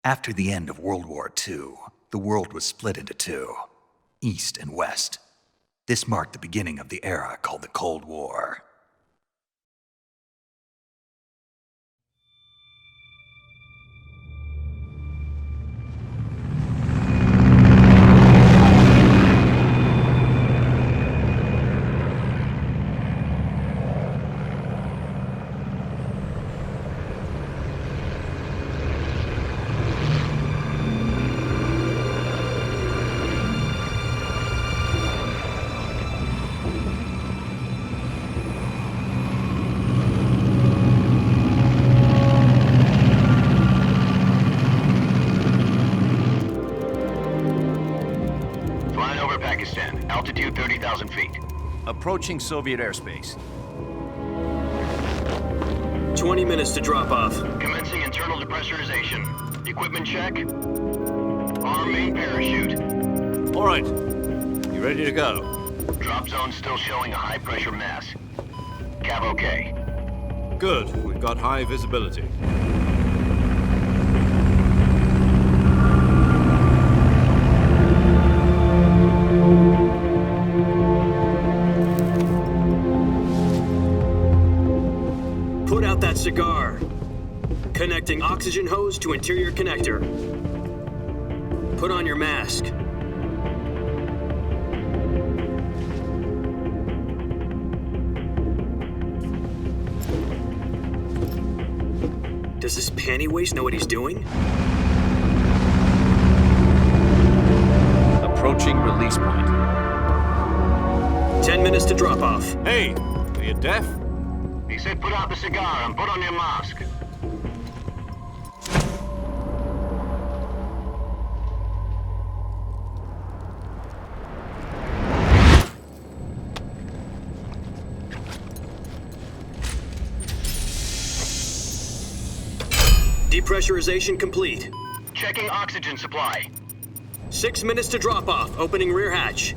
After the end of World War II, the world was split into two, East and West. This marked the beginning of the era called the Cold War. Altitude 30,000 feet. Approaching Soviet airspace. 20 minutes to drop off. Commencing internal depressurization. Equipment check. Arm main parachute. All right. You ready to go? Drop zone still showing a high pressure mass. Cav okay. Good. We've got high visibility. Put out that cigar. Connecting oxygen hose to interior connector. Put on your mask. Does this panty waste know what he's doing? Approaching release point. 10 minutes to drop off. Hey, are you deaf? He said put out the cigar and put on your mask. Depressurization complete. Checking oxygen supply. 6 minutes to drop off. Opening rear hatch.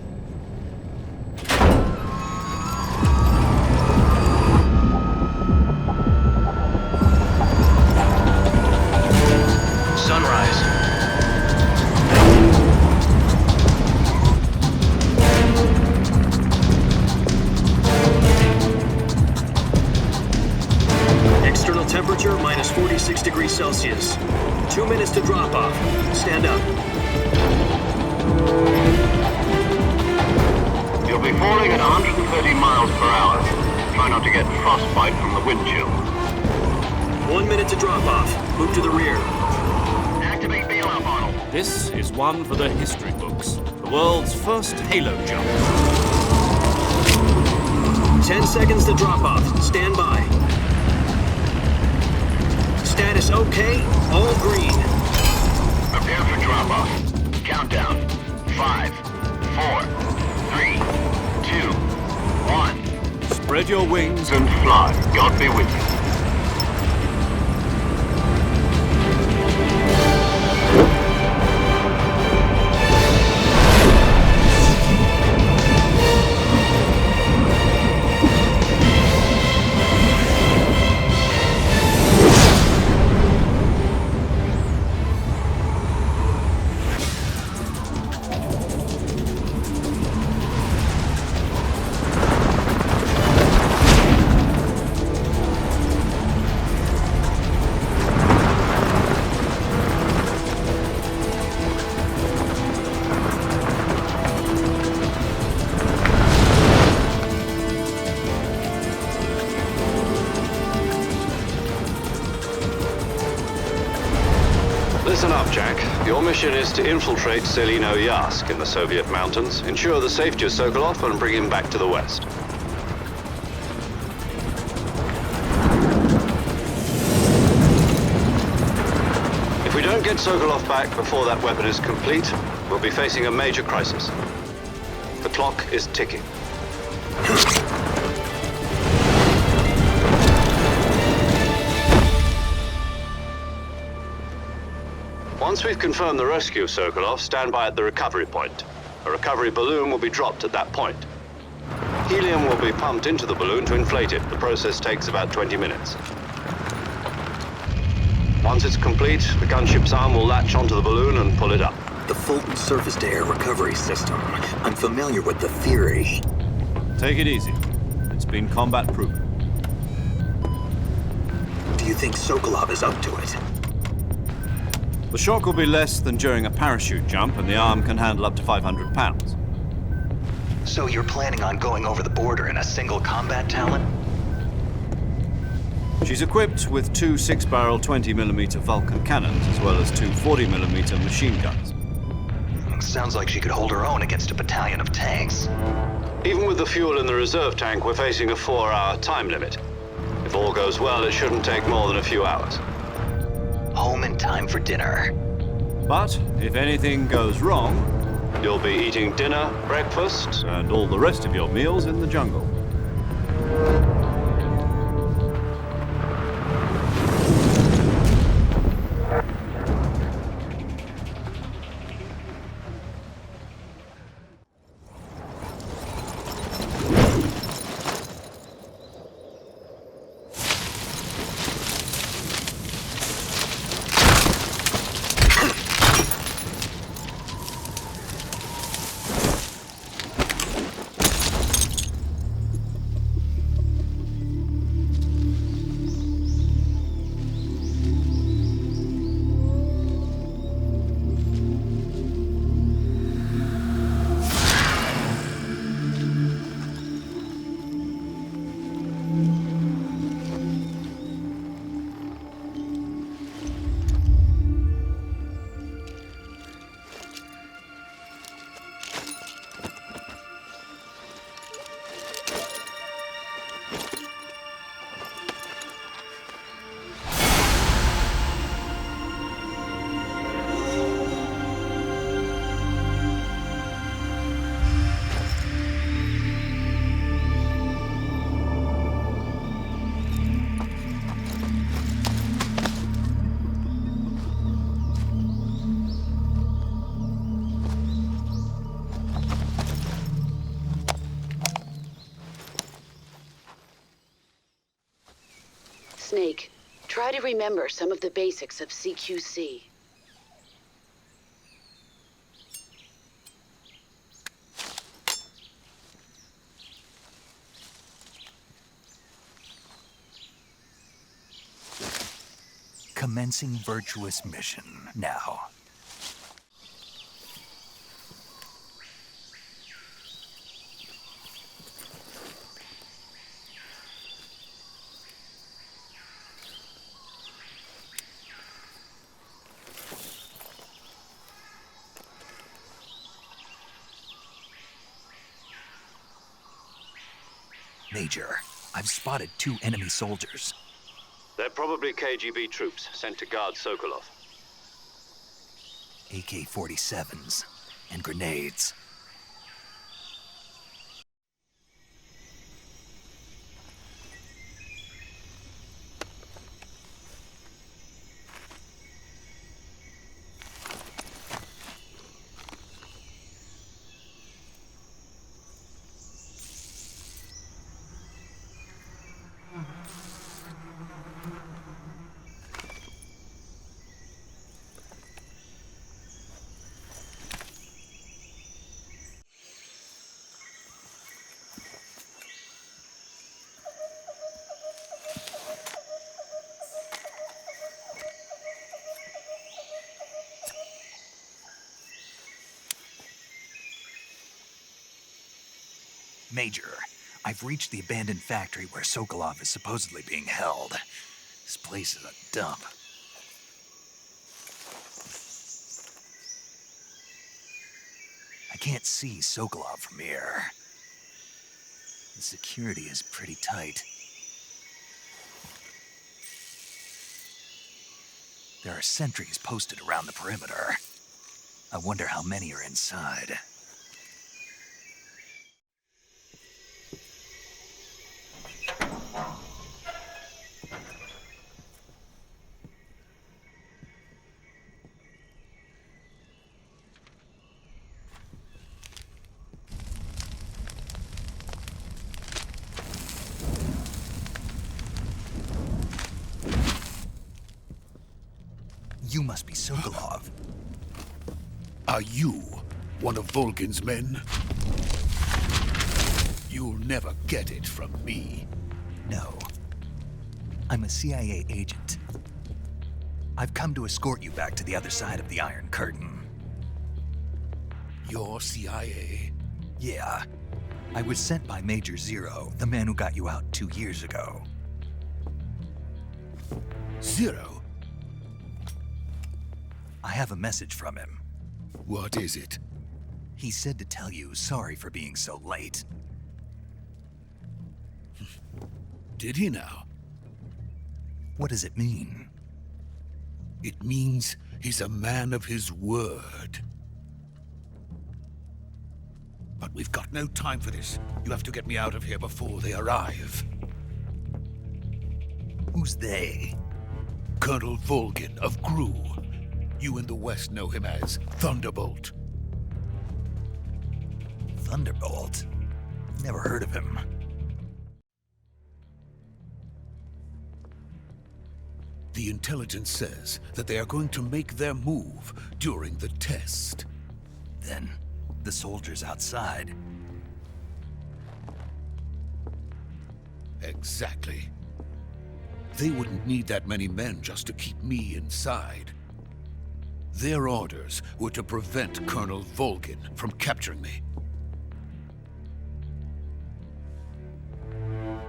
Sunrise. External temperature minus 46 degrees Celsius. 2 minutes to drop off. Stand up. You'll be falling at 130 miles per hour. Try not to get frostbite from the wind chill. 1 minute to drop off. Move to the rear. Activate bailout model. This is one for the history books. The world's first halo jump. 10 seconds to drop off. Stand by. Status okay. All green. Prepare for drop-off. Countdown. 5, 4, 3, 2, 1. Spread your wings And fly. God be with you. Listen up, Jack. Your mission is to infiltrate Selino Yask in the Soviet mountains, ensure the safety of Sokolov, and bring him back to the West. If we don't get Sokolov back before that weapon is complete, we'll be facing a major crisis. The clock is ticking. Once we've confirmed the rescue of Sokolov, stand by at the recovery point. A recovery balloon will be dropped at that point. Helium will be pumped into the balloon to inflate it. The process takes about 20 minutes. Once it's complete, the gunship's arm will latch onto the balloon and pull it up. The Fulton surface-to-air recovery system. I'm familiar with the theory. Take it easy. It's been combat-proven. Do you think Sokolov is up to it? The shock will be less than during a parachute jump, and the arm can handle up to 500 pounds. So you're planning on going over the border in a single combat talon? She's equipped with two 6-barrel 20mm Vulcan cannons, as well as two 40mm machine guns. Sounds like she could hold her own against a battalion of tanks. Even with the fuel in the reserve tank, we're facing a 4-hour time limit. If all goes well, it shouldn't take more than a few hours. Home in time for dinner. But if anything goes wrong, You'll be eating dinner, breakfast, and all the rest of your meals in the jungle. Snake, try to remember some of the basics of CQC. Commencing virtuous mission now. Major, I've spotted 2 enemy soldiers. They're probably KGB troops sent to guard Sokolov. AK-47s and grenades. Major, I've reached the abandoned factory where Sokolov is supposedly being held. This place is a dump. I can't see Sokolov from here. The security is pretty tight. There are sentries posted around the perimeter. I wonder how many are inside. You must be Sokolov. Are you one of Volgin's men? You'll never get it from me. No. I'm a CIA agent. I've come to escort you back to the other side of the Iron Curtain. You're CIA? Yeah. I was sent by Major Zero, the man who got you out 2 years ago. Zero? I have a message from him. What is it? He said to tell you sorry for being so late. Did he now? What does it mean? It means he's a man of his word. But we've got no time for this. You have to get me out of here before they arrive. Who's they? Colonel Volgin of GRU. You in the West know him as Thunderbolt. Thunderbolt? Never heard of him. The intelligence says that they are going to make their move during the test. Then, the soldiers outside. Exactly. They wouldn't need that many men just to keep me inside. Their orders were to prevent Colonel Volgin from capturing me.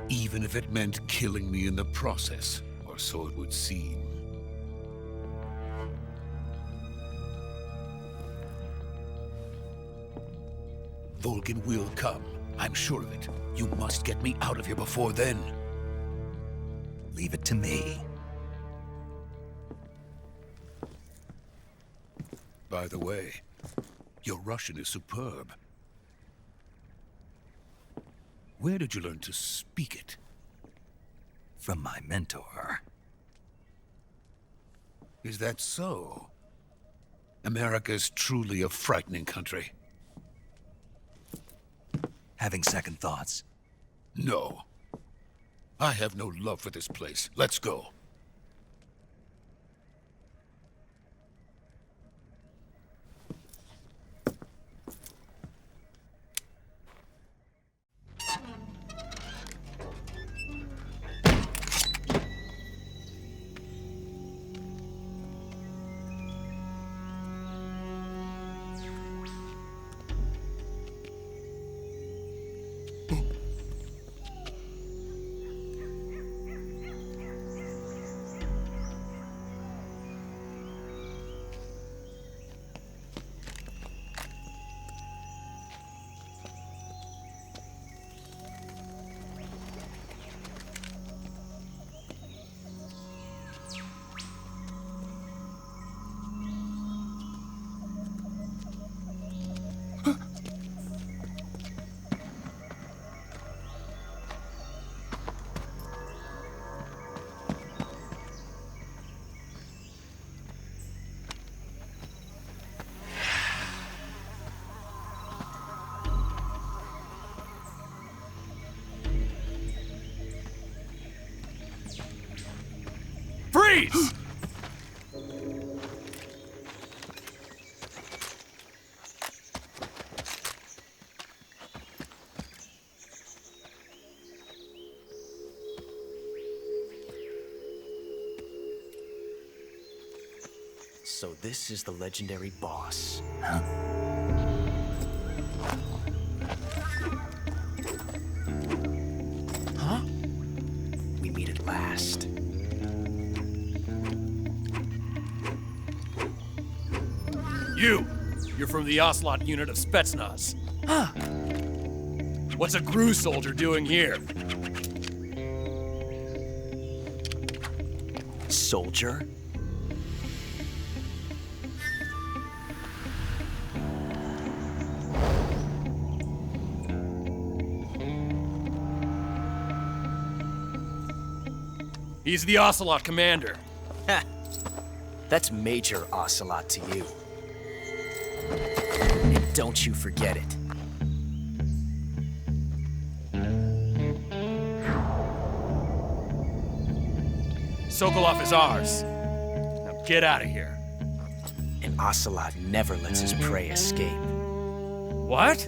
Even if it meant killing me in the process, or so it would seem. Volgin will come. I'm sure of it. You must get me out of here before then. Leave it to me. By the way, your Russian is superb. Where did you learn to speak it? From my mentor. Is that so? America's truly a frightening country. Having second thoughts? No. I have no love for this place. Let's go. Freeze! So this is the legendary boss. Huh? Huh? We meet at last. You're from the Ocelot unit of Spetsnaz. Huh. What's a GRU soldier doing here? Soldier? He's the Ocelot commander. Ha! That's Major Ocelot to you. And don't you forget it. Sokolov is ours. Now Get out of here. An ocelot never lets his prey escape. What?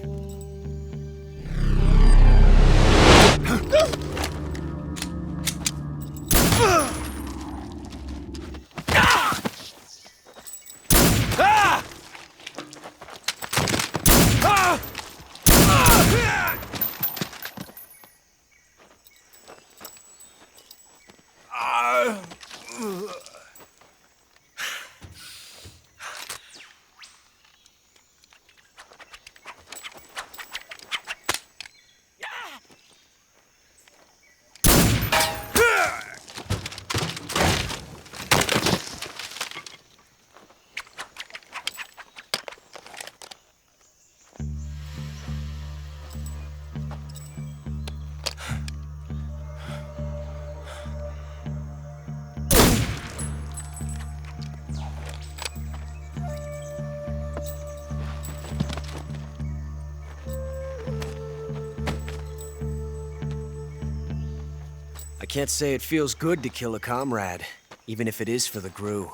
I can't say it feels good to kill a comrade, even if it is for the GRU.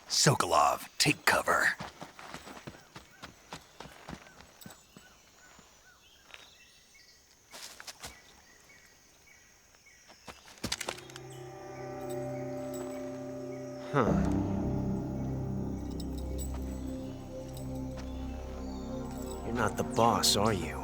Sokolov, take cover. You're not the boss, are you?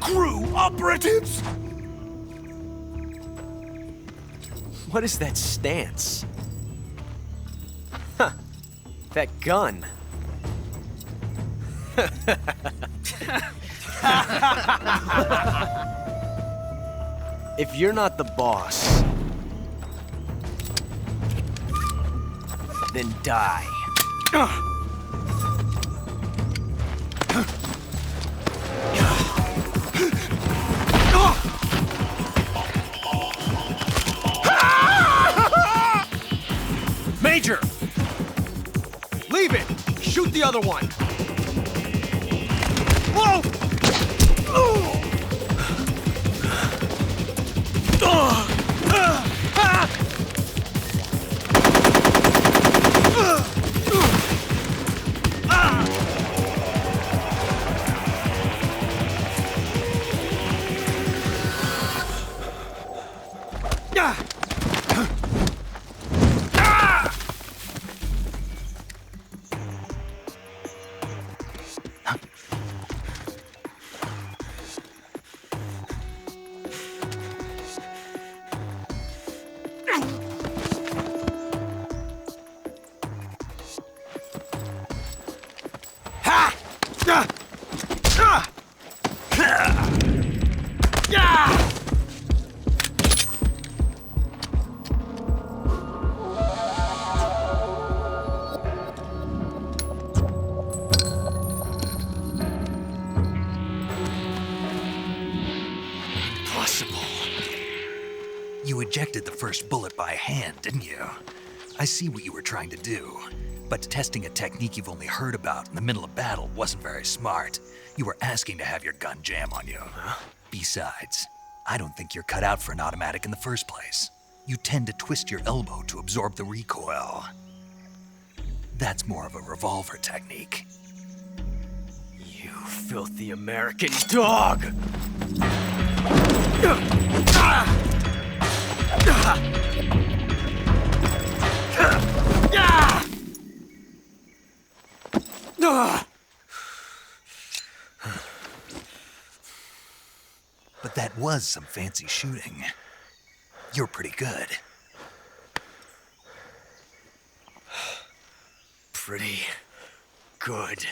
GRU operatives! What is that stance? Huh. That gun. If you're not the boss, then die. Major! Leave it! Shoot the other one! Whoa! You ejected the first bullet by hand, didn't you? I see what you were trying to do. But testing a technique you've only heard about in the middle of battle wasn't very smart. You were asking to have your gun jam on you. Besides, I don't think you're cut out for an automatic in the first place. You tend to twist your elbow to absorb the recoil. That's more of a revolver technique. You filthy American dog! But that was some fancy shooting. You're pretty good. Pretty good.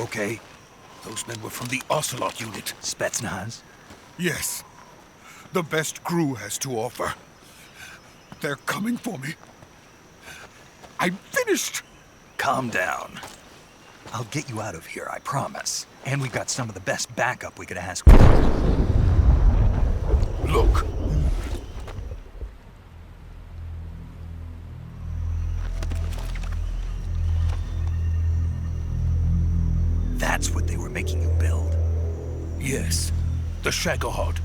okay? Those men were from the Ocelot unit. Spetsnaz? Yes. The best crew has to offer. They're coming for me. I'm finished! Calm down. I'll get you out of here, I promise. And we've got some of the best backup we could ask for. Look. That's what they were making you build? Yes. The Shagohod.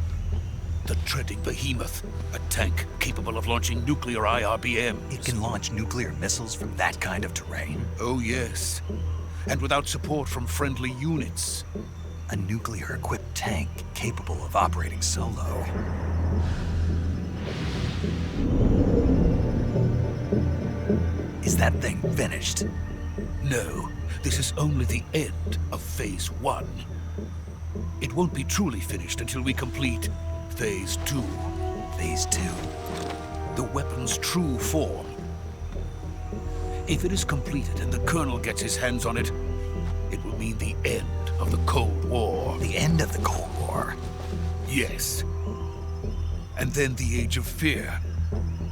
The treading behemoth. A tank capable of launching nuclear IRBMs. It can launch nuclear missiles from that kind of terrain? Oh, yes. And without support from friendly units. A nuclear-equipped tank capable of operating solo. Is that thing finished? No, this is only the end of Phase 1. It won't be truly finished until we complete Phase 2. Phase 2? The weapon's true form. If it is completed and the Colonel gets his hands on it, it will mean the end of the Cold War. The end of the Cold War? Yes. And then the Age of Fear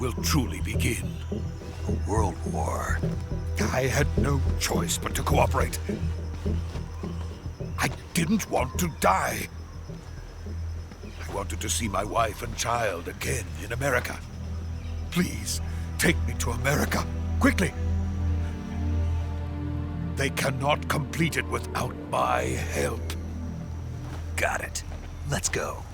will truly begin. A world war? I had no choice but to cooperate. I didn't want to die. I wanted to see my wife and child again in America. Please, take me to America, quickly. They cannot complete it without my help. Got it. Let's go.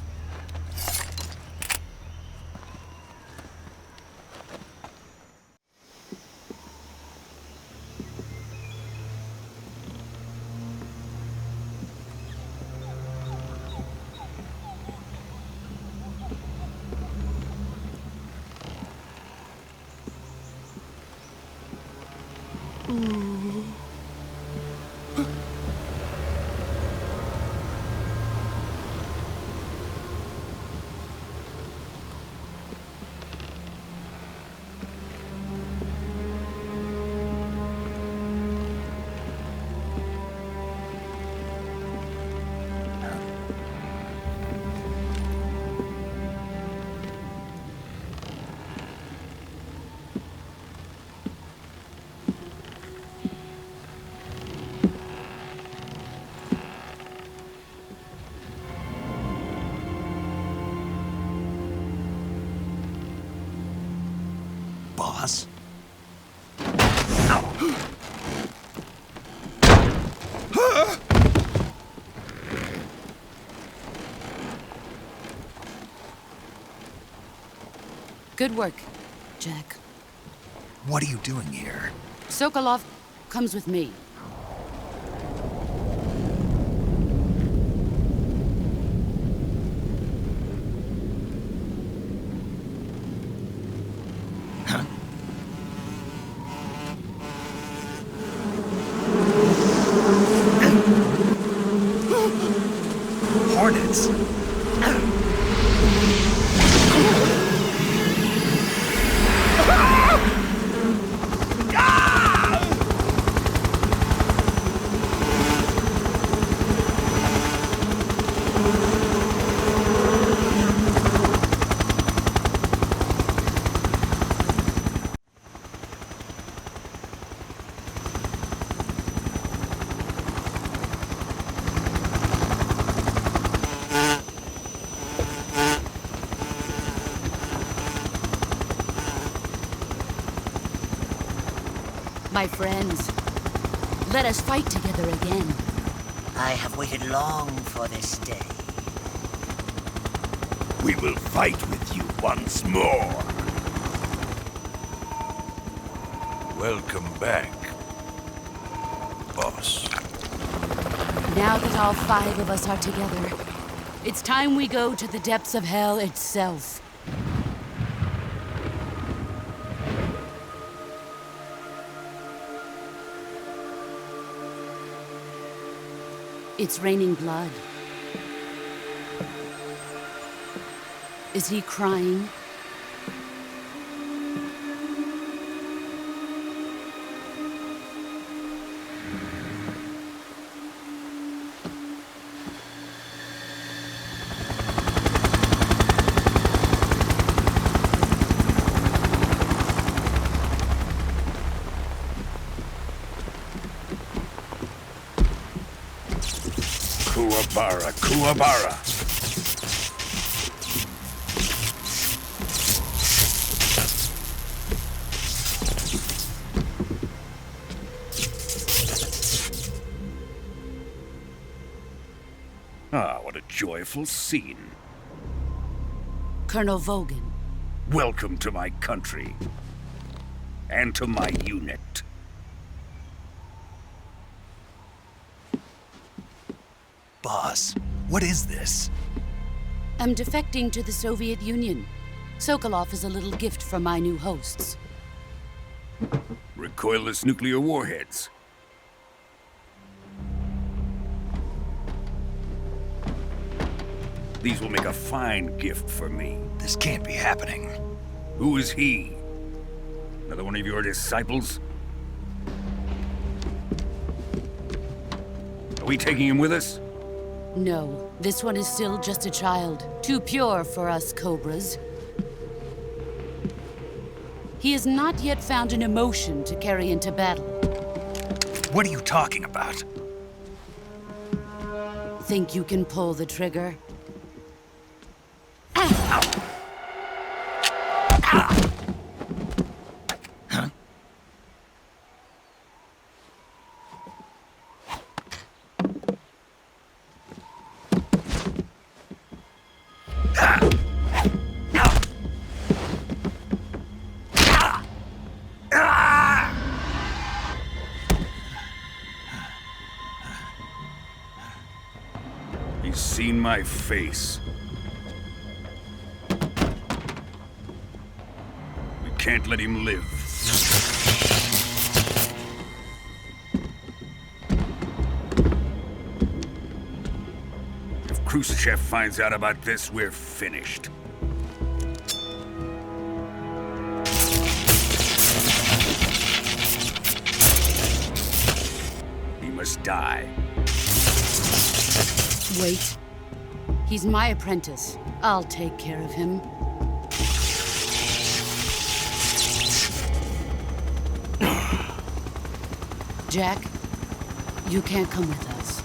Boss? Good work, Jack. What are you doing here? Sokolov comes with me. Hornets? My friends, let us fight together again. I have waited long for this day. We will fight with you once more. Welcome back, boss. Now that all 5 of us are together, it's time we go to the depths of hell itself. It's raining blood. Is he crying? Bara Kuwabara. Ah, what a joyful scene. Colonel Volgin. Welcome to my country. And to my unit. Boss, what is this? I'm defecting to the Soviet Union. Sokolov is a little gift from my new hosts. Recoilless nuclear warheads. These will make a fine gift for me. This can't be happening. Who is he? Another one of your disciples? Are we taking him with us? No, this one is still just a child. Too pure for us Cobras. He has not yet found an emotion to carry into battle. What are you talking about? Think you can pull the trigger? He's seen my face. We can't let him live. If Khrushchev finds out about this, we're finished. He must die. Wait. He's my apprentice. I'll take care of him. Jack, you can't come with us.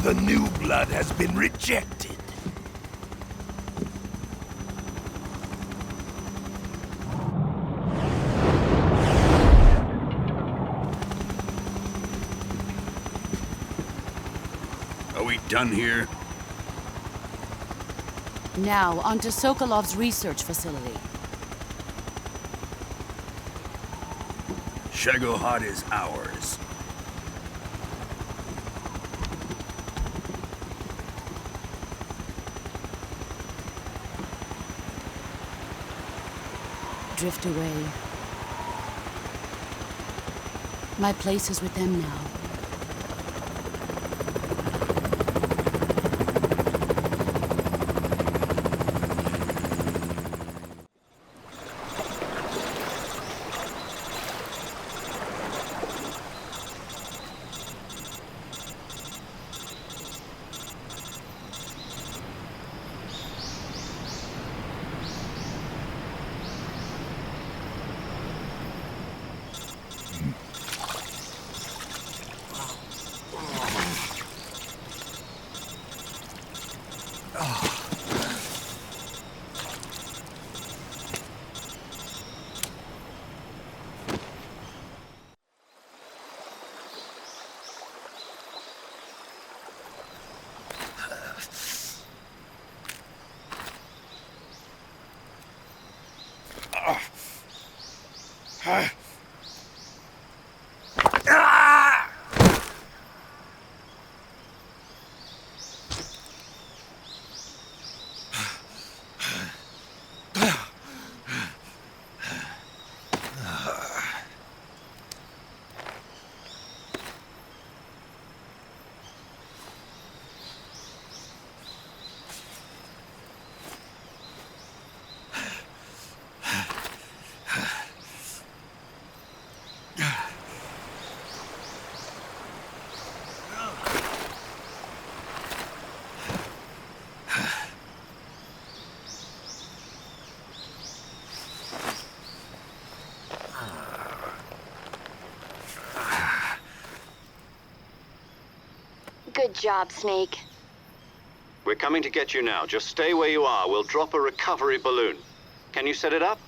The new blood has been rejected. Are we done here? Now, onto Sokolov's research facility. Shagohod is ours. Drift away. My place is with them now. job, Snake. We're coming to get you now. Just stay where you are. We'll drop a recovery balloon. Can you set it up?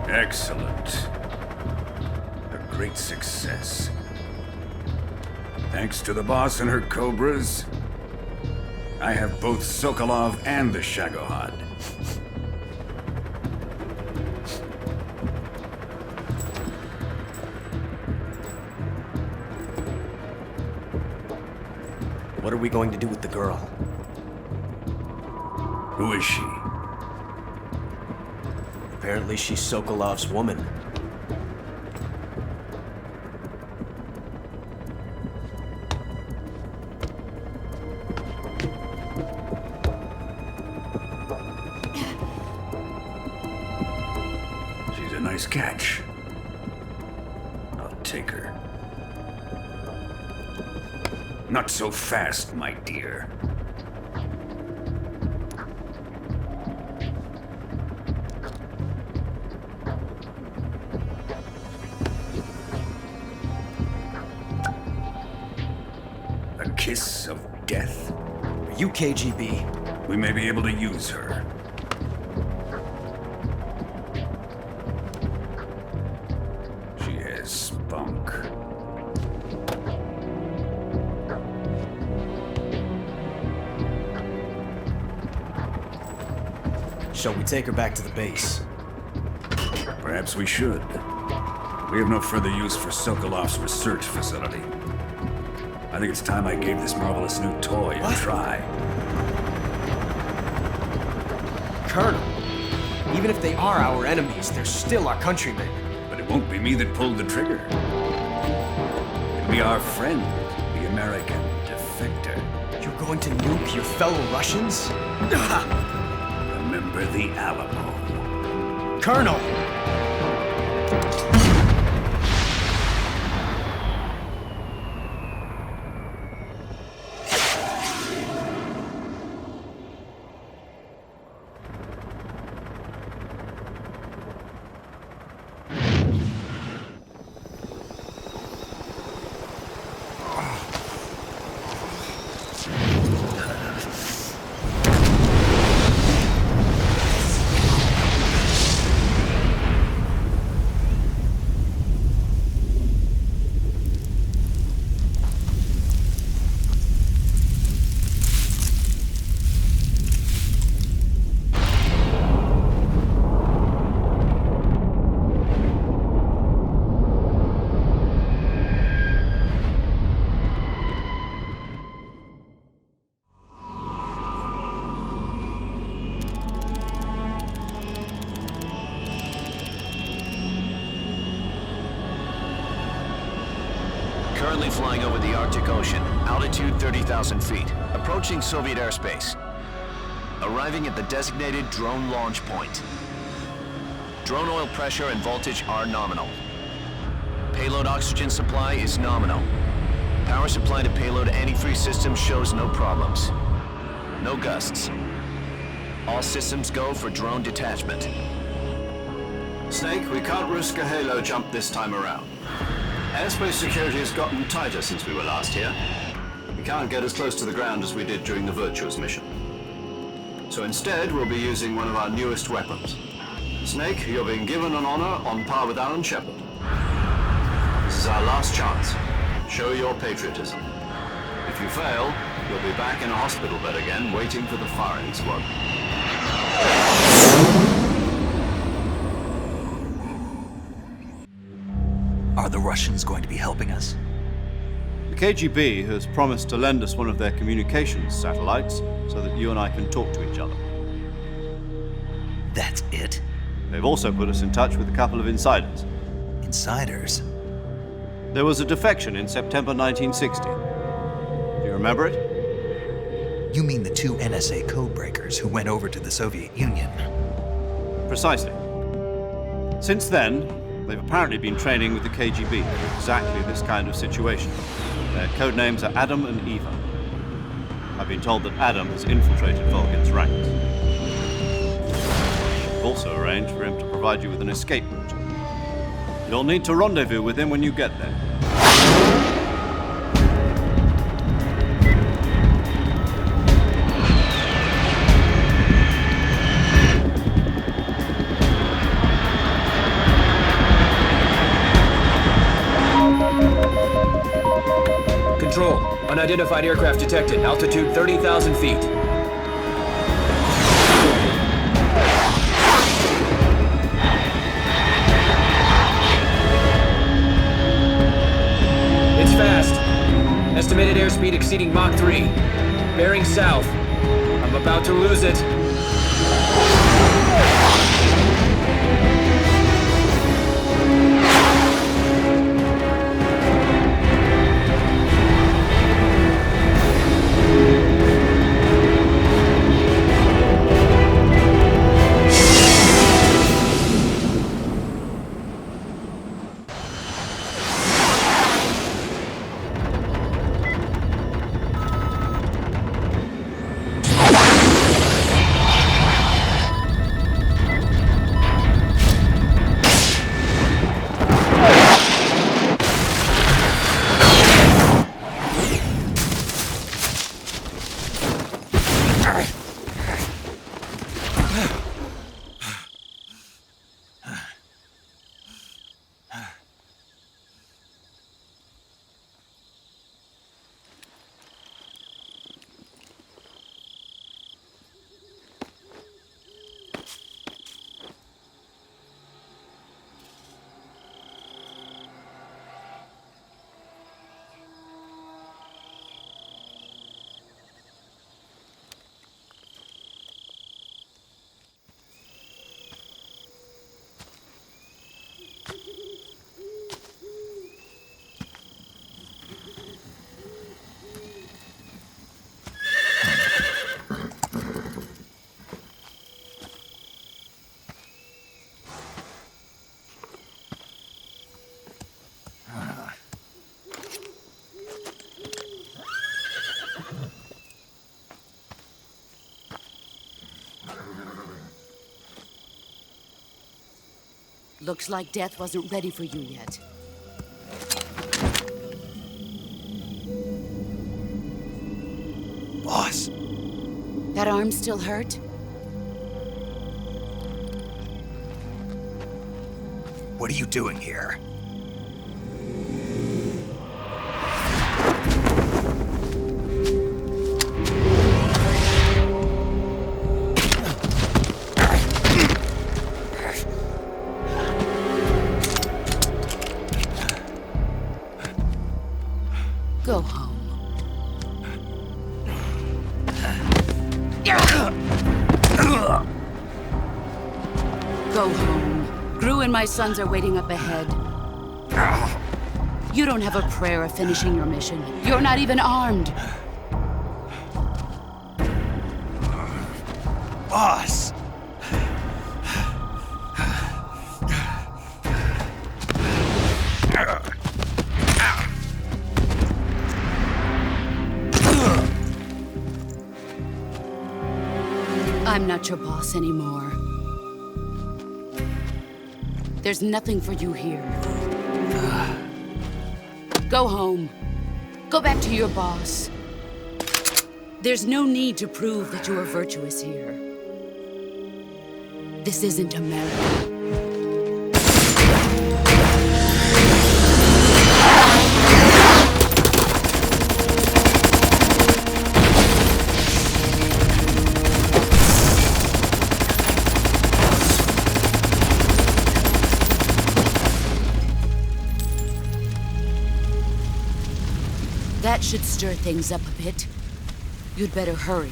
Excellent. A great success. Thanks to the boss and her cobras, I have both Sokolov and the Shagohod. What are we going to do with the girl? Who is she? Apparently she's Sokolov's woman. She's a nice catch. I'll take her. Not so fast, my dear. A kiss of death? Are you KGB? We may be able to use her. She has spunk. Shall we take her back to the base? Perhaps we should. We have no further use for Sokolov's research facility. I think it's time I gave this marvelous new toy a try. Colonel, even if they are our enemies, they're still our countrymen. But it won't be me that pulled the trigger. It'll be our friend, the American defector. You're going to nuke your fellow Russians? Remember the Alamo. Colonel! Currently flying over the Arctic Ocean, altitude 30,000 feet, approaching Soviet airspace. Arriving at the designated drone launch point. Drone oil pressure and voltage are nominal. Payload oxygen supply is nominal. Power supply to payload antifreeze system shows no problems. No gusts. All systems go for drone detachment. Snake, we can't risk a halo jump this time around. Airspace security has gotten tighter since we were last here. We can't get as close to the ground as we did during the Virtuous mission. So instead, we'll be using one of our newest weapons. Snake, you're being given an honor on par with Alan Shepard. This is our last chance. Show your patriotism. If you fail, you'll be back in a hospital bed again, waiting for the firing squad. Are the Russians going to be helping us? The KGB has promised to lend us one of their communications satellites so that you and I can talk to each other. That's it? They've also put us in touch with a couple of insiders. Insiders? There was a defection in September 1960. Do you remember it? You mean the two NSA codebreakers who went over to the Soviet Union? Precisely. Since then, they've apparently been training with the KGB for exactly this kind of situation. Their code names are Adam and Eva. I've been told that Adam has infiltrated Vulcan's ranks. I've also arranged for him to provide you with an escape route. You'll need to rendezvous with him when you get there. Control. Unidentified aircraft detected. Altitude 30,000 feet. It's fast. Estimated airspeed exceeding Mach 3. Bearing south. I'm about to lose it. Looks like death wasn't ready for you yet. Boss. That arm still hurt? What are you doing here? Go home. Go home. Gru and my sons are waiting up ahead. You don't have a prayer of finishing your mission. You're not even armed. Boss! I'm not your boss anymore. There's nothing for you here. Go home. Go back to your boss. There's no need to prove that you are virtuous here. This isn't America. That should stir things up a bit. You'd better hurry.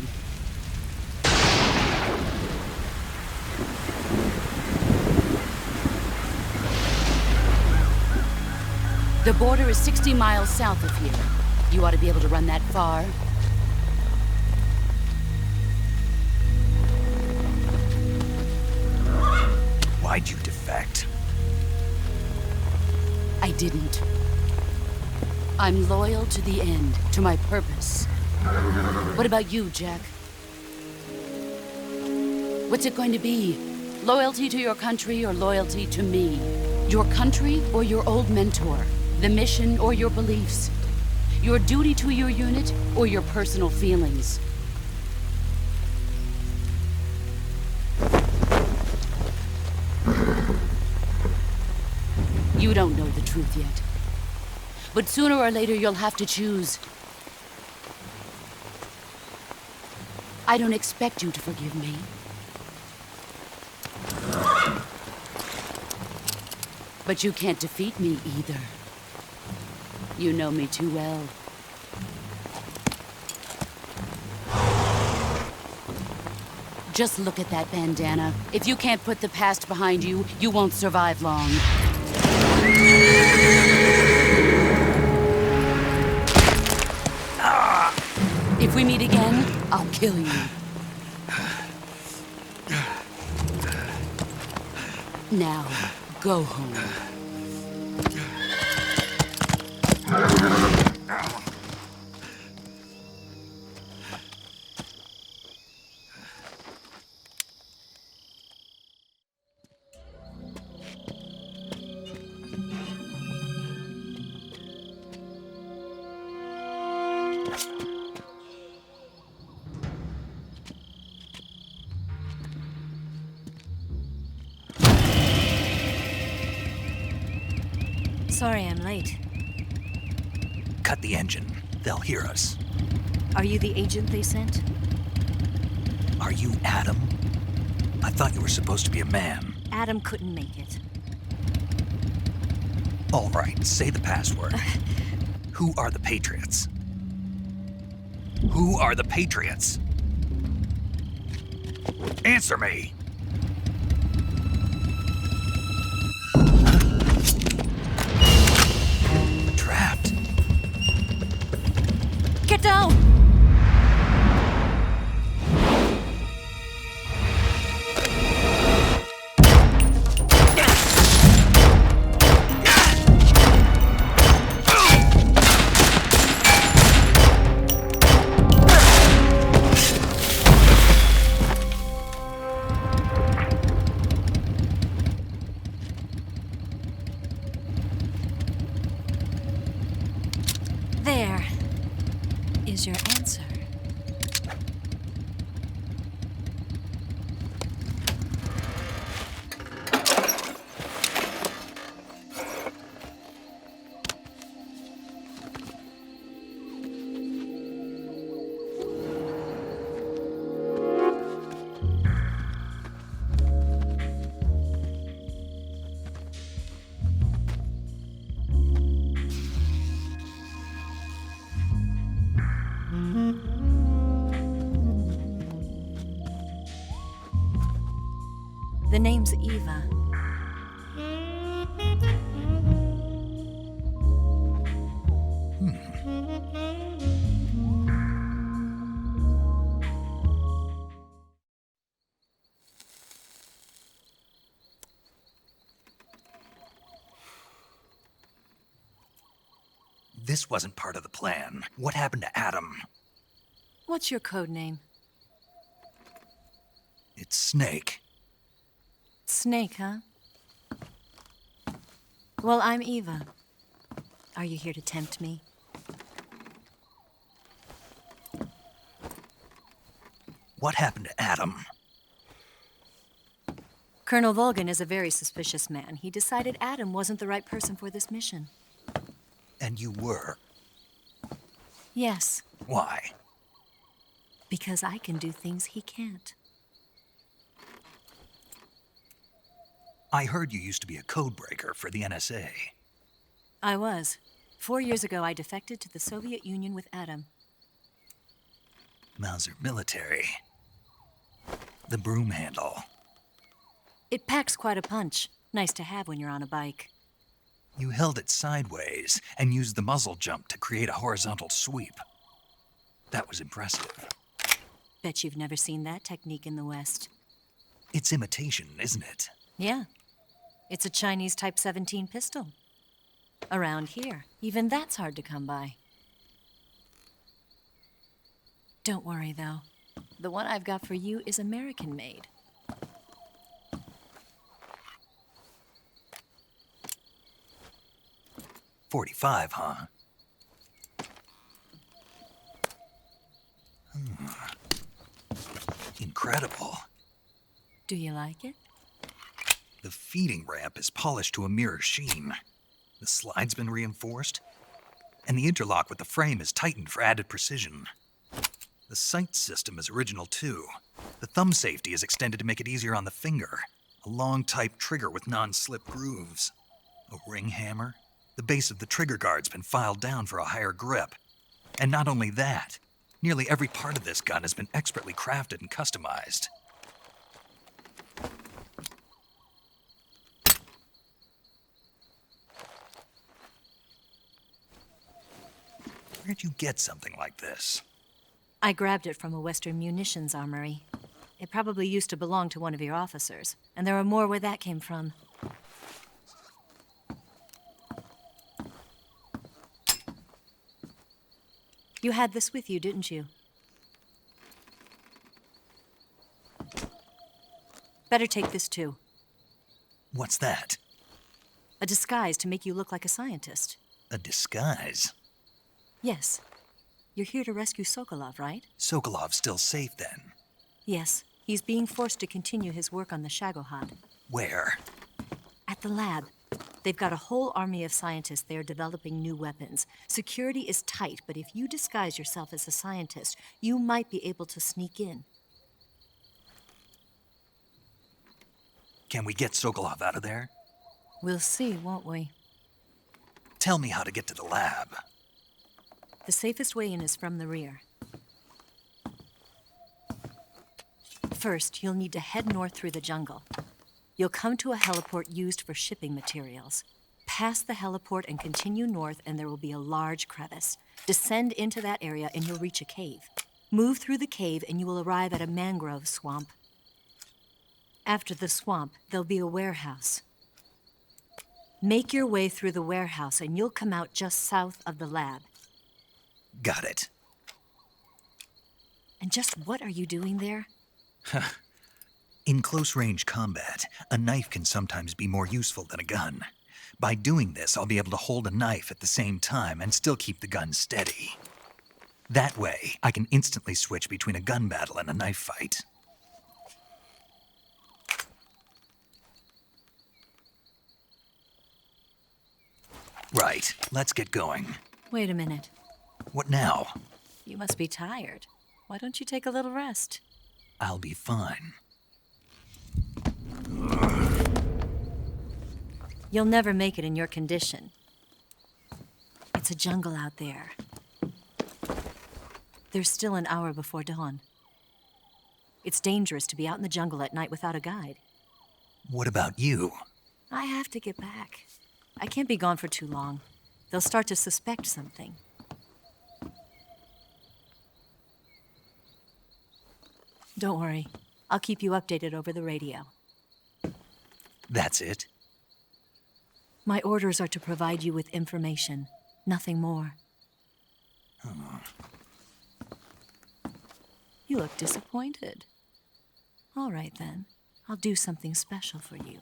The border is 60 miles south of here. You ought to be able to run that far. Why'd you defect? I didn't. I'm loyal to the end, to my purpose. What about you, Jack? What's it going to be? Loyalty to your country or loyalty to me? Your country or your old mentor? The mission or your beliefs? Your duty to your unit or your personal feelings? You don't know the truth yet. But sooner or later, you'll have to choose. I don't expect you to forgive me. But you can't defeat me either. You know me too well. Just look at that bandana. If you can't put the past behind you, you won't survive long. If we meet again, I'll kill you. Now, go home. Sorry I'm late. Cut the engine. They'll hear us. Are you the agent they sent? Are you Adam? I thought you were supposed to be a man. Adam couldn't make it. All right, say the password. Who are the Patriots? Who are the Patriots? Answer me! Trapped. Get down! There is your answer. The name's Eva. this wasn't part of the plan, what happened to Adam? What's your code name? It's Snake. Snake, huh? Well, I'm Eva. Are you here to tempt me? What happened to Adam? Colonel Volgin is a very suspicious man. He decided Adam wasn't the right person for this mission. And you were? Yes. Why? Because I can do things he can't. I heard you used to be a codebreaker for the NSA. I was. 4 years ago, I defected to the Soviet Union with Adam. Mauser military. The broom handle. It packs quite a punch. Nice to have when you're on a bike. You held it sideways and used the muzzle jump to create a horizontal sweep. That was impressive. Bet you've never seen that technique in the West. It's imitation, isn't it? Yeah. It's a Chinese Type 17 pistol. Around here, even that's hard to come by. Don't worry, though. The one I've got for you is American-made. .45, huh? Incredible. Do you like it? The feeding ramp is polished to a mirror sheen. The slide's been reinforced, and the interlock with the frame is tightened for added precision. The sight system is original too. The thumb safety is extended to make it easier on the finger. A long type trigger with non-slip grooves. A ring hammer. The base of the trigger guard's been filed down for a higher grip. And not only that, nearly every part of this gun has been expertly crafted and customized. Where'd you get something like this? I grabbed it from a Western munitions armory. It probably used to belong to one of your officers, and there are more where that came from. You had this with you, didn't you? Better take this too. What's that? A disguise to make you look like a scientist. A disguise? Yes. You're here to rescue Sokolov, right? Sokolov's still safe then? Yes. He's being forced to continue his work on the Shagohod. Where? At the lab. They've got a whole army of scientists there developing new weapons. Security is tight, but if you disguise yourself as a scientist, you might be able to sneak in. Can we get Sokolov out of there? We'll see, won't we? Tell me how to get to the lab. The safest way in is from the rear. First, you'll need to head north through the jungle. You'll come to a heliport used for shipping materials. Pass the heliport and continue north, and there will be a large crevice. Descend into that area, and you'll reach a cave. Move through the cave, and you will arrive at a mangrove swamp. After the swamp, there'll be a warehouse. Make your way through the warehouse, and you'll come out just south of the lab. Got it. And just what are you doing there? In close-range combat, a knife can sometimes be more useful than a gun. By doing this, I'll be able to hold a knife at the same time and still keep the gun steady. That way, I can instantly switch between a gun battle and a knife fight. Right, let's get going. Wait a minute. What now? You must be tired. Why don't you take a little rest? I'll be fine. You'll never make it in your condition. It's a jungle out there. There's still an hour before dawn. It's dangerous to be out in the jungle at night without a guide. What about you? I have to get back. I can't be gone for too long. They'll start to suspect something. Don't worry. I'll keep you updated over the radio. That's it? My orders are to provide you with information. Nothing more. You look disappointed. All right, then. I'll do something special for you.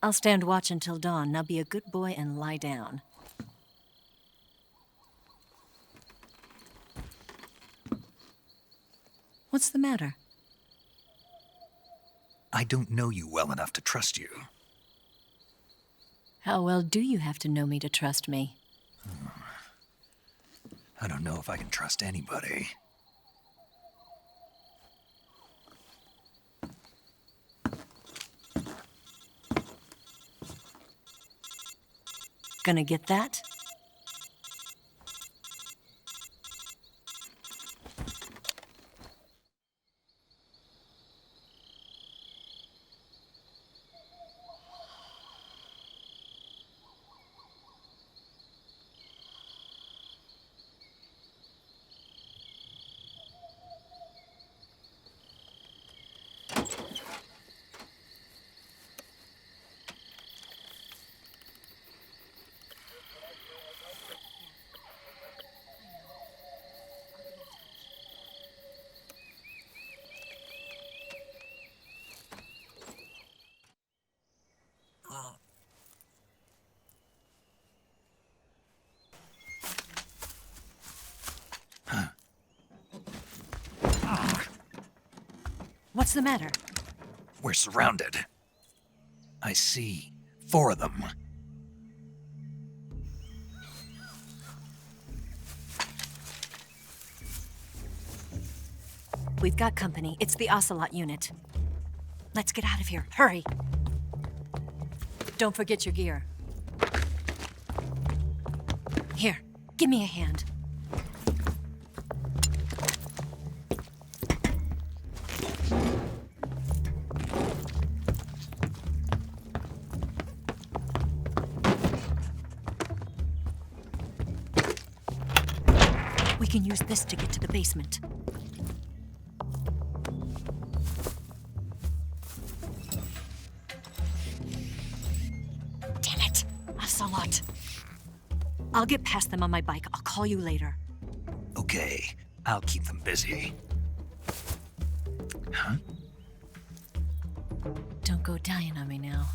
I'll stand watch until dawn. Now be a good boy and lie down. What's the matter? I don't know you well enough to trust you. How well do you have to know me to trust me? I don't know if I can trust anybody. Gonna get that? What's the matter? We're surrounded. I see 4 of them. We've got company. It's the Ocelot unit. Let's get out of here. Hurry! Don't forget your gear. Here, give me a hand. We can use this to get to the basement. Damn it! Ocelot. I'll get past them on my bike. I'll call you later. Okay, I'll keep them busy. Huh? Don't go dying on me now.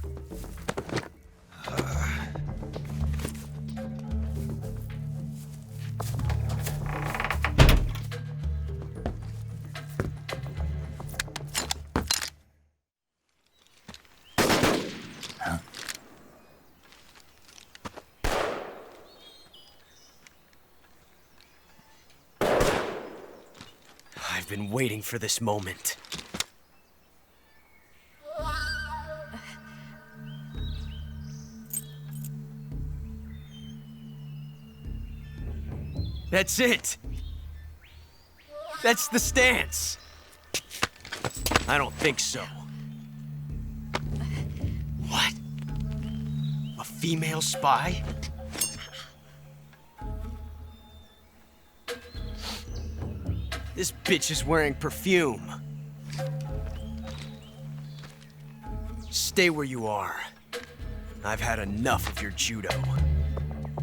I've been waiting for this moment. That's it! That's the stance! I don't think so. What? A female spy? This bitch is wearing perfume. Stay where you are. I've had enough of your judo.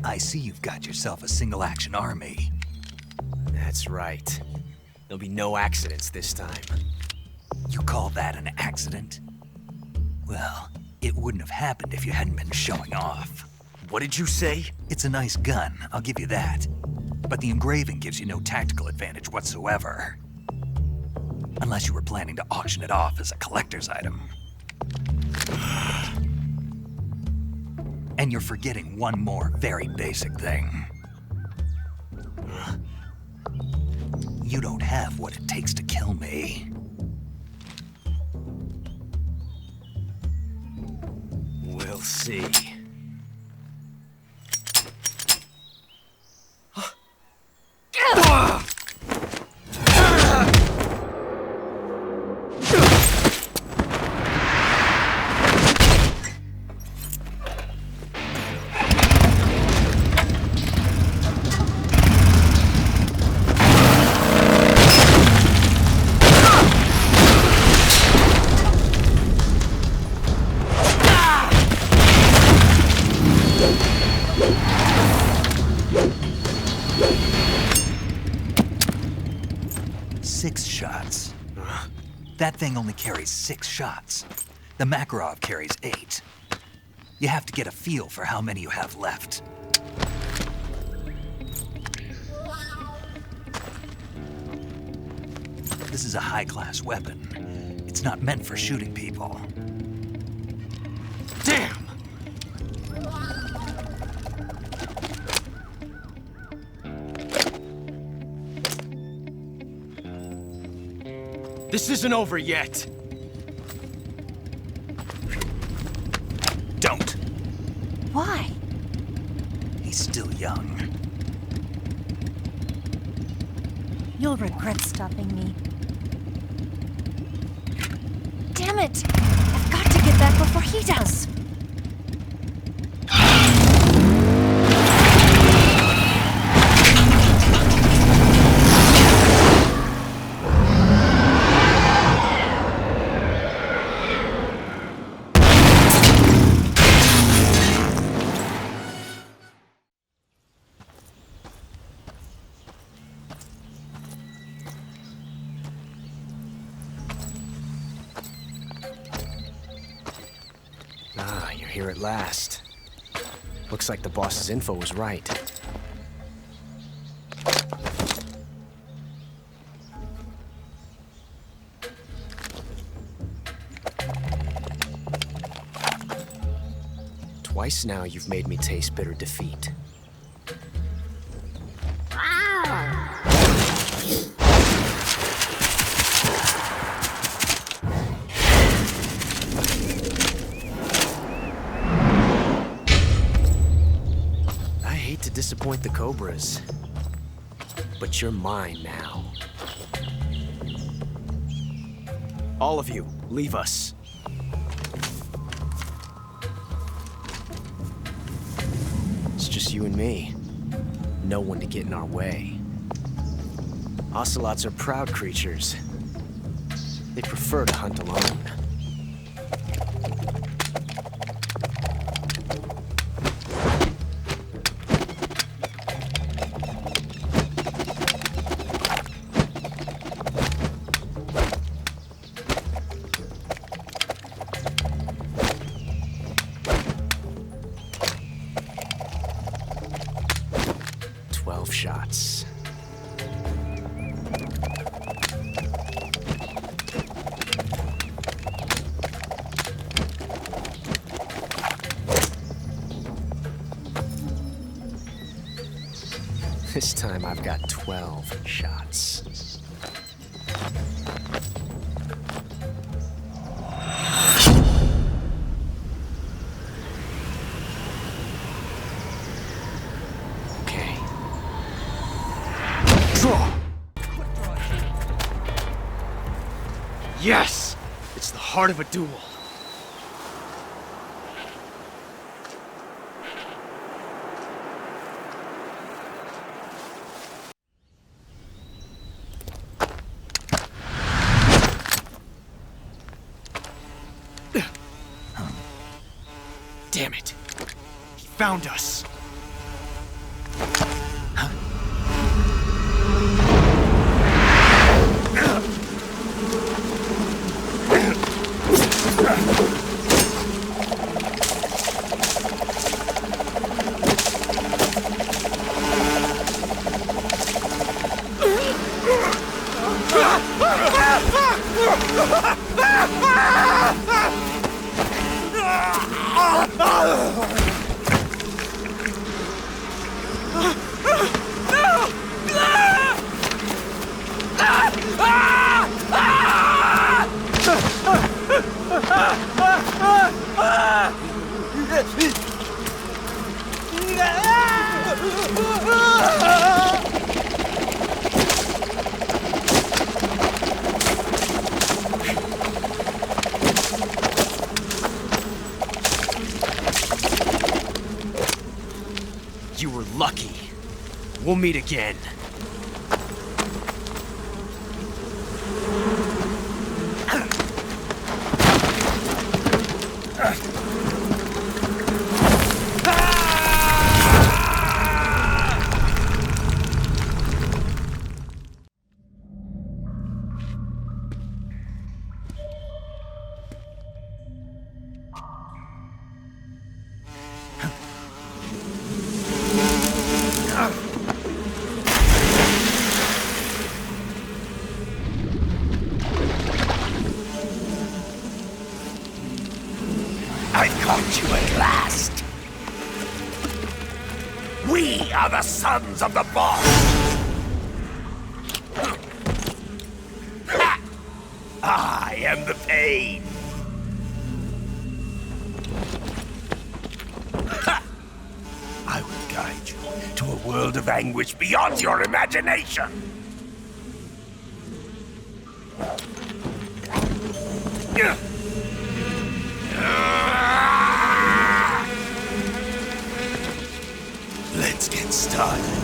I see you've got yourself a single-action army. That's right. There'll be no accidents this time. You call that an accident? Well, it wouldn't have happened if you hadn't been showing off. What did you say? It's a nice gun, I'll give you that. But the engraving gives you no tactical advantage whatsoever. Unless you were planning to auction it off as a collector's item. And you're forgetting one more very basic thing. You don't have what it takes to kill me. We'll see. That thing only carries 6 shots. The Makarov carries 8. You have to get a feel for how many you have left. This is a high-class weapon. It's not meant for shooting people. Damn! This isn't over yet. Don't. Why? He's still young. You'll regret stopping me. Damn it! I've got to get back before he does. Here at last. Looks like the boss's info was right. Twice now you've made me taste bitter defeat. Disappoint the Cobras, but you're mine now. All of you, leave us. It's just you and me. No one to get in our way. Ocelots are proud creatures. They prefer to hunt alone. Shots. This time I've got 12 shots. Yes! It's the heart of a duel. Damn it. He found us. You were lucky. We'll meet again. I caught you at last. We are the sons of the boss. Ha! I am the pain. Ha! I will guide you to a world of anguish beyond your imagination. Let's get started.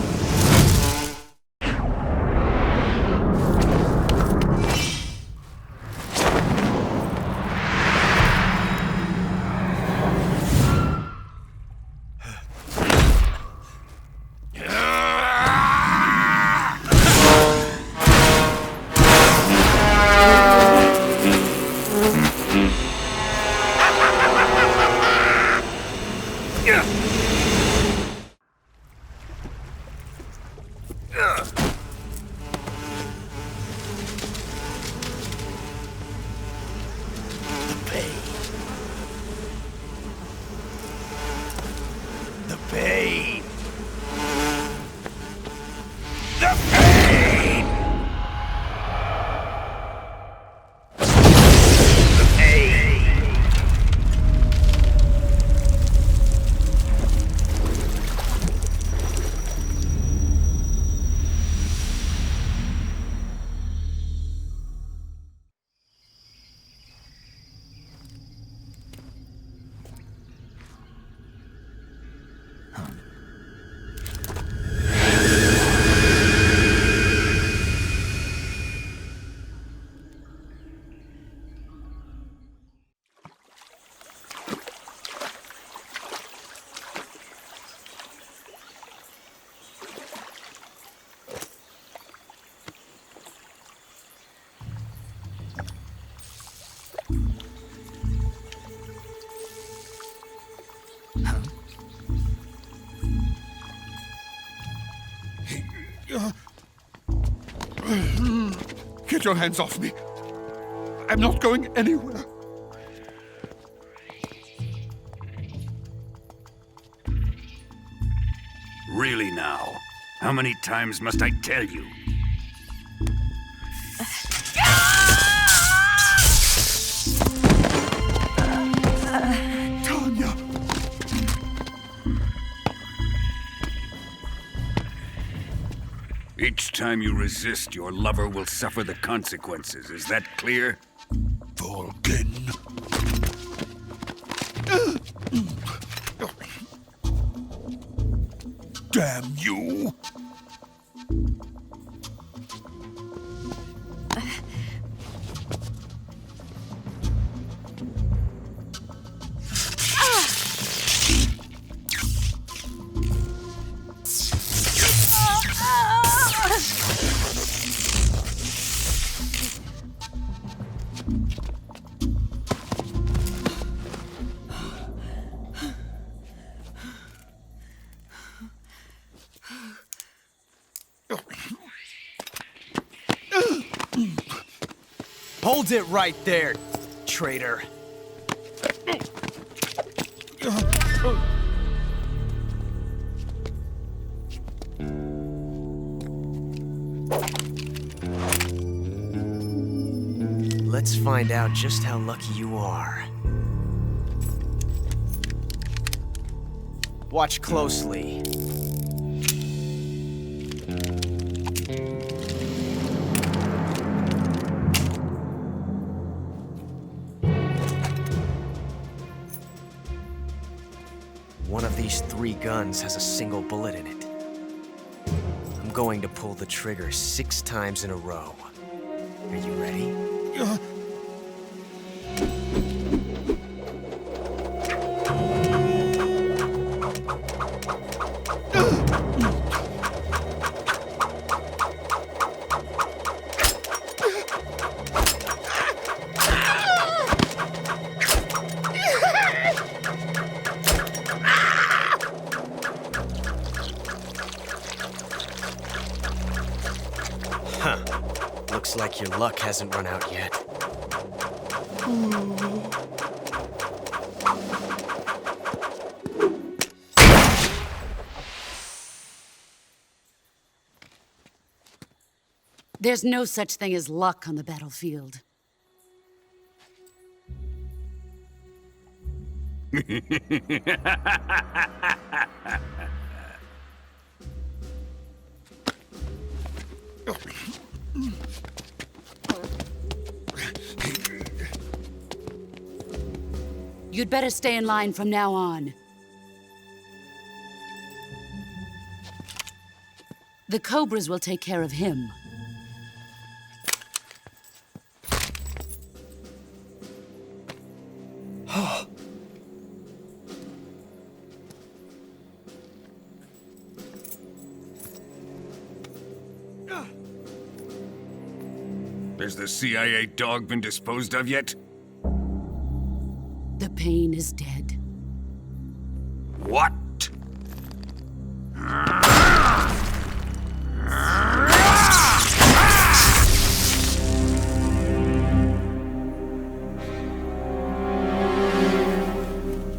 Get your hands off me. I'm not going anywhere. Really now? How many times must I tell you? Tanya! Each time you resist, your lover will suffer the consequences. Is that clear? Vulcan. Damn you! Hold it right there, traitor. Let's find out just how lucky you are. Watch closely. One of these 3 guns has a single bullet in it. I'm going to pull the trigger 6 times in a row. Are you ready? Huh. Looks like your luck hasn't run out yet. There's no such thing as luck on the battlefield. You'd better stay in line from now on. The Cobras will take care of him. Has the CIA dog been disposed of yet? The pain is dead. What?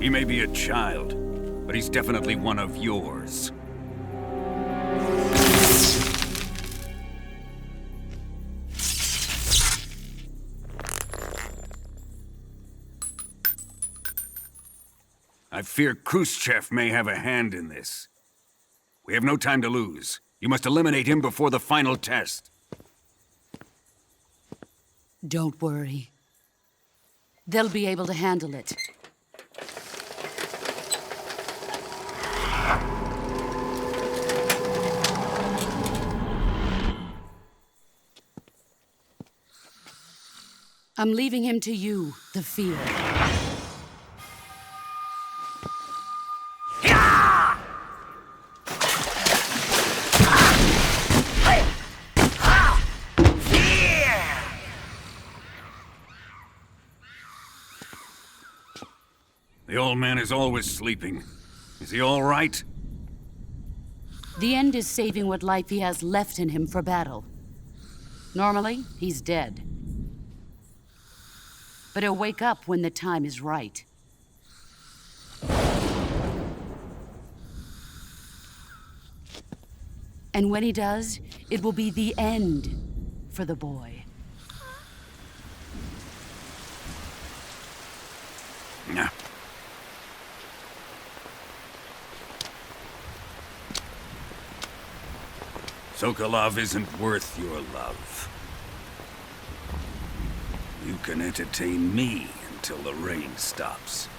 He may be a child, but he's definitely one of yours. I fear Khrushchev may have a hand in this. We have no time to lose. You must eliminate him before the final test. Don't worry. They'll be able to handle it. I'm leaving him to you, the field. The old man is always sleeping. Is he all right? The end is saving what life he has left in him for battle. Normally, he's dead. But he'll wake up when the time is right. And when he does, it will be the end for the boy. Yeah. Sokolov isn't worth your love. You can entertain me until the rain stops.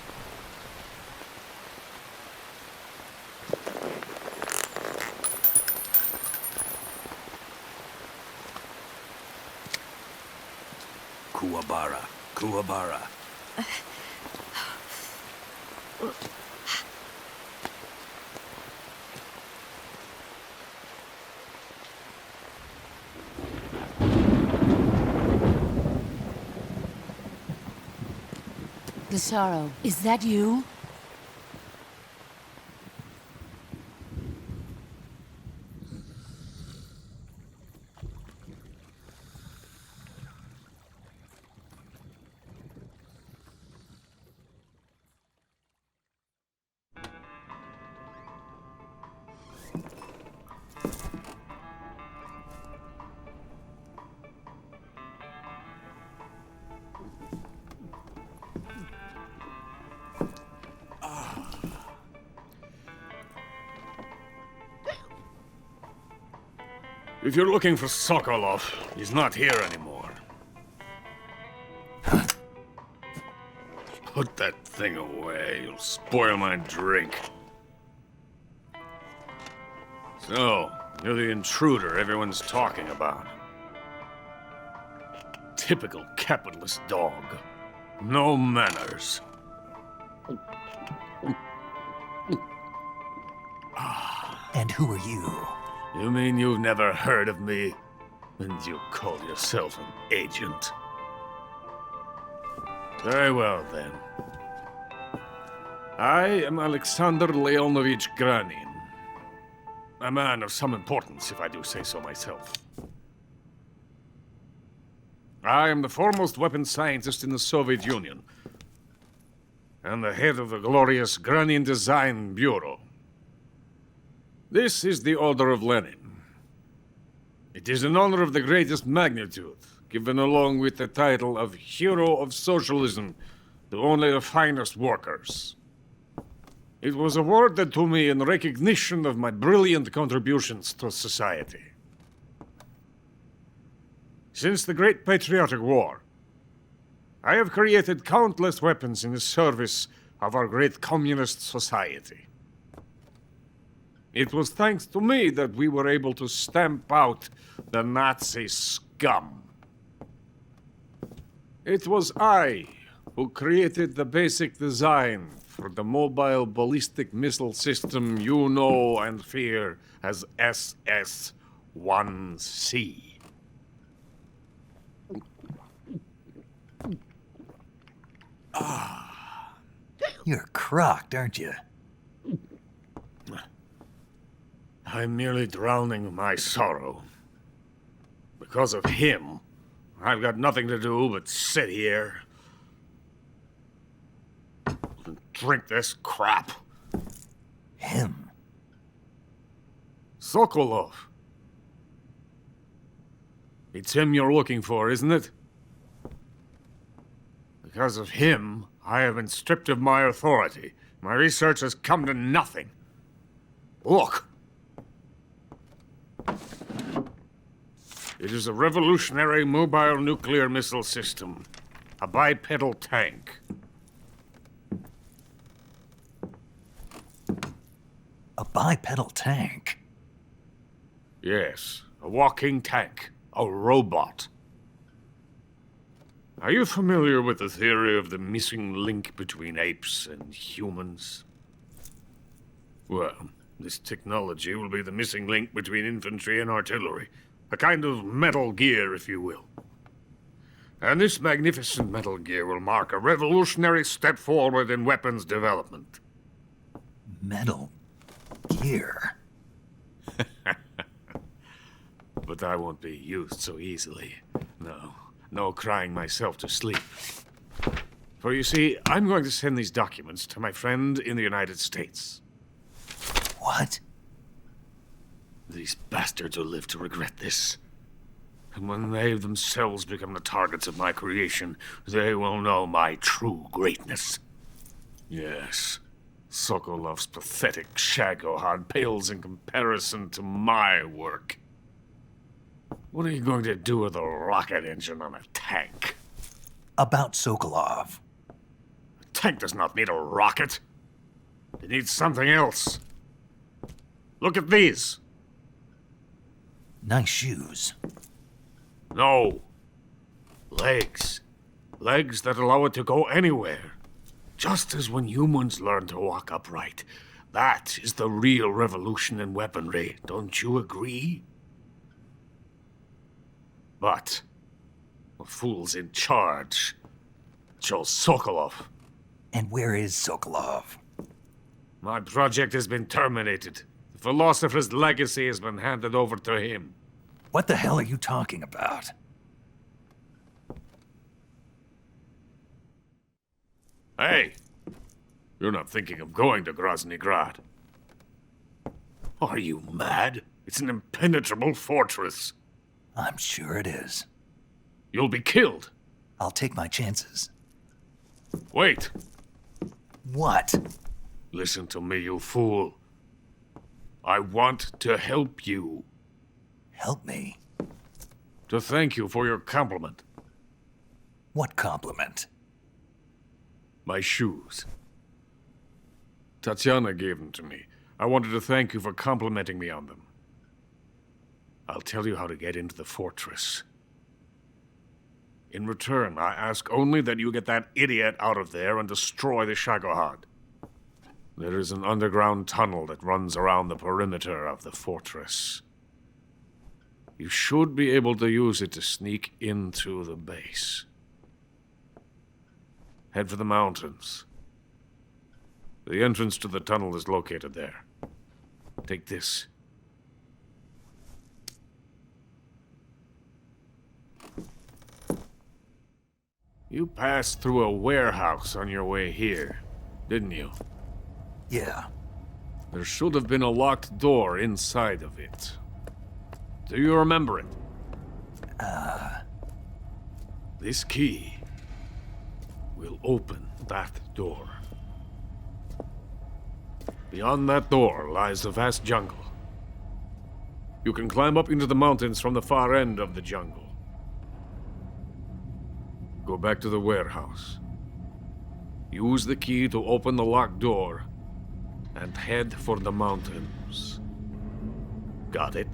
Kuwabara, Kuwabara. The sorrow, is that you? If you're looking for Sokolov, he's not here anymore. Put that thing away. You'll spoil my drink. So, you're the intruder everyone's talking about. Typical capitalist dog. No manners. And who are you? You mean you've never heard of me? And you call yourself an agent? Very well, then. I am Alexander Leonovich Granin. A man of some importance, if I do say so myself. I am the foremost weapons scientist in the Soviet Union, and the head of the glorious Granin Design Bureau. This is the Order of Lenin. It is an honor of the greatest magnitude, given along with the title of Hero of Socialism to only the finest workers. It was awarded to me in recognition of my brilliant contributions to society. Since the Great Patriotic War, I have created countless weapons in the service of our great communist society. It was thanks to me that we were able to stamp out the Nazi scum. It was I who created the basic design for the mobile ballistic missile system you know and fear as SS-1C. You're crocked, aren't you? I'm merely drowning my sorrow. Because of him, I've got nothing to do but sit here and drink this crap. Him? Sokolov. It's him you're looking for, isn't it? Because of him, I have been stripped of my authority. My research has come to nothing. Look. It is a revolutionary mobile nuclear missile system. A bipedal tank. A bipedal tank? Yes, a walking tank. A robot. Are you familiar with the theory of the missing link between apes and humans? Well, this technology will be the missing link between infantry and artillery. A kind of Metal Gear, if you will. And this magnificent Metal Gear will mark a revolutionary step forward in weapons development. Metal Gear? But I won't be used so easily. No crying myself to sleep. For you see, I'm going to send these documents to my friend in the United States. What? These bastards will live to regret this. And when they themselves become the targets of my creation, they will know my true greatness. Yes, Sokolov's pathetic Shagohod pales in comparison to my work. What are you going to do with a rocket engine on a tank? About Sokolov. A tank does not need a rocket. It needs something else. Look at these. Nice shoes. No. Legs. Legs that allow it to go anywhere. Just as when humans learn to walk upright. That is the real revolution in weaponry. Don't you agree? But the fool's in charge. Joe Sokolov. And where is Sokolov? My project has been terminated. The philosopher's legacy has been handed over to him. What the hell are you talking about? Hey! You're not thinking of going to Grozny Grad. Are you mad? It's an impenetrable fortress. I'm sure it is. You'll be killed. I'll take my chances. Wait. What? Listen to me, you fool. I want to help you. Help me? To thank you for your compliment. What compliment? My shoes. Tatiana gave them to me. I wanted to thank you for complimenting me on them. I'll tell you how to get into the fortress. In return, I ask only that you get that idiot out of there and destroy the Shagohod. There is an underground tunnel that runs around the perimeter of the fortress. You should be able to use it to sneak into the base. Head for the mountains. The entrance to the tunnel is located there. Take this. You passed through a warehouse on your way here, didn't you? Yeah. There should have been a locked door inside of it. Do you remember it? This key will open that door. Beyond that door lies a vast jungle. You can climb up into the mountains from the far end of the jungle. Go back to the warehouse. Use the key to open the locked door and head for the mountains. Got it?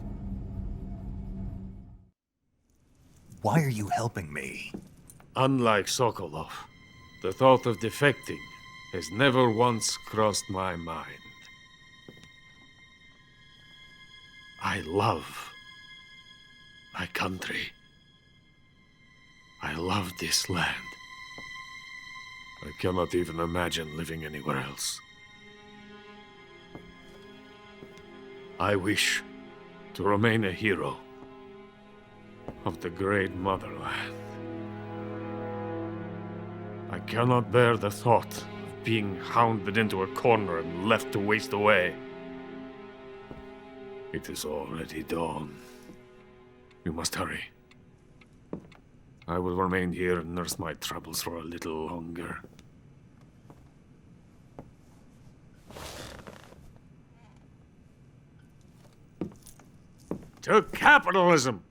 Why are you helping me? Unlike Sokolov, the thought of defecting has never once crossed my mind. I love my country. I love this land. I cannot even imagine living anywhere else. I wish to remain a hero of the great motherland. I cannot bear the thought of being hounded into a corner and left to waste away. It is already dawn. You must hurry. I will remain here and nurse my troubles for a little longer. To capitalism!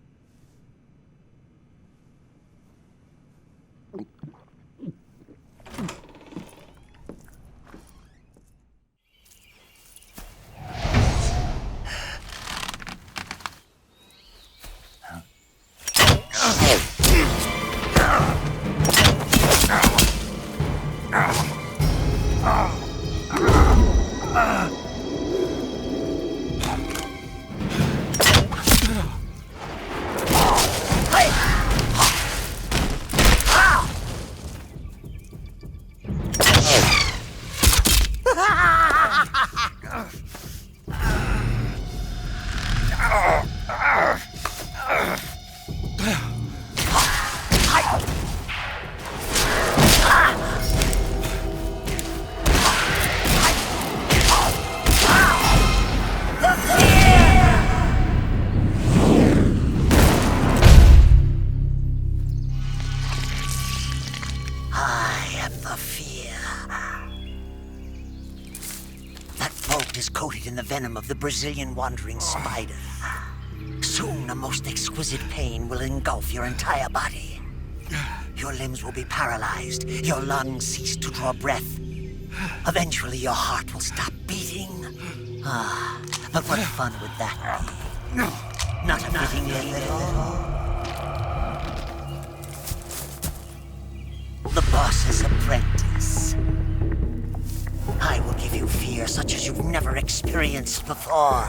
Venom of the Brazilian wandering spider. Soon a most exquisite pain will engulf your entire body. Your limbs will be paralyzed, your lungs cease to draw breath. Eventually your heart will stop beating. But what fun would that be? Not fittingly little. The boss's apprentice. I will give you fear such as you've never experienced before.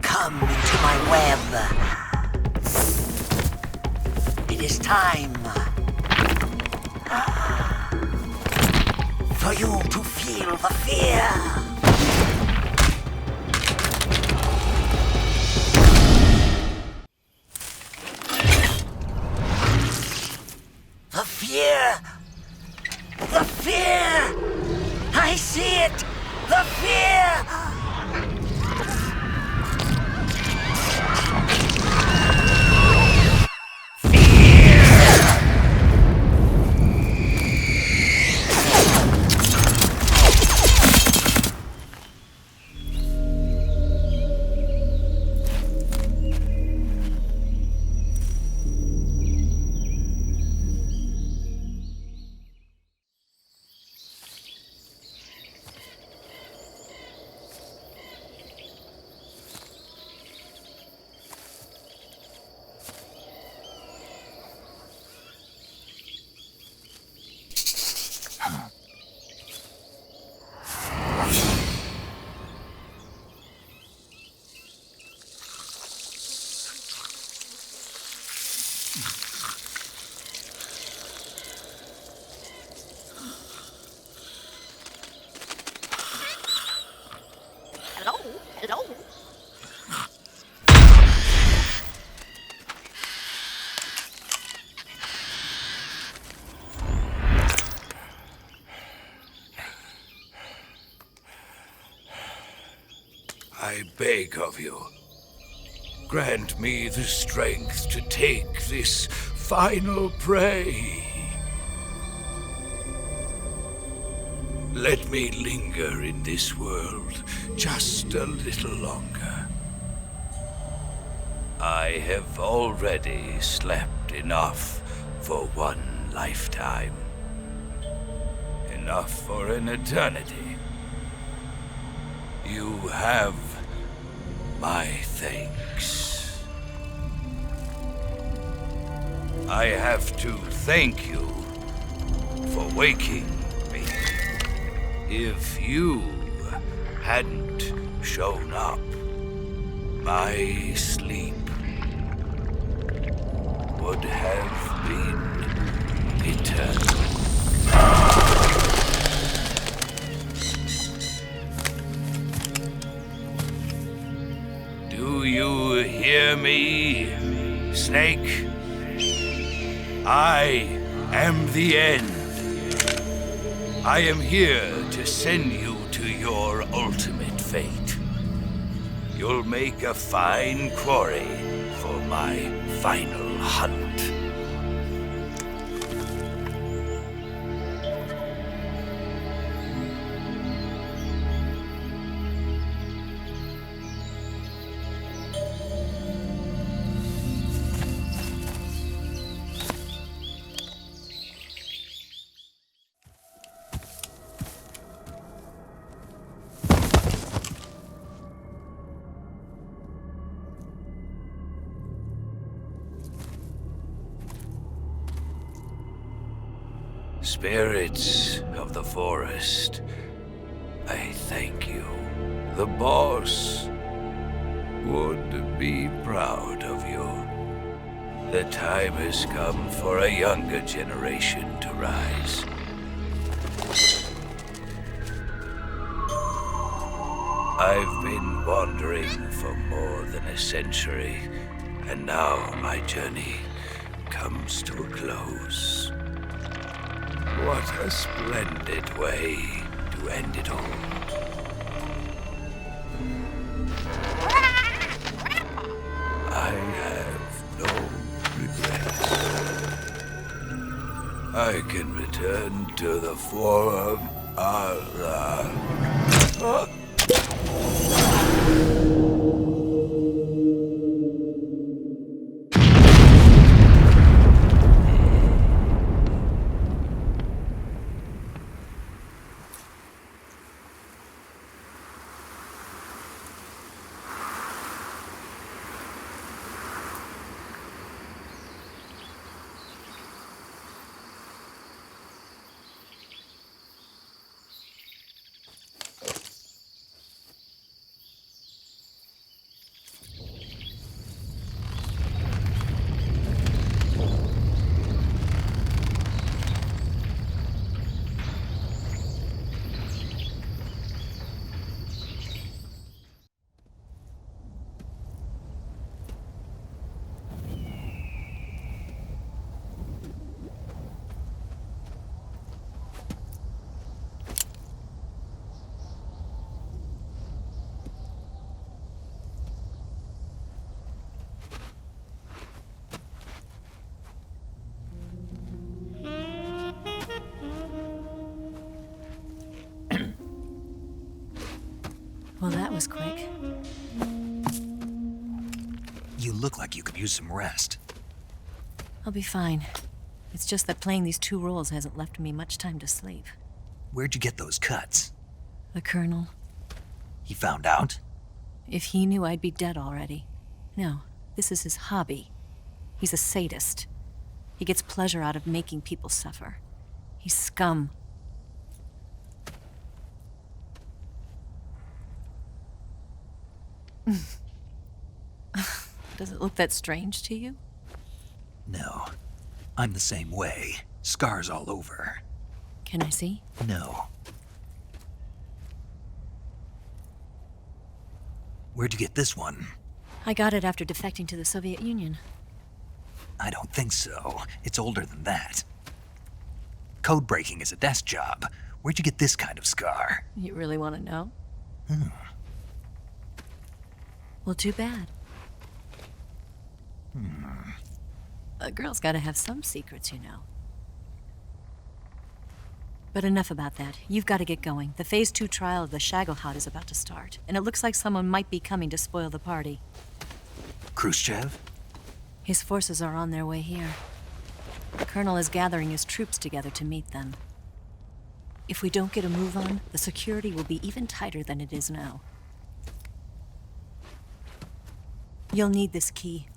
Come into my web. It is time for you to feel the fear. The fear! The fear! I see it! The fear! I beg of you, grant me the strength to take this final prey. Let me linger in this world just a little longer. I have already slept enough for one lifetime. Enough for an eternity. You have my thanks. I have to thank you for waking me. If you hadn't shown up, my sleep would have been eternal. Do you hear me, Snake? I am the end. I am here to send you to your ultimate fate. You'll make a fine quarry for my final hunt. Spirits of the forest, I thank you. The boss would be proud of you. The time has come for a younger generation to rise. I've been wandering for more than a century, and now my journey comes to a close. What a splendid way to end it all. I have no regrets. I can return to the Forum Well, that was quick. You look like you could use some rest. I'll be fine. It's just that playing these 2 roles hasn't left me much time to sleep. Where'd you get those cuts? The Colonel. He found out? If he knew, I'd be dead already. No, this is his hobby. He's a sadist. He gets pleasure out of making people suffer. He's scum. Does it look that strange to you? No. I'm the same way. Scars all over. Can I see? No. Where'd you get this one? I got it after defecting to the Soviet Union. I don't think so. It's older than that. Code breaking is a desk job. Where'd you get this kind of scar? You really want to know? Well, too bad. A girl's gotta have some secrets, you know. But enough about that. You've got to get going. The Phase 2 trial of the Shagohod is about to start, and it looks like someone might be coming to spoil the party. Khrushchev? His forces are on their way here. The Colonel is gathering his troops together to meet them. If we don't get a move on, the security will be even tighter than it is now. You'll need this key.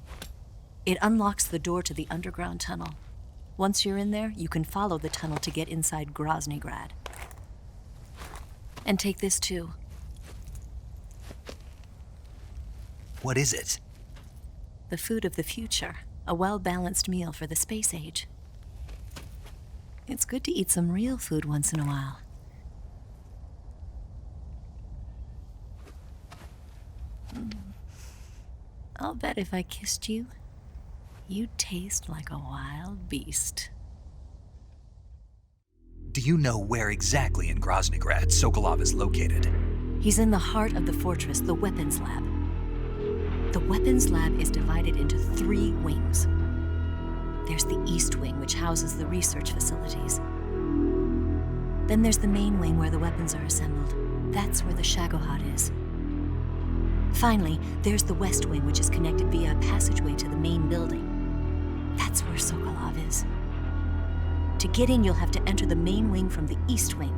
It unlocks the door to the underground tunnel. Once you're in there, you can follow the tunnel to get inside Groznygrad. And take this too. What is it? The food of the future. A well-balanced meal for the space age. It's good to eat some real food once in a while. I'll bet if I kissed you, you'd taste like a wild beast. Do you know where exactly in Groznygrad Sokolov is located? He's in the heart of the fortress, the weapons lab. The weapons lab is divided into 3 wings. There's the East Wing, which houses the research facilities. Then there's the main wing where the weapons are assembled. That's where the Shagohod is. Finally, there's the West Wing, which is connected via a passageway to the main building. That's where Sokolov is. To get in, you'll have to enter the main wing from the East Wing.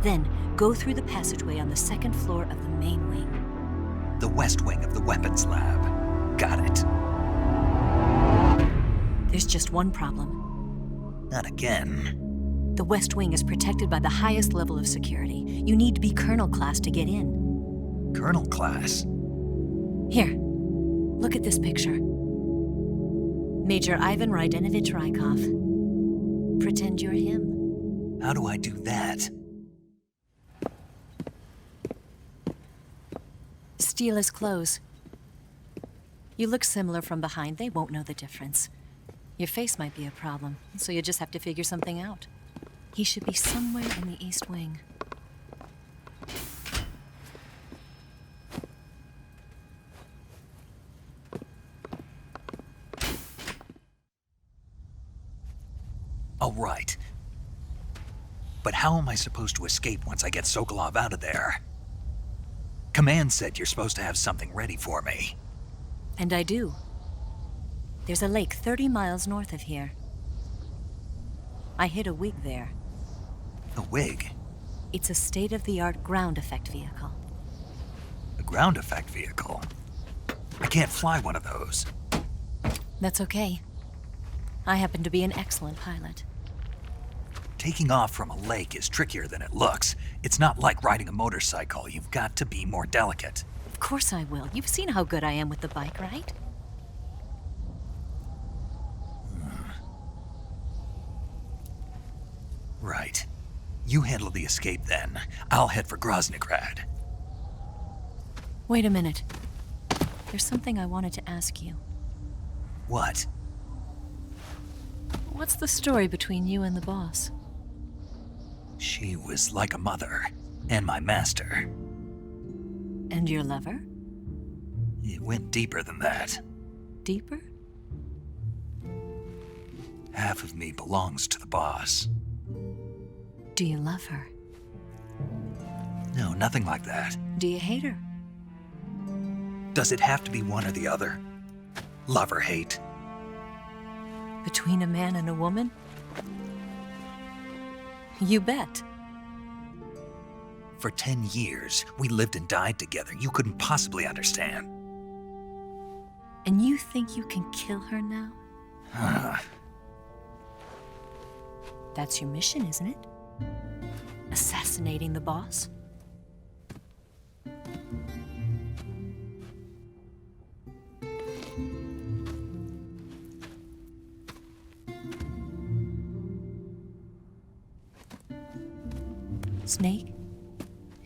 Then, go through the passageway on the 2nd floor of the main wing. The West Wing of the weapons lab. Got it. There's just one problem. Not again. The West Wing is protected by the highest level of security. You need to be Colonel class to get in. Colonel class? Here, look at this picture. Major Ivan Rydenovich Rykov. Pretend you're him. How do I do that? Steal his clothes. You look similar from behind. They won't know the difference. Your face might be a problem, so you just have to figure something out. He should be somewhere in the East Wing. All right. But how am I supposed to escape once I get Sokolov out of there? Command said you're supposed to have something ready for me. And I do. There's a lake 30 miles north of here. I hid a wig there. A wig? It's a state-of-the-art ground effect vehicle. A ground effect vehicle? I can't fly one of those. That's okay. I happen to be an excellent pilot. Taking off from a lake is trickier than it looks. It's not like riding a motorcycle. You've got to be more delicate. Of course I will. You've seen how good I am with the bike, right? Right. You handle the escape then. I'll head for Groznygrad. Wait a minute. There's something I wanted to ask you. What? What's the story between you and the boss? She was like a mother, and my master. And your lover? It went deeper than that. Deeper? Half of me belongs to the boss. Do you love her? No, nothing like that. Do you hate her? Does it have to be one or the other? Love or hate? Between a man and a woman? You bet. For 10 years, we lived and died together. You couldn't possibly understand. And you think you can kill her now? That's your mission, isn't it? Assassinating the boss? Snake?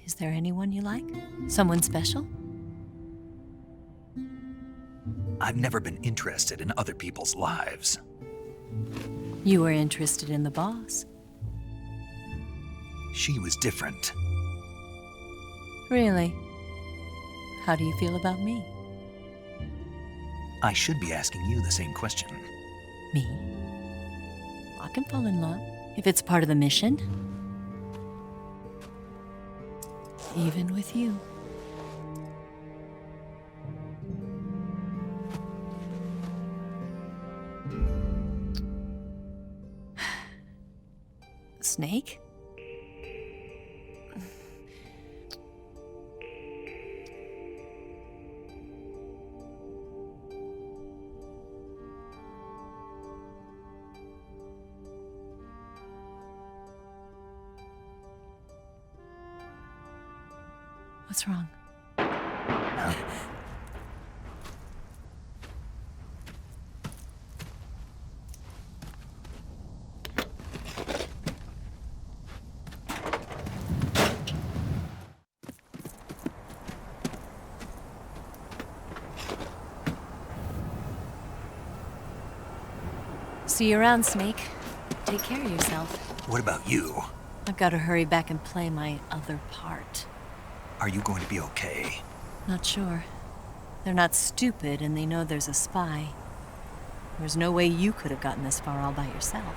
Is there anyone you like? Someone special? I've never been interested in other people's lives. You were interested in the boss. She was different. Really? How do you feel about me? I should be asking you the same question. Me? I can fall in love if it's part of the mission. Even with you. Snake? What's wrong? See you around, Snake. Take care of yourself. What about you? I've got to hurry back and play my other part. Are you going to be okay? Not sure. They're not stupid, and they know there's a spy. There's no way you could have gotten this far all by yourself.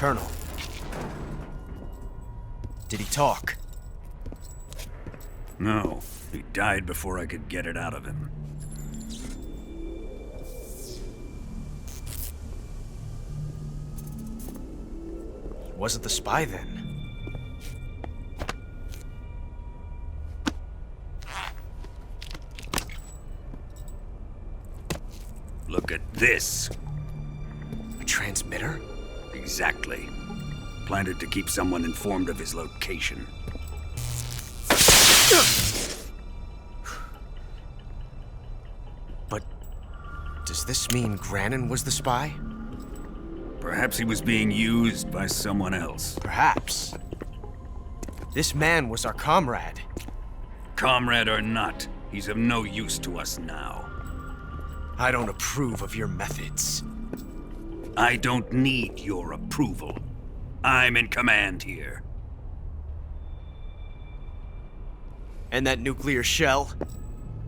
Colonel. Did he talk? No, he died before I could get it out of him. Wasn't the spy then? Look at this. A transmitter? Exactly. Planted to keep someone informed of his location. But does this mean Grannon was the spy? Perhaps he was being used by someone else. Perhaps. This man was our comrade. Comrade or not, he's of no use to us now. I don't approve of your methods. I don't need your approval. I'm in command here. And that nuclear shell?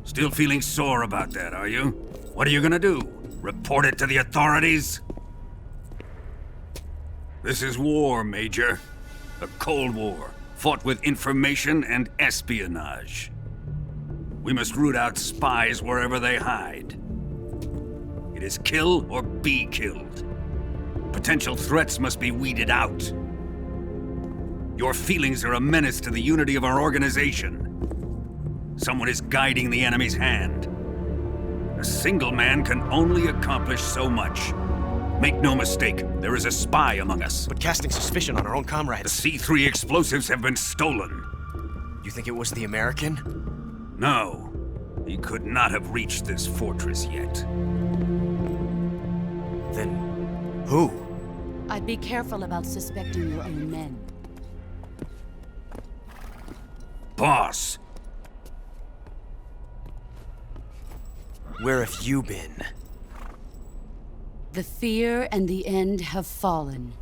Still feeling sore about that, are you? What are you gonna do? Report it to the authorities? This is war, Major. A Cold War, fought with information and espionage. We must root out spies wherever they hide. It is kill or be killed. Potential threats must be weeded out. Your feelings are a menace to the unity of our organization. Someone is guiding the enemy's hand. A single man can only accomplish so much. Make no mistake, there is a spy among us. But casting suspicion on our own comrades. The C3 explosives have been stolen. You think it was the American? No. He could not have reached this fortress yet. Then who? I'd be careful about suspecting your own men. Boss! Where have you been? The fear and the end have fallen.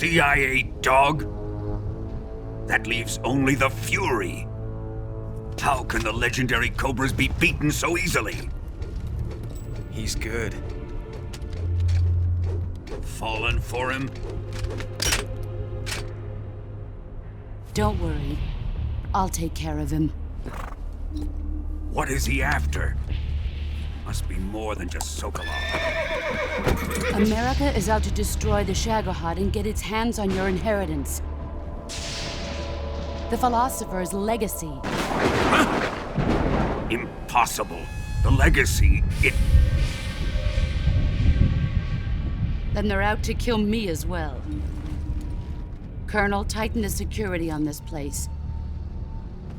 CIA dog? That leaves only the Fury. How can the legendary Cobras be beaten so easily? He's good. Fallen for him? Don't worry. I'll take care of him. What is he after? Must be more than just Sokolov. America is out to destroy the Shagohod and get its hands on your inheritance. The philosopher's legacy. Huh? Impossible. The legacy, Then they're out to kill me as well. Colonel, tighten the security on this place.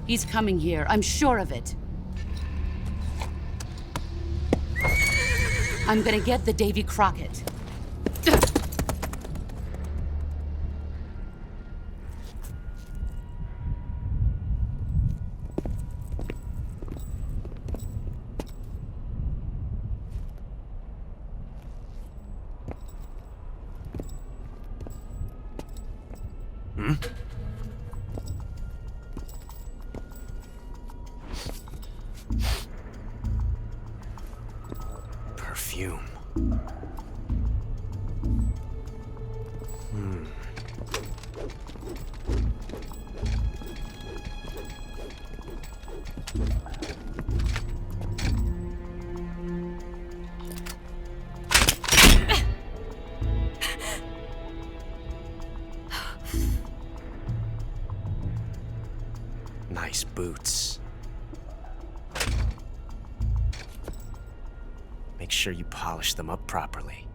He's coming here, I'm sure of it. I'm gonna get the Davy Crockett. Perfume. Nice boots. Make sure you polish them up properly.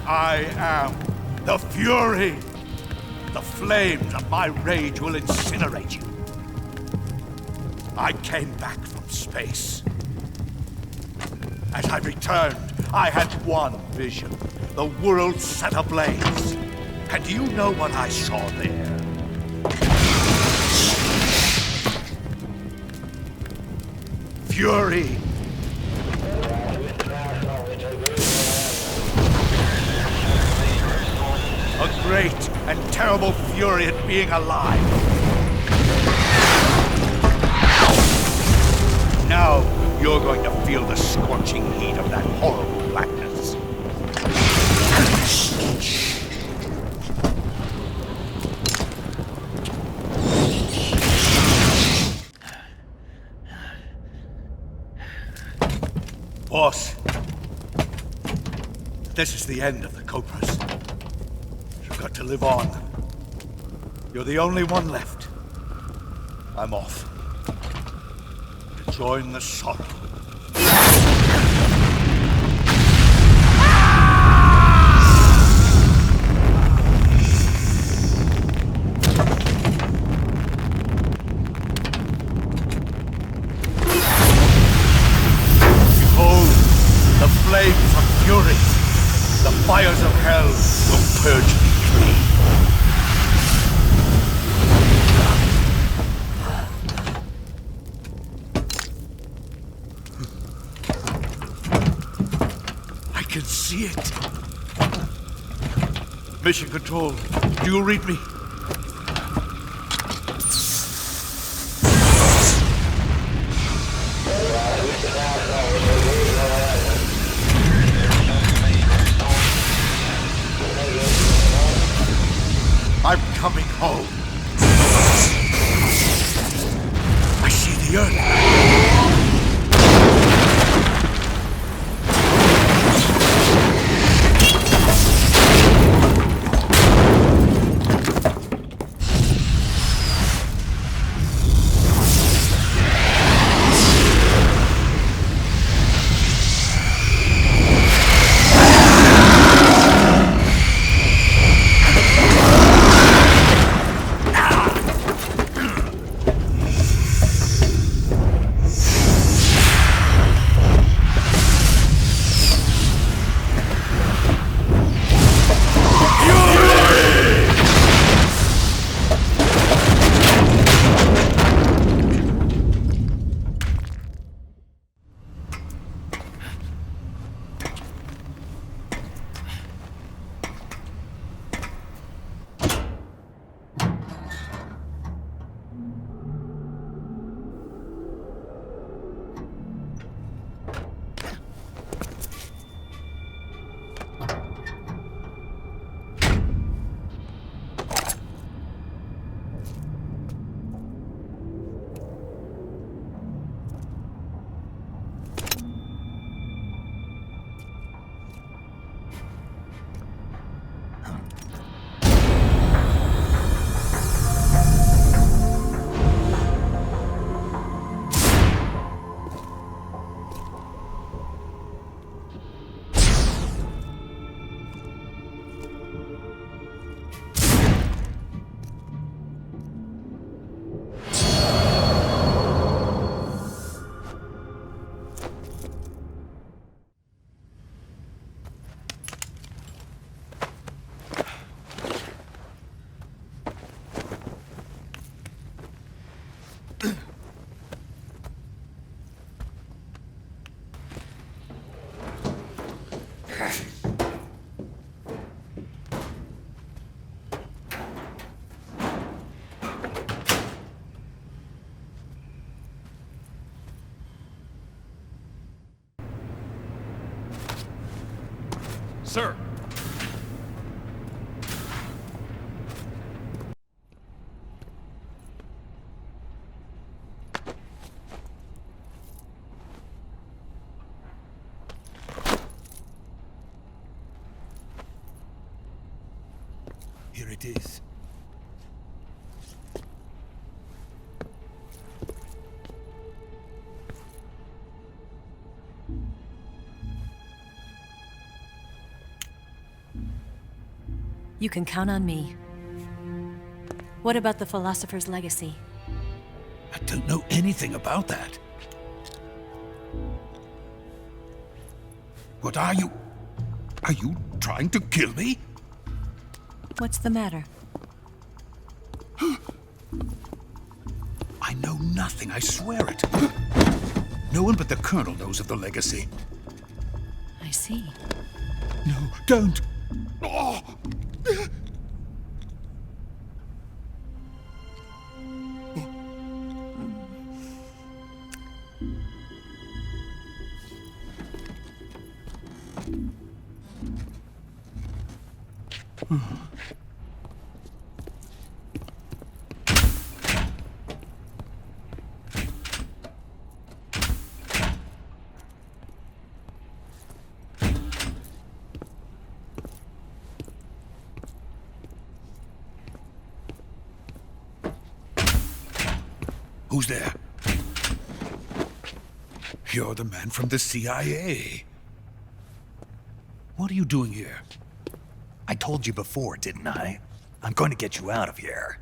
I am the Fury. The flames of my rage will incinerate you. I came back from space. As I returned, I had one vision. The world set ablaze. And do you know what I saw there? Fury. A great and terrible fury at being alive. Now you're going to feel the scorching heat of that horrible blackness. Boss, this is the end of the Cobras. You've got to live on. You're the only one left. I'm off. To join the sorrow. can see it. Mission Control, do you read me? I'm coming home. I see the Earth. Sir! Here it is. You can count on me. What about the philosopher's legacy? I don't know anything about that. What are you? Are you trying to kill me? What's the matter? I know nothing, I swear it. No one but the Colonel knows of the legacy. I see. No, don't! Oh. Who's there? You're the man from the CIA. What are you doing here? I told you before, didn't I? I'm going to get you out of here.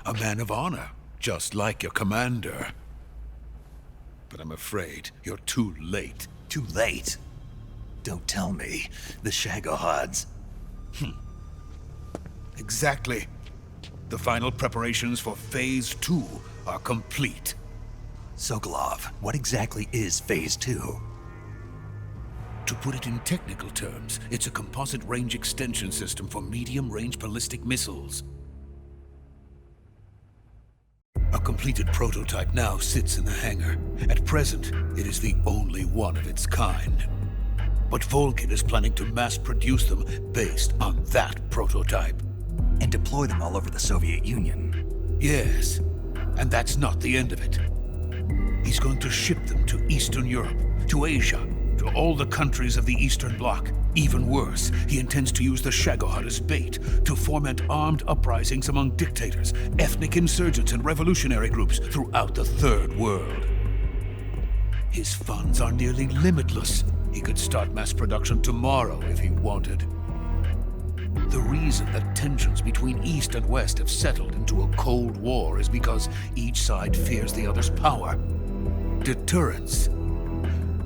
A man of honor, just like your commander. But I'm afraid you're too late. Too late? Don't tell me. The Shagohods. Exactly. The final preparations for Phase 2 are complete. Sokolov, what exactly is Phase 2? To put it in technical terms, it's a composite range extension system for medium-range ballistic missiles. A completed prototype now sits in the hangar. At present, it is the only one of its kind. But Vulcan is planning to mass-produce them based on that prototype. And deploy them all over the Soviet Union. Yes, and that's not the end of it. He's going to ship them to Eastern Europe, to Asia, to all the countries of the Eastern Bloc. Even worse, he intends to use the Shagohod as bait to foment armed uprisings among dictators, ethnic insurgents, and revolutionary groups throughout the Third World. His funds are nearly limitless. He could start mass production tomorrow if he wanted. The reason that tensions between East and West have settled into a Cold War is because each side fears the other's power. Deterrence.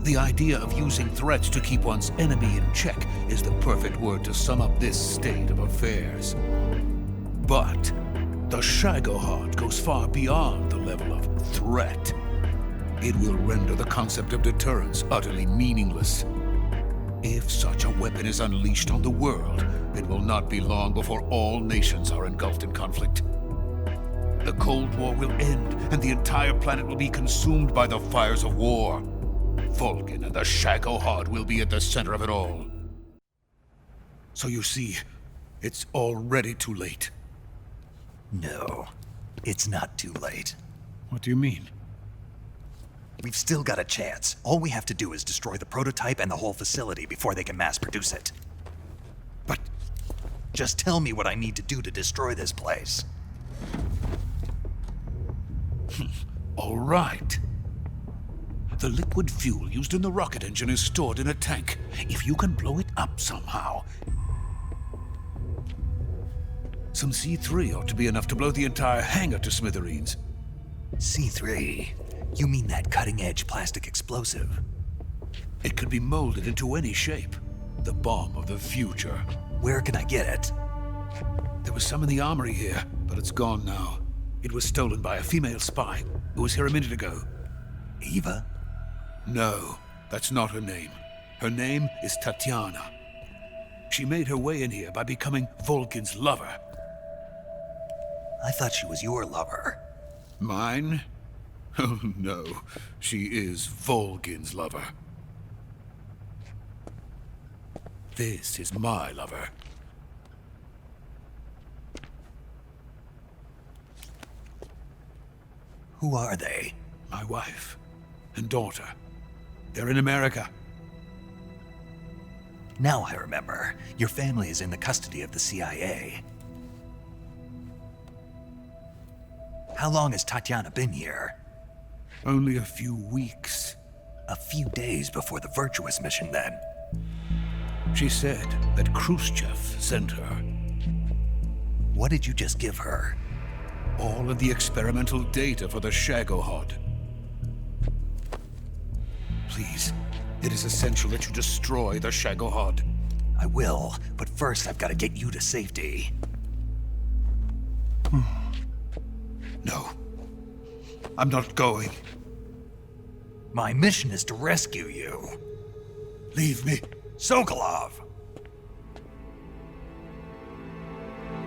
The idea of using threats to keep one's enemy in check is the perfect word to sum up this state of affairs. But the Shagohod goes far beyond the level of threat. It will render the concept of deterrence utterly meaningless. If such a weapon is unleashed on the world, it will not be long before all nations are engulfed in conflict. The Cold War will end, and the entire planet will be consumed by the fires of war. Vulcan and the Shagohod will be at the center of it all. So you see, it's already too late. No, it's not too late. What do you mean? We've still got a chance. All we have to do is destroy the prototype and the whole facility before they can mass produce it. But just tell me what I need to do to destroy this place. All right. The liquid fuel used in the rocket engine is stored in a tank. If you can blow it up somehow, some C3 ought to be enough to blow the entire hangar to smithereens. C3? You mean that cutting-edge plastic explosive? It could be molded into any shape. The bomb of the future. Where can I get it? There was some in the armory here, but it's gone now. It was stolen by a female spy who was here a minute ago. Eva? No, that's not her name. Her name is Tatiana. She made her way in here by becoming Vulcan's lover. I thought she was your lover. Mine? Oh no, she is Vulcan's lover. This is my lover. Who are they? My wife and daughter. They're in America. Now I remember. Your family is in the custody of the CIA. How long has Tatiana been here? Only a few weeks. A few days before the Virtuous mission, then. She said that Khrushchev sent her. What did you just give her? All of the experimental data for the Shagohod. Please, it is essential that you destroy the Shagohod. I will, but first I've got to get you to safety. No. I'm not going. My mission is to rescue you. Leave me. Sokolov!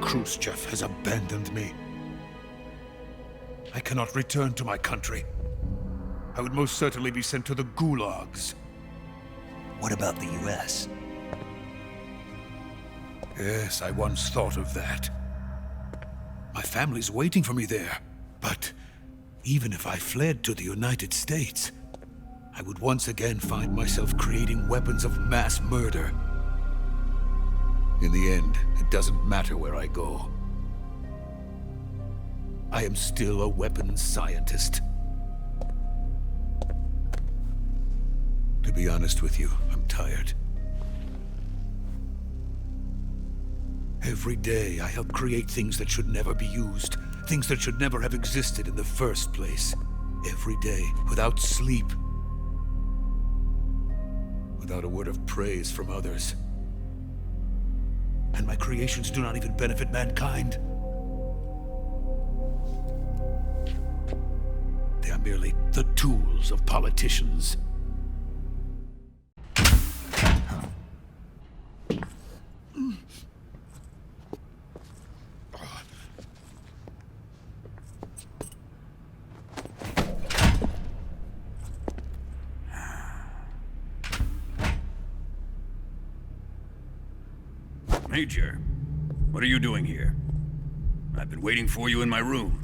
Khrushchev has abandoned me. I cannot return to my country. I would most certainly be sent to the gulags. What about the US? Yes, I once thought of that. My family's waiting for me there. But even if I fled to the United States, I would once again find myself creating weapons of mass murder. In the end, it doesn't matter where I go. I am still a weapons scientist. To be honest with you, I'm tired. Every day, I help create things that should never be used, things that should never have existed in the first place. Every day, without sleep, without a word of praise from others. And my creations do not even benefit mankind. They are merely the tools of politicians. Major, what are you doing here? I've been waiting for you in my room.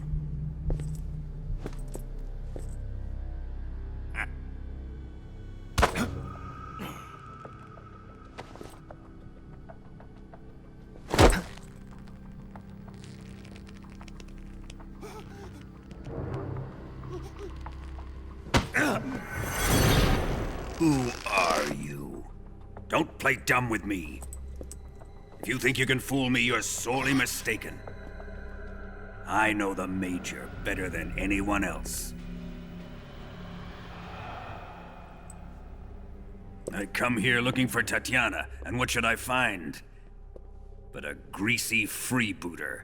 Who are you? Don't play dumb with me. If you think you can fool me, you're sorely mistaken. I know the Major better than anyone else. I come here looking for Tatiana, and what should I find? But a greasy freebooter.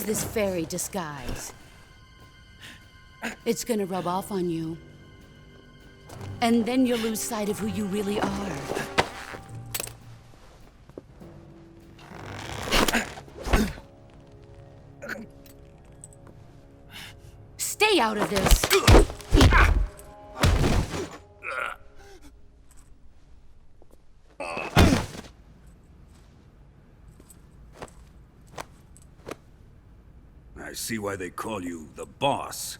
This fairy disguise. It's gonna rub off on you. And then you'll lose sight of who you really are. Stay out of this! I see why they call you the boss.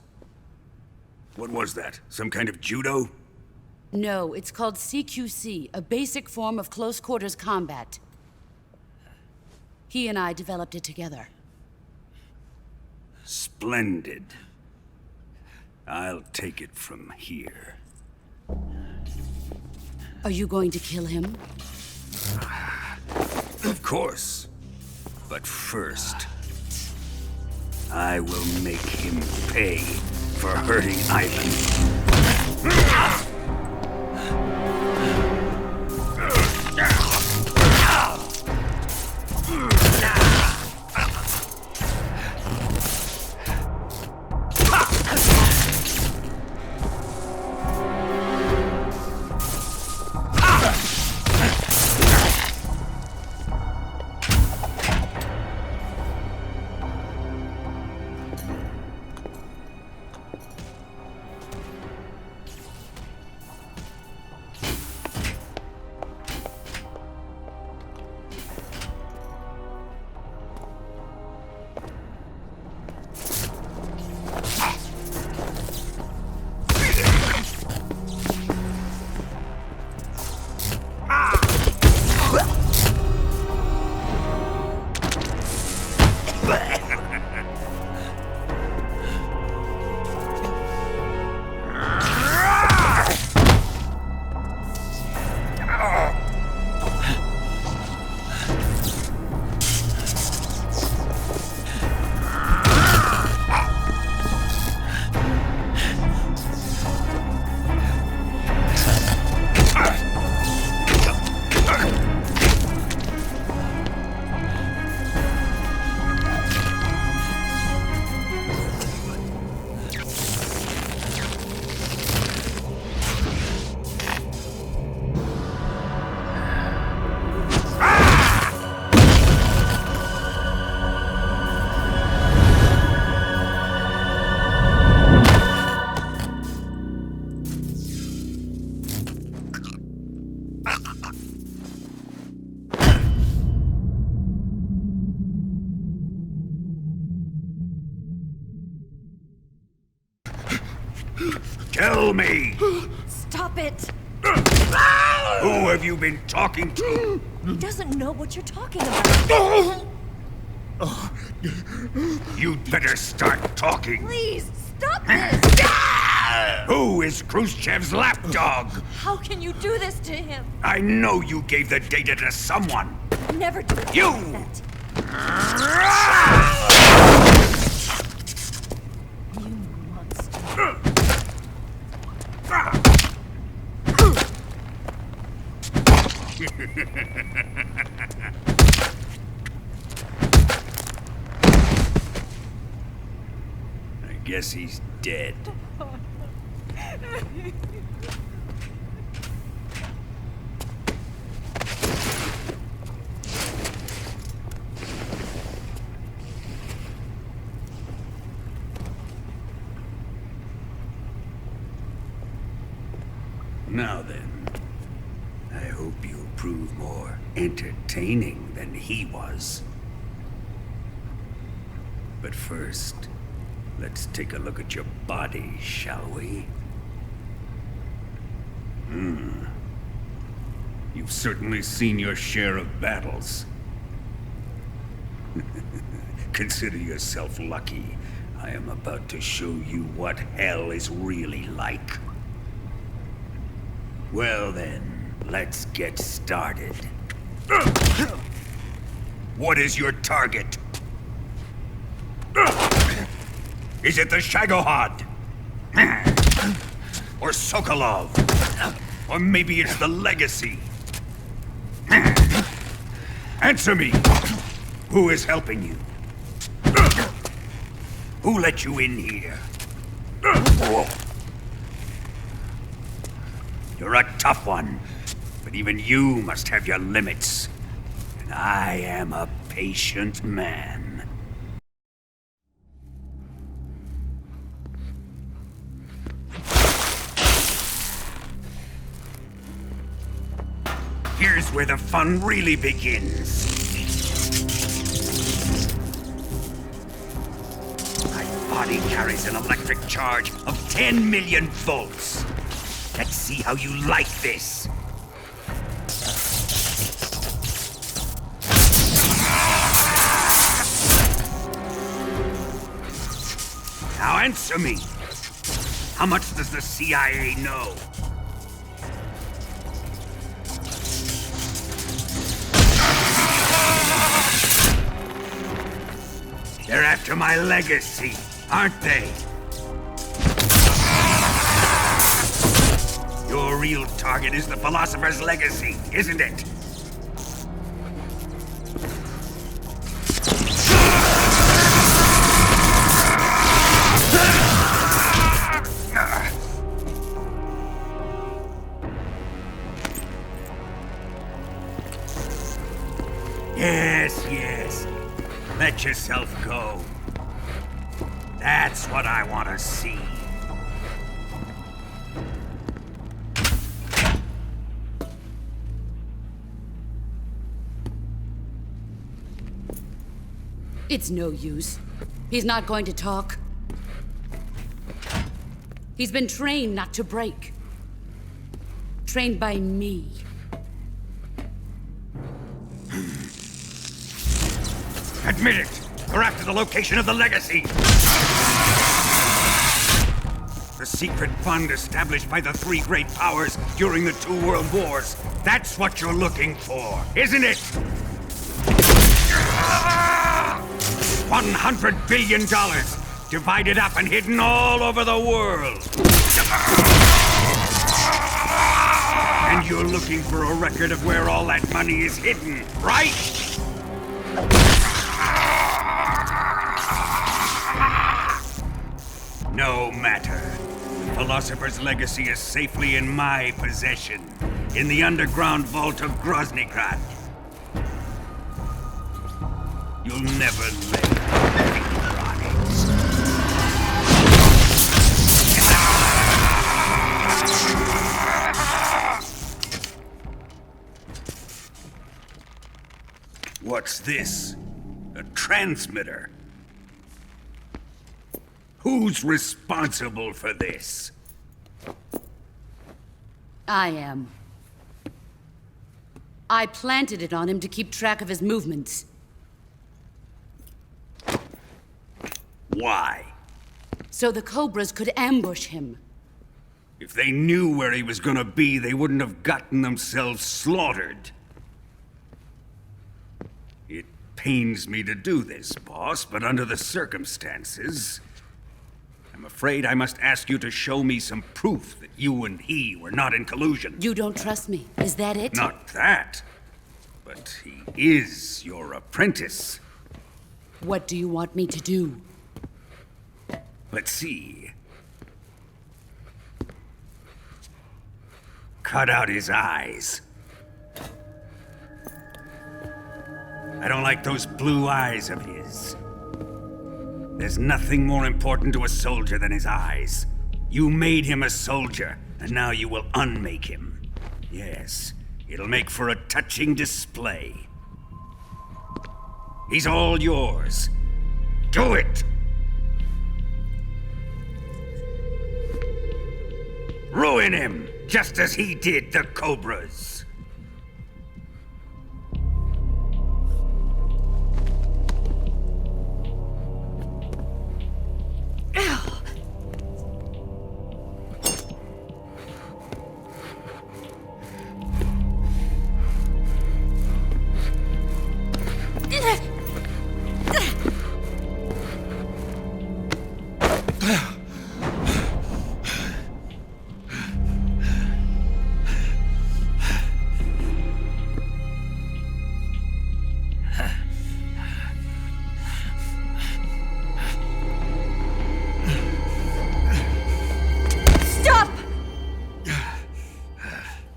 What was that? Some kind of judo? No, it's called CQC, a basic form of close quarters combat. He and I developed it together. Splendid. I'll take it from here. Are you going to kill him? Of course. But first, I will make him pay for hurting Ivan. Tell me! Stop it! Who have you been talking to? He doesn't know what you're talking about. You'd better start talking. Please, stop this! Who is Khrushchev's lapdog? How can you do this to him? I know you gave the data to someone. Never do You! that. You I guess he's dead. Now then, I hope you'll prove more entertaining than he was. But first, let's take a look at your body, shall we? You've certainly seen your share of battles. Consider yourself lucky. I am about to show you what hell is really like. Well then, let's get started. What is your target? Is it the Shagohod? Or Sokolov? Or maybe it's the Legacy? Answer me! Who is helping you? Who let you in here? You're a tough one, but even you must have your limits. And I am a patient man. Here's where the fun really begins. My body carries an electric charge of 10 million volts. Let's see how you like this. Now answer me. How much does the CIA know? They're after my legacy, aren't they? Your real target is the Philosopher's Legacy, isn't it? Yes. Let yourself go. That's what I want to see. It's no use. He's not going to talk. He's been trained not to break. Trained by me. Admit it! We're after the location of the Legacy! The secret fund established by the three great powers during the 2 world wars. That's what you're looking for, isn't it? $100 billion, divided up and hidden all over the world. And you're looking for a record of where all that money is hidden, right? No matter. The Philosopher's Legacy is safely in my possession, in the underground vault of Groznygrad. You'll never live on it. What's this? A transmitter? Who's responsible for this? I am. I planted it on him to keep track of his movements. Why? So the Cobras could ambush him. If they knew where he was gonna be, they wouldn't have gotten themselves slaughtered. It pains me to do this, boss, but under the circumstances, I'm afraid I must ask you to show me some proof that you and he were not in collusion. You don't trust me, is that it? Not that. But he is your apprentice. What do you want me to do? Let's see. Cut out his eyes. I don't like those blue eyes of his. There's nothing more important to a soldier than his eyes. You made him a soldier, and now you will unmake him. Yes, it'll make for a touching display. He's all yours. Do it! Ruin him, just as he did the Cobras.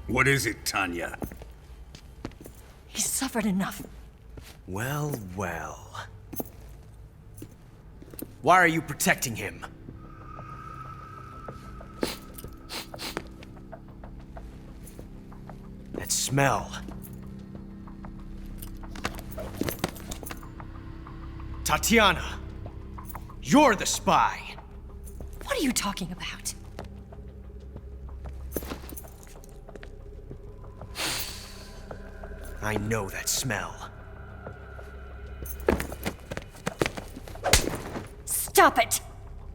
What is it, Tanya? He's suffered enough. Well, well. Why are you protecting him? That smell. Tatiana! You're the spy! What are you talking about? I know that smell. Stop it!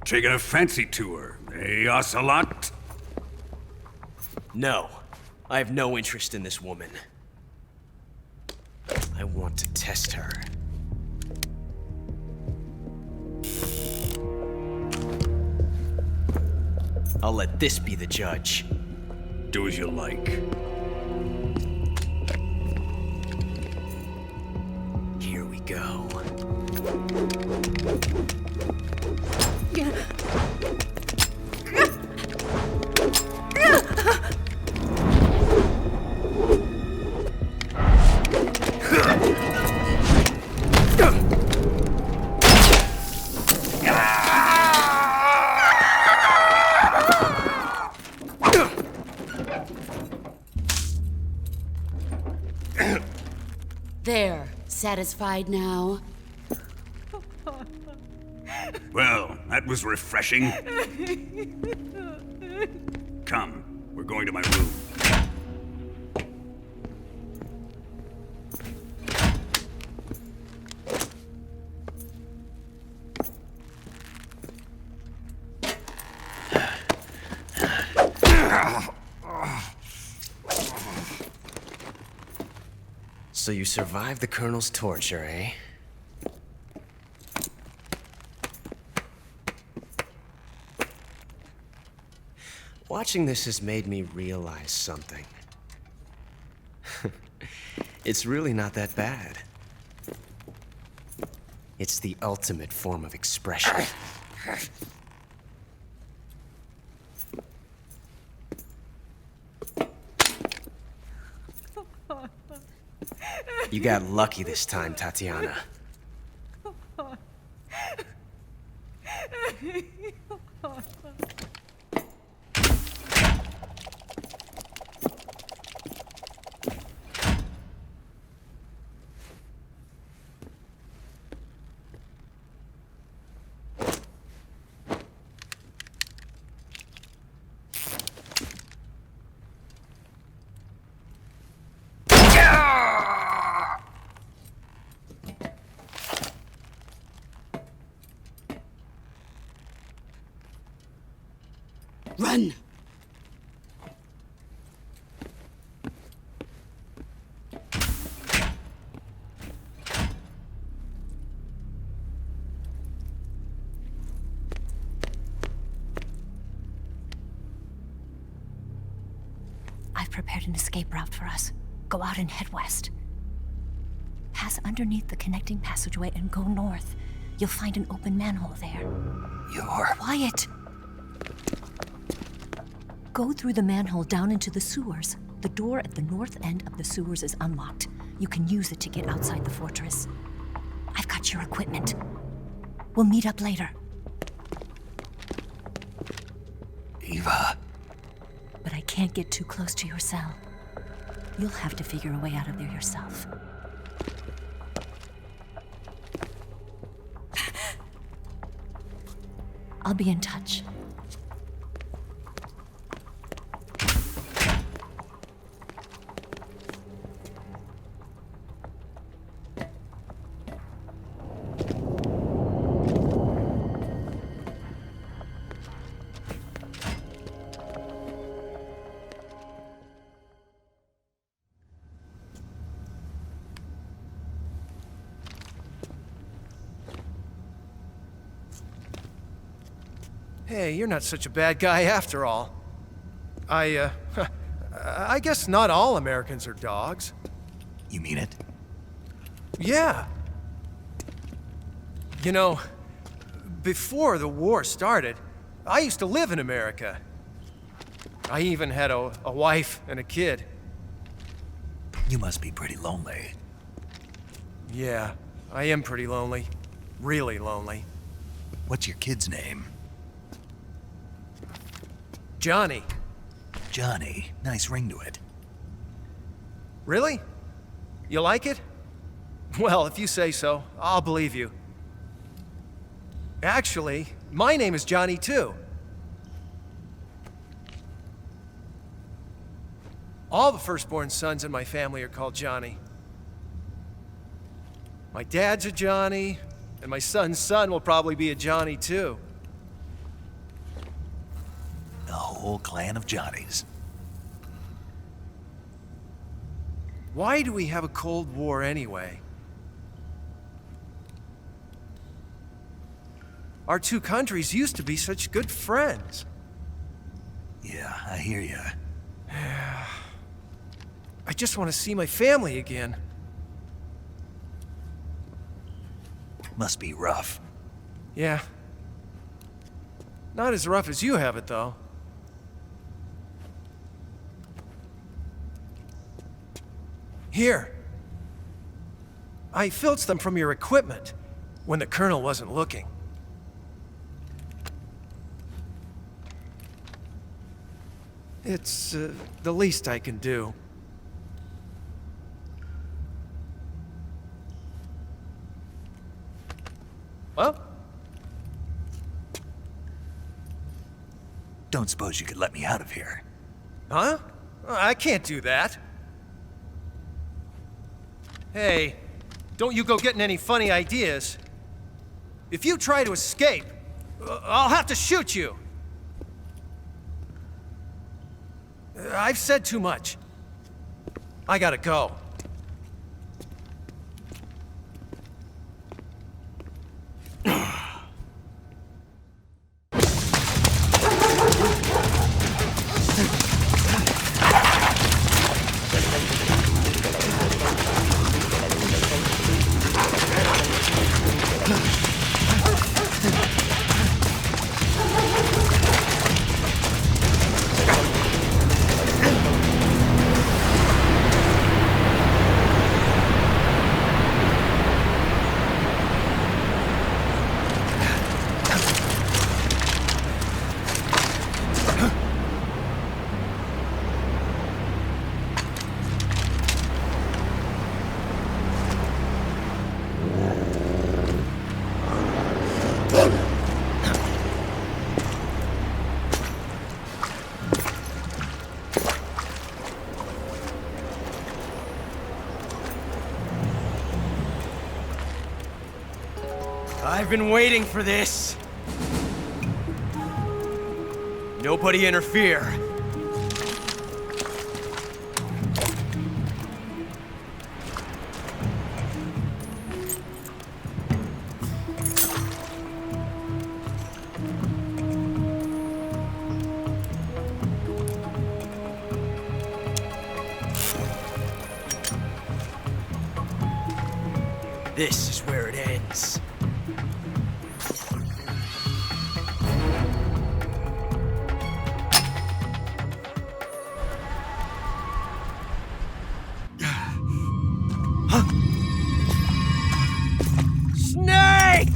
Taking a fancy to her, eh, Ocelot? No. I have no interest in this woman. I want to test her. I'll let this be the judge. Do as you like. Here we go. There. Satisfied now? Well, that was refreshing. Come, we're going to my room. So you survived the Colonel's torture, eh? Watching this has made me realize something. It's really not that bad. It's the ultimate form of expression. You got lucky this time, Tatiana. Run! prepared an escape route for us. Go out and head west. Pass underneath the connecting passageway and go north. You'll find an open manhole there. You're... Quiet! Go through the manhole down into the sewers. The door at the north end of the sewers is unlocked. You can use it to get outside the fortress. I've got your equipment. We'll meet up later. Eva. But I can't get too close to your cell. You'll have to figure a way out of there yourself. I'll be in touch. Hey, you're not such a bad guy after all. I guess not all Americans are dogs. You mean it? Yeah. You know, before the war started, I used to live in America. I even had a wife and a kid. You must be pretty lonely. Yeah, I am pretty lonely. Really lonely. What's your kid's name? Johnny. Johnny. Nice ring to it. Really? You like it? Well, if you say so, I'll believe you. Actually, my name is Johnny too. All the firstborn sons in my family are called Johnny. My dad's a Johnny, and my son's son will probably be a Johnny too. The whole clan of Johnnies. Why do we have a Cold War anyway? Our two countries used to be such good friends. Yeah, I hear you. I just want to see my family again. Must be rough. Yeah. Not as rough as you have it, though. Here. I filched them from your equipment when the Colonel wasn't looking. It's the least I can do. Well? Don't suppose you could let me out of here? Huh? I can't do that. Hey, don't you go getting any funny ideas. If you try to escape, I'll have to shoot you. I've said too much. I gotta go. I've been waiting for this. Nobody interfere. This is where it ends. Snake!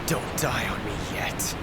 Don't die on me yet.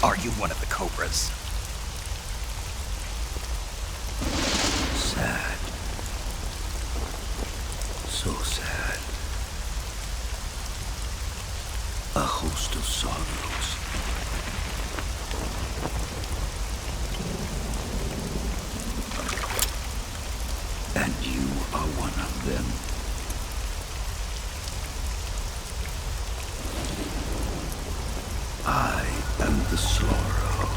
Are you one of the Cobras? Sad. So sad. A host of sorrows. And you are one of them. I am the sorrow.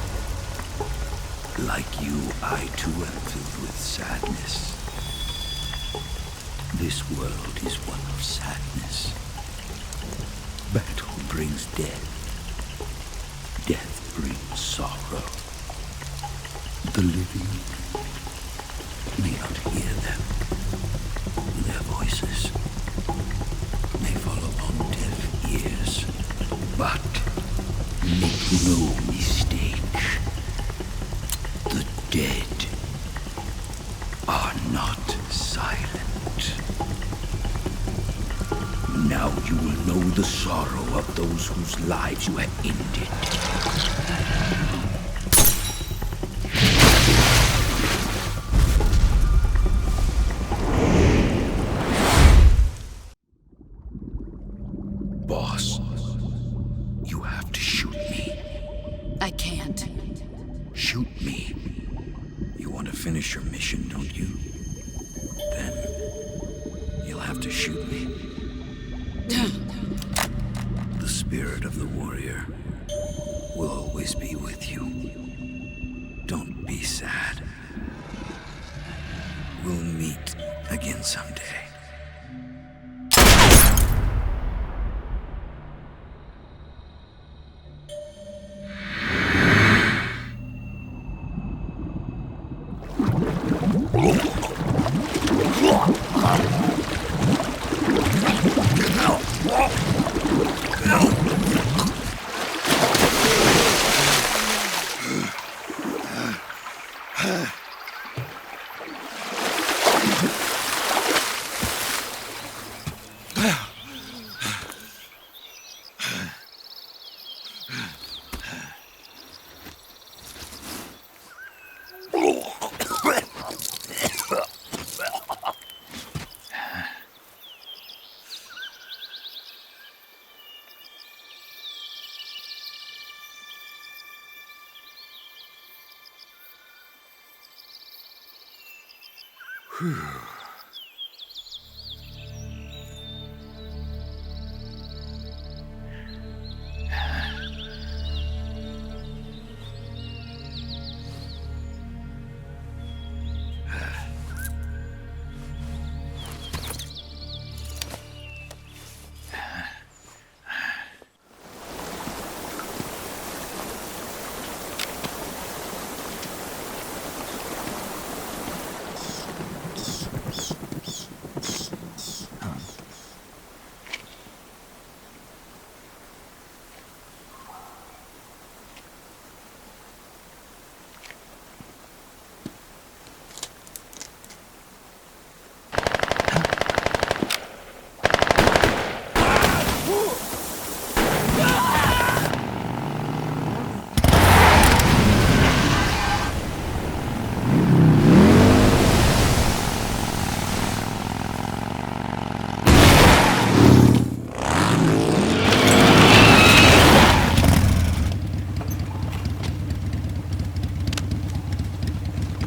Like you, I too am filled with sadness. This world is one of sadness. Battle brings death. Death brings sorrow. The living may not hear them. Their voices may fall upon deaf ears. But make no mistake, the dead are not silent. Now you will know the sorrow of those whose lives you have ended. Boss, you have to shoot me. I can't. Shoot me. You want to finish your mission, don't you? Then you'll have to shoot me. The spirit of the warrior will always be with you. Don't be sad. We'll meet again someday.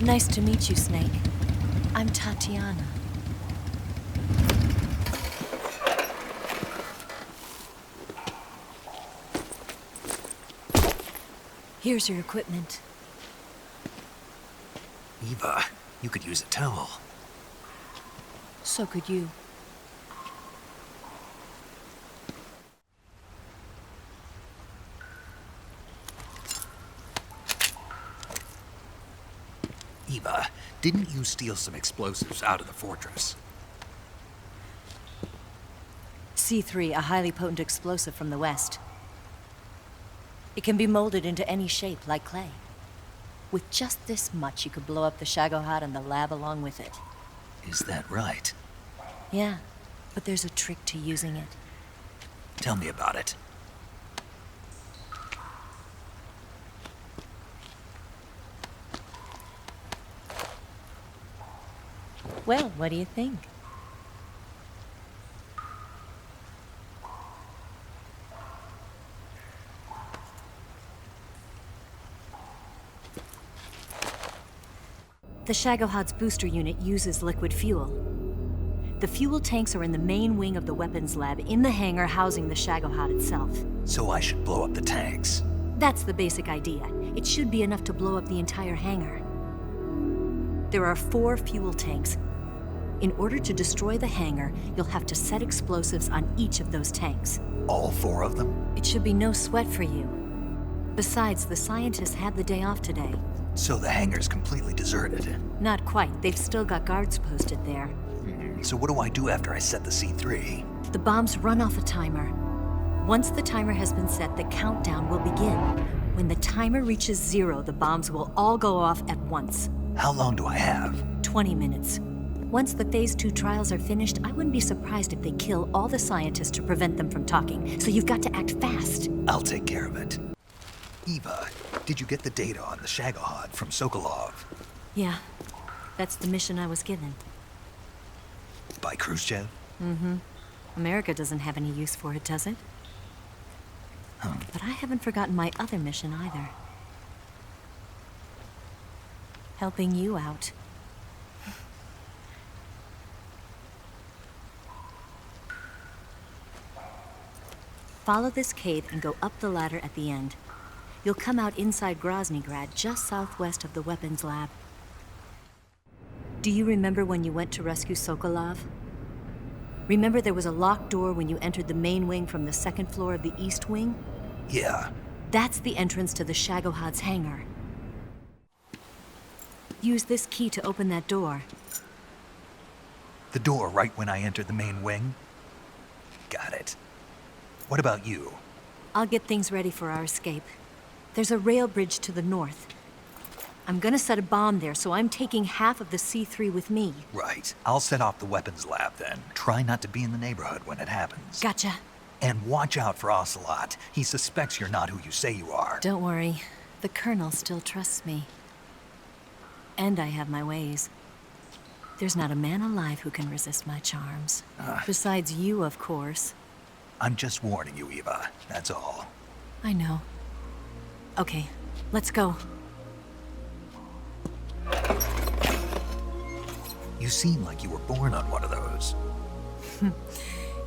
Nice to meet you, Snake. I'm Tatiana. Here's your equipment. Eva, you could use a towel. So could you. Eva, didn't you steal some explosives out of the fortress? C3, a highly potent explosive from the west. It can be molded into any shape, like clay. With just this much, you could blow up the Shagohod and the lab along with it. Is that right? Yeah, but there's a trick to using it. Tell me about it. Well, what do you think? The Shagohod's booster unit uses liquid fuel. The fuel tanks are in the main wing of the weapons lab in the hangar housing the Shagohod itself. So I should blow up the tanks. That's the basic idea. It should be enough to blow up the entire hangar. There are 4 fuel tanks. In order to destroy the hangar, you'll have to set explosives on each of those tanks. All 4 of them? It should be no sweat for you. Besides, the scientists had the day off today. So the hangar's completely deserted. Not quite. They've still got guards posted there. So what do I do after I set the C3? The bombs run off a timer. Once the timer has been set, the countdown will begin. When the timer reaches 0, the bombs will all go off at once. How long do I have? 20 minutes. Once the Phase 2 trials are finished, I wouldn't be surprised if they kill all the scientists to prevent them from talking. So you've got to act fast. I'll take care of it. Eva, did you get the data on the Shagohod from Sokolov? Yeah, that's the mission I was given. By Khrushchev? Mm-hmm. America doesn't have any use for it, does it? But I haven't forgotten my other mission either. Helping you out. Follow this cave and go up the ladder at the end. You'll come out inside Groznygrad, just southwest of the weapons lab. Do you remember when you went to rescue Sokolov? Remember there was a locked door when you entered the main wing from the 2nd floor of the east wing? Yeah. That's the entrance to the Shagohod's hangar. Use this key to open that door. The door right when I entered the main wing? Got it. What about you? I'll get things ready for our escape. There's a rail bridge to the north. I'm gonna set a bomb there, so I'm taking half of the C3 with me. Right. I'll set off the weapons lab then. Try not to be in the neighborhood when it happens. Gotcha. And watch out for Ocelot. He suspects you're not who you say you are. Don't worry. The Colonel still trusts me. And I have my ways. There's not a man alive who can resist my charms. Besides you, of course. I'm just warning you, Eva. That's all. I know. Okay, let's go. You seem like you were born on one of those.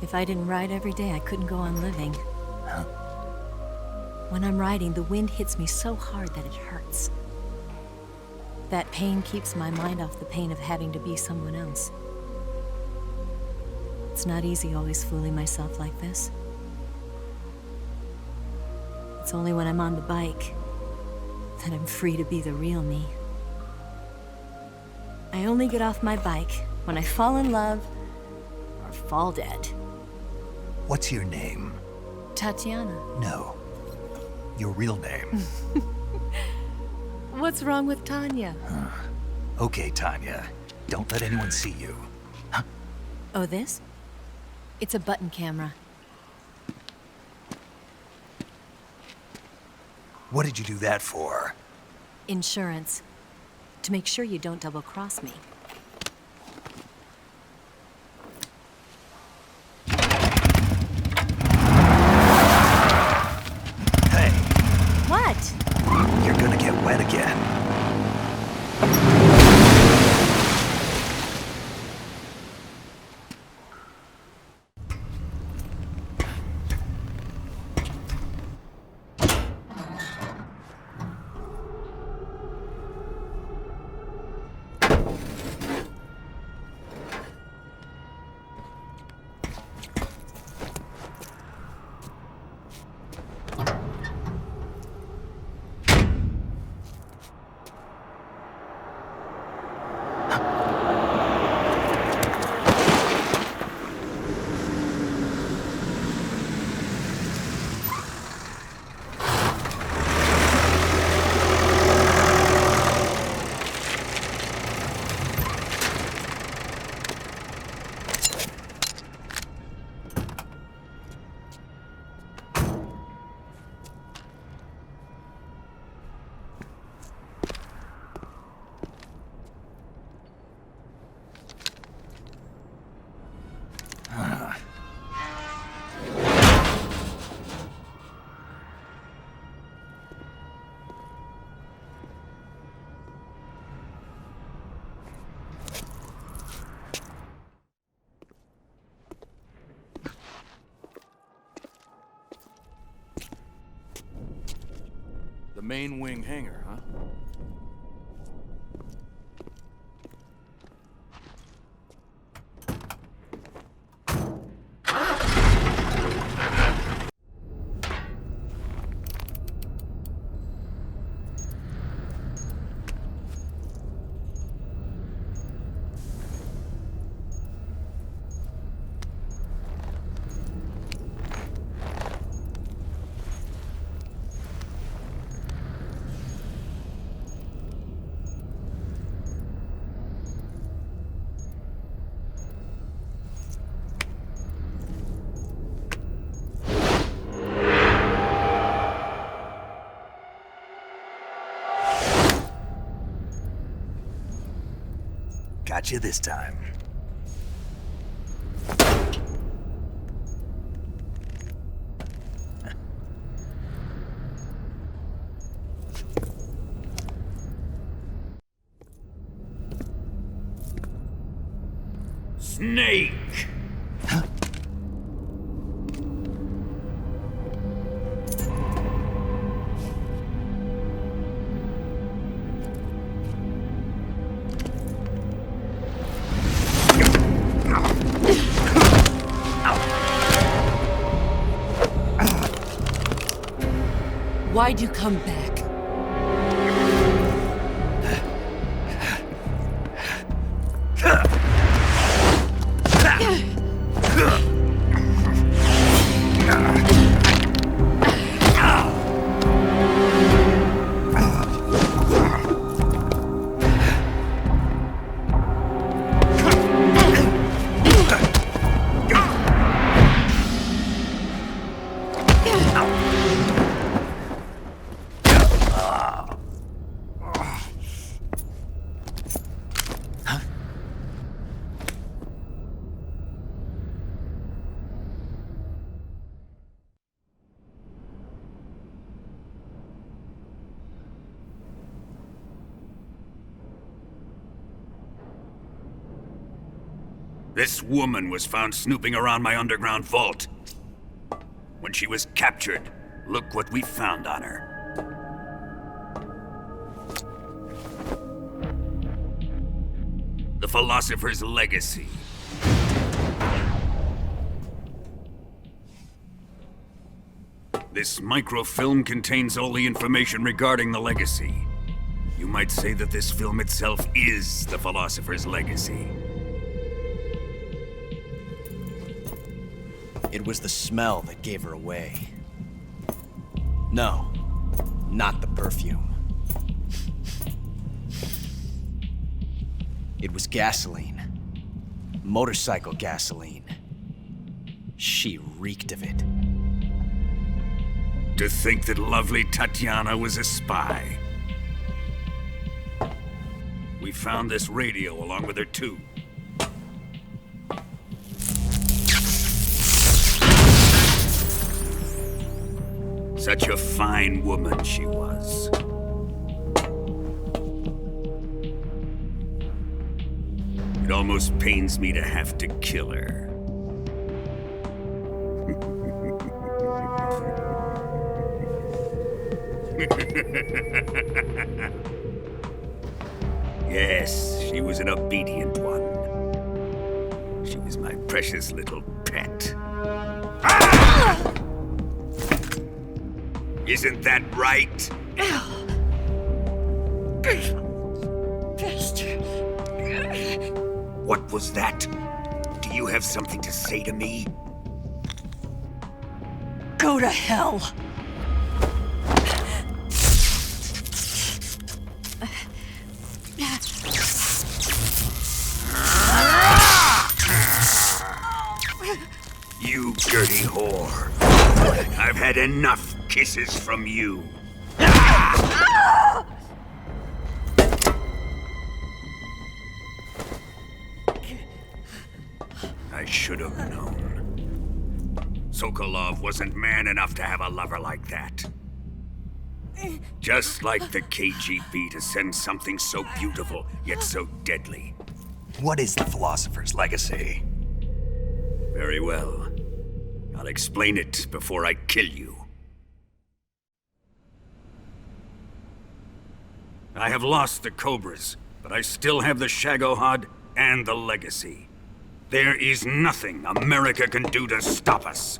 If I didn't ride every day, I couldn't go on living. Huh? When I'm riding, the wind hits me so hard that it hurts. That pain keeps my mind off the pain of having to be someone else. It's not easy always fooling myself like this. It's only when I'm on the bike that I'm free to be the real me. I only get off my bike when I fall in love or fall dead. What's your name? Tatiana. No. Your real name. What's wrong with Tanya? Okay, Tanya. Don't let anyone see you. Huh? Oh, this? It's a button camera. What did you do that for? Insurance. To make sure you don't double-cross me. Hey. What? You're gonna get wet again. main wing hangar, huh? Got you this time. Snake! Why'd you come back? This woman was found snooping around my underground vault. When she was captured, look what we found on her. The Philosopher's Legacy. This microfilm contains all the information regarding the Legacy. You might say that this film itself is the Philosopher's Legacy. It was the smell that gave her away. No, not the perfume. It was gasoline. Motorcycle gasoline. She reeked of it. To think that lovely Tatiana was a spy. We found this radio along with her too. Such a fine woman she was. It almost pains me to have to kill her. Yes, she was an obedient one. She was my precious little pet. Ah! Isn't that right? What was that? Do you have something to say to me? Go to hell! You dirty whore. I've had enough kisses from you. I should have known. Sokolov wasn't man enough to have a lover like that. Just like the KGB to send something so beautiful, yet so deadly. What is the Philosopher's Legacy? Very well. I'll explain it before I kill you. I have lost the Cobras, but I still have the Shagohod and the Legacy. There is nothing America can do to stop us.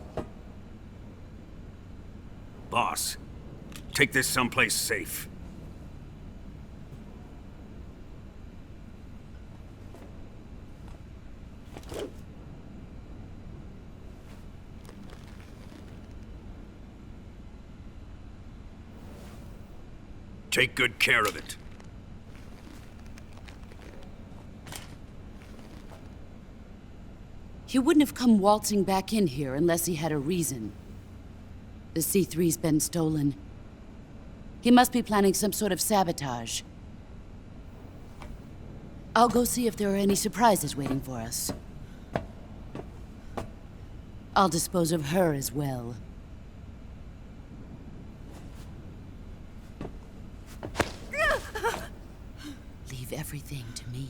Boss, take this someplace safe. Take good care of it. He wouldn't have come waltzing back in here unless he had a reason. The C3's been stolen. He must be planning some sort of sabotage. I'll go see if there are any surprises waiting for us. I'll dispose of her as well. Leave everything to me.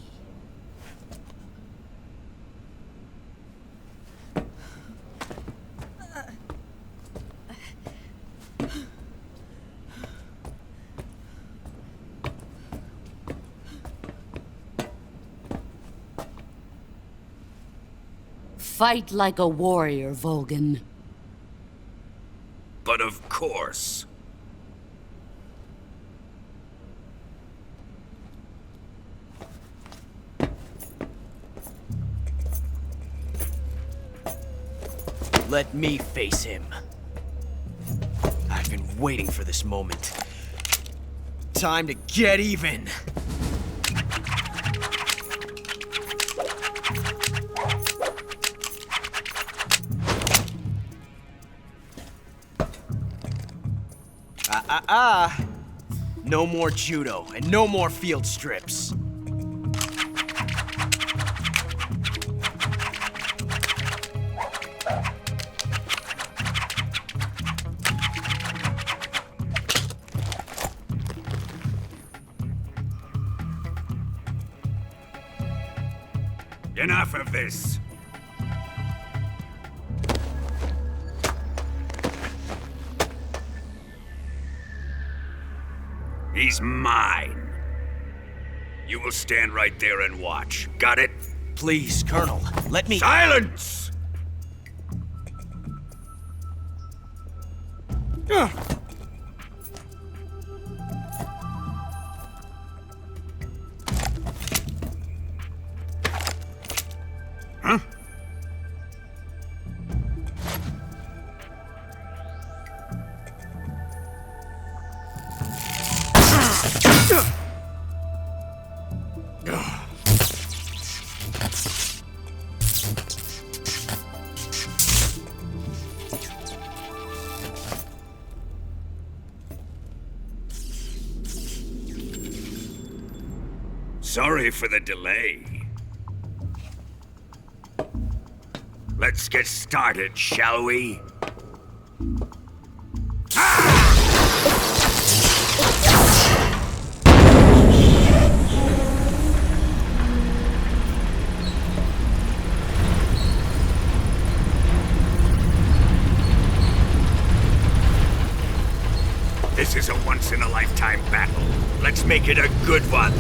Fight like a warrior, Volgan. But of course. Let me face him. I've been waiting for this moment. Time to get even! No more judo, and no more field strips. Enough of this. He's mine. You will stand right there and watch. Got it? Please, Colonel, let me— Silence! Huh? Sorry for the delay. Let's get started, shall we? This is a once-in-a-lifetime battle. Let's make it a good one.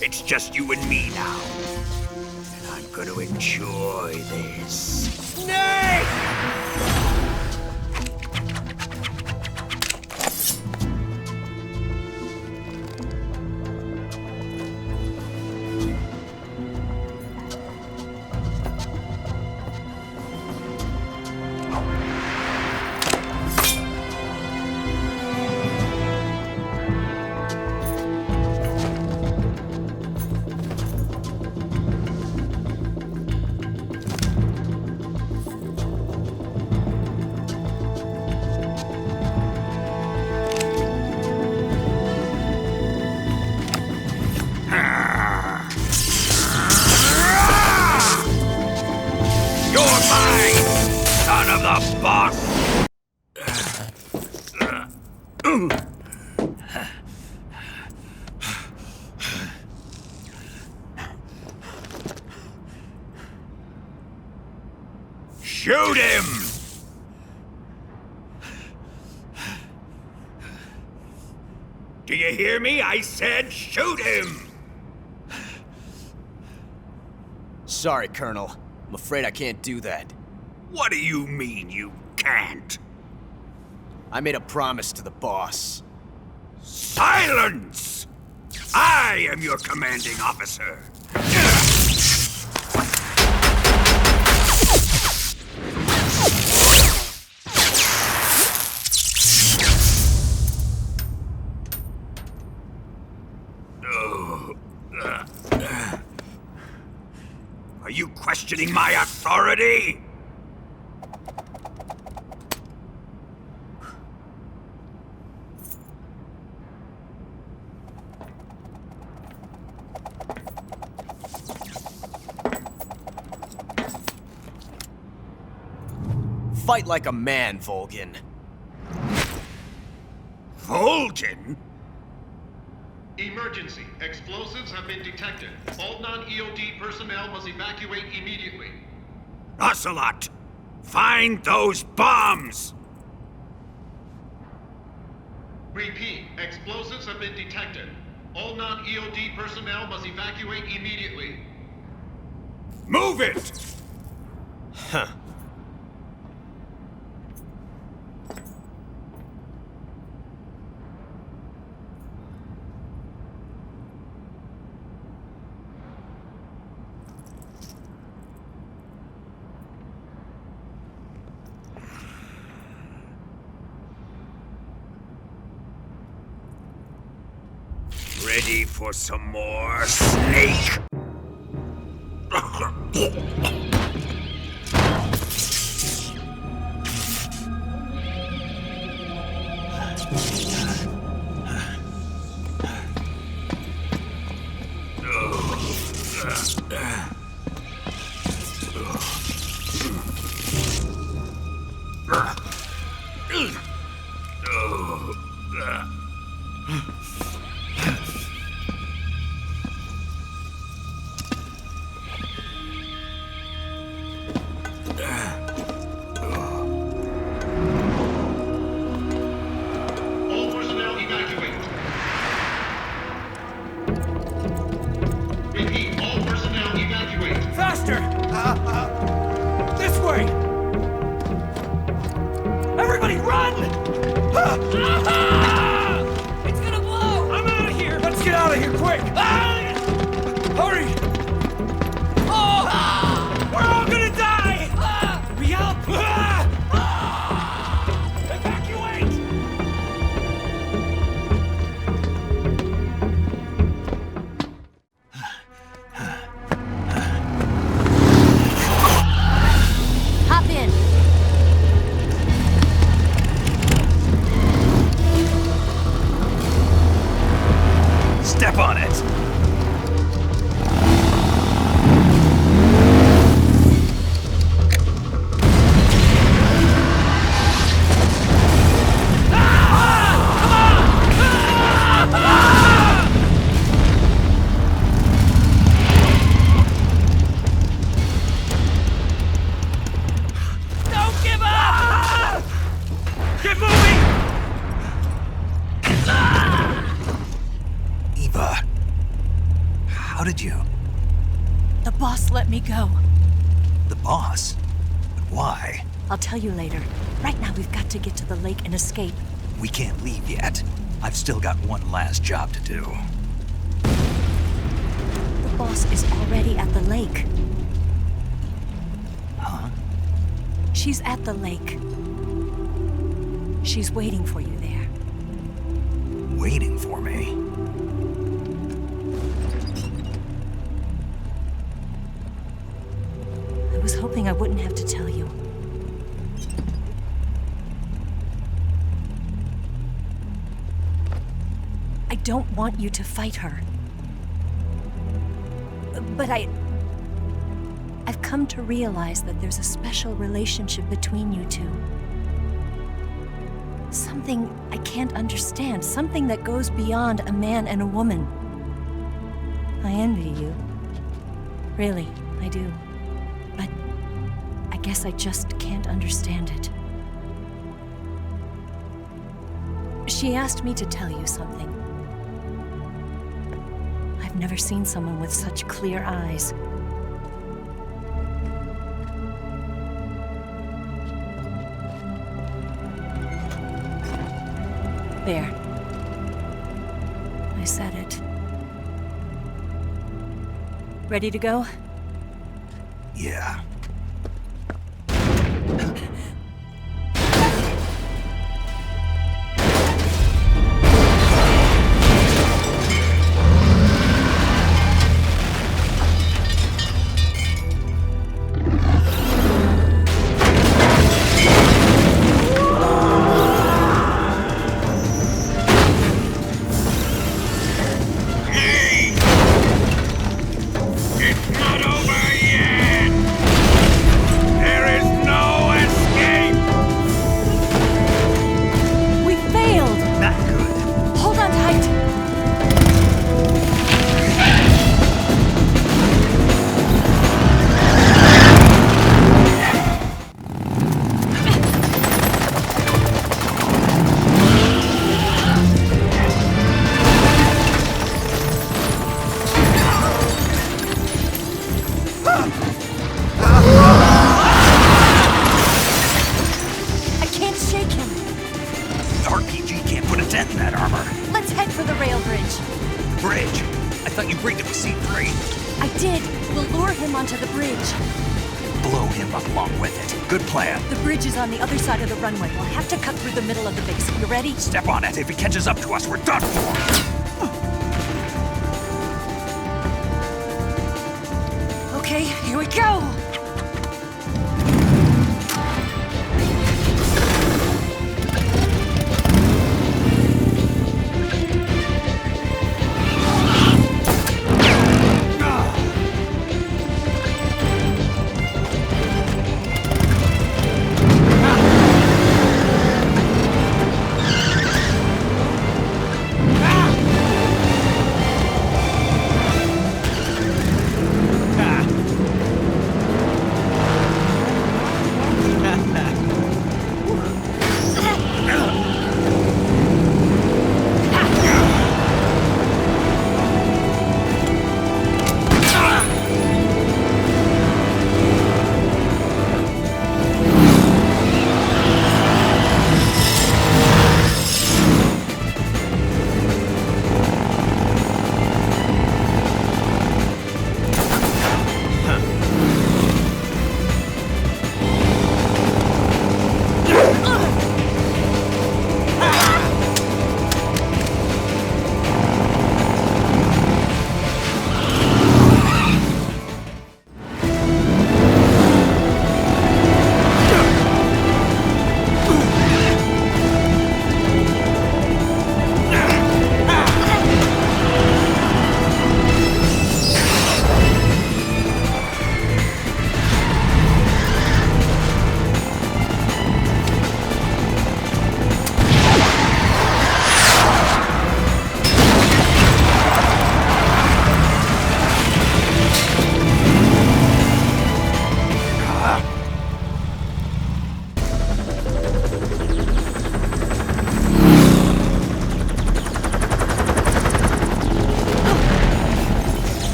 It's just you and me now. And I'm gonna enjoy this. Snake! the boss! Shoot him! Do you hear me? I said shoot him! Sorry, Colonel. I'm afraid I can't do that. What do you mean you can't? I made a promise to the boss. Silence! I am your commanding officer. Are you questioning my authority? Fight like a man, Volgin. Volgin? Emergency. Explosives have been detected. All non-EOD personnel must evacuate immediately. Ocelot! Find those bombs! Repeat. Explosives have been detected. All non-EOD personnel must evacuate immediately. Move it! Huh. Ready for some more, Snake? I'll tell you later. Right now, we've got to get to the lake and escape. We can't leave yet. I've still got one last job to do. The boss is already at the lake. Huh? She's at the lake. She's waiting for you there. Waiting for me? I was hoping I wouldn't have to tell you. I don't want you to fight her. But I I've come to realize that there's a special relationship between you two. Something I can't understand, something that goes beyond a man and a woman. I envy you. Really, I do. But I guess I just can't understand it. She asked me to tell you something. I've never seen someone with such clear eyes. There. I said it. Ready to go? Yeah. On the other side of the runway. We'll have to cut through the middle of the base. You ready? Step on it. If he catches up to us, we're done for. Okay, here we go!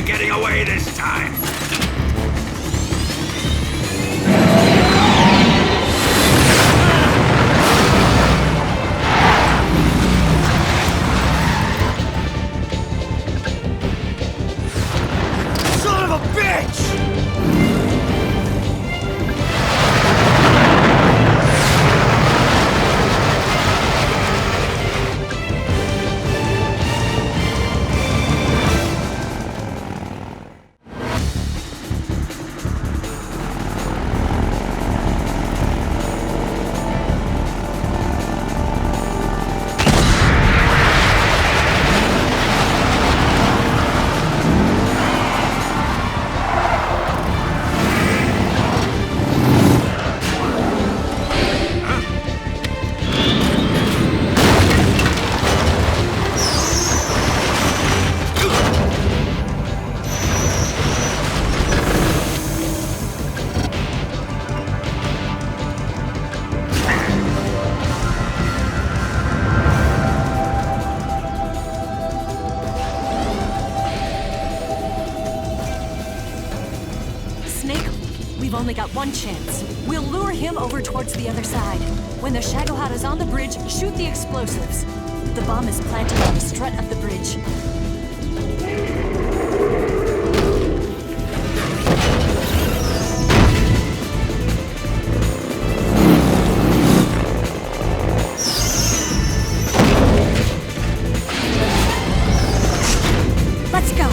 getting away this time! Son of a bitch! We've only got one chance. We'll lure him over towards the other side. When the Shagohod is on the bridge, shoot the explosives. The bomb is planted on the strut of the bridge. Let's go!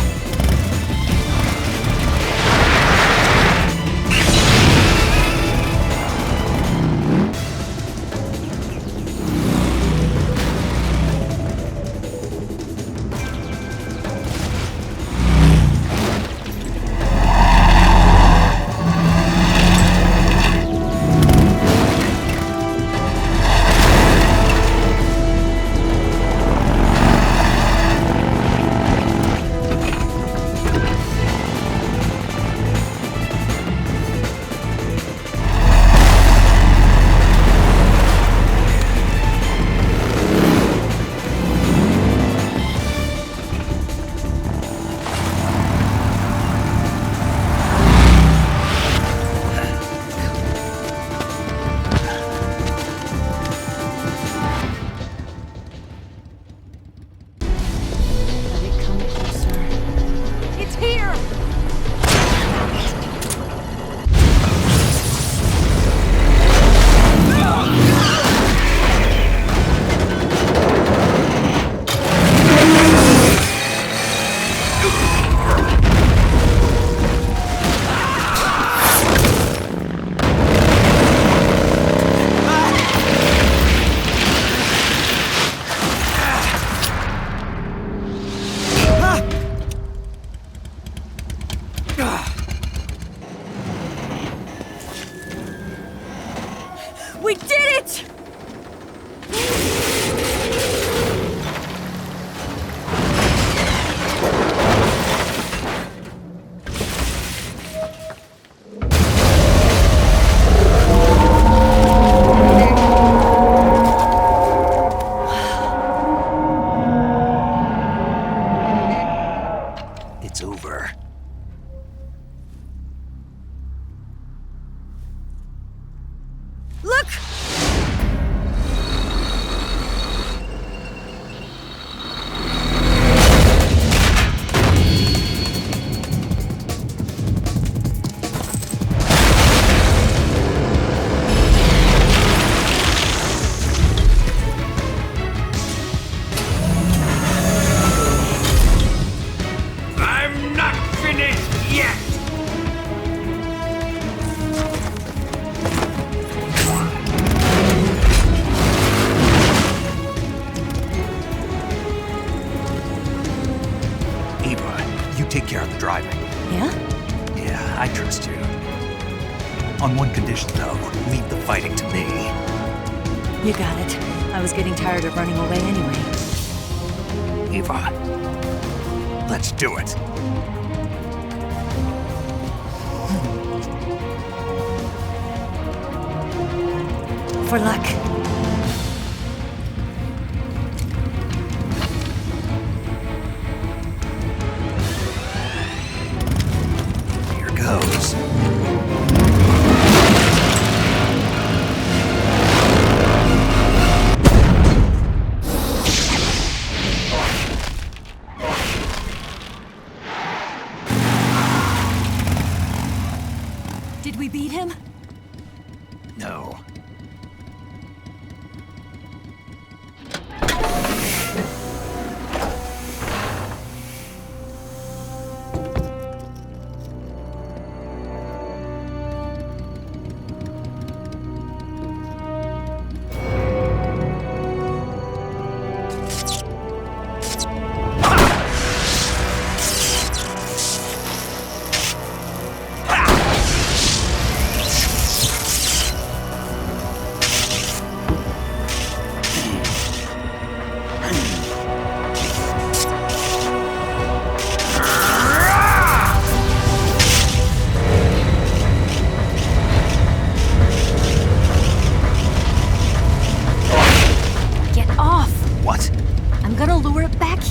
We did it! It's over. Look! I'm not finished yet! Eva, you take care of the driving. Yeah? Yeah, I trust you. On one condition, though, leave the fighting to me. You got it. I was getting tired of running away anyway. Eva, let's do it. For luck.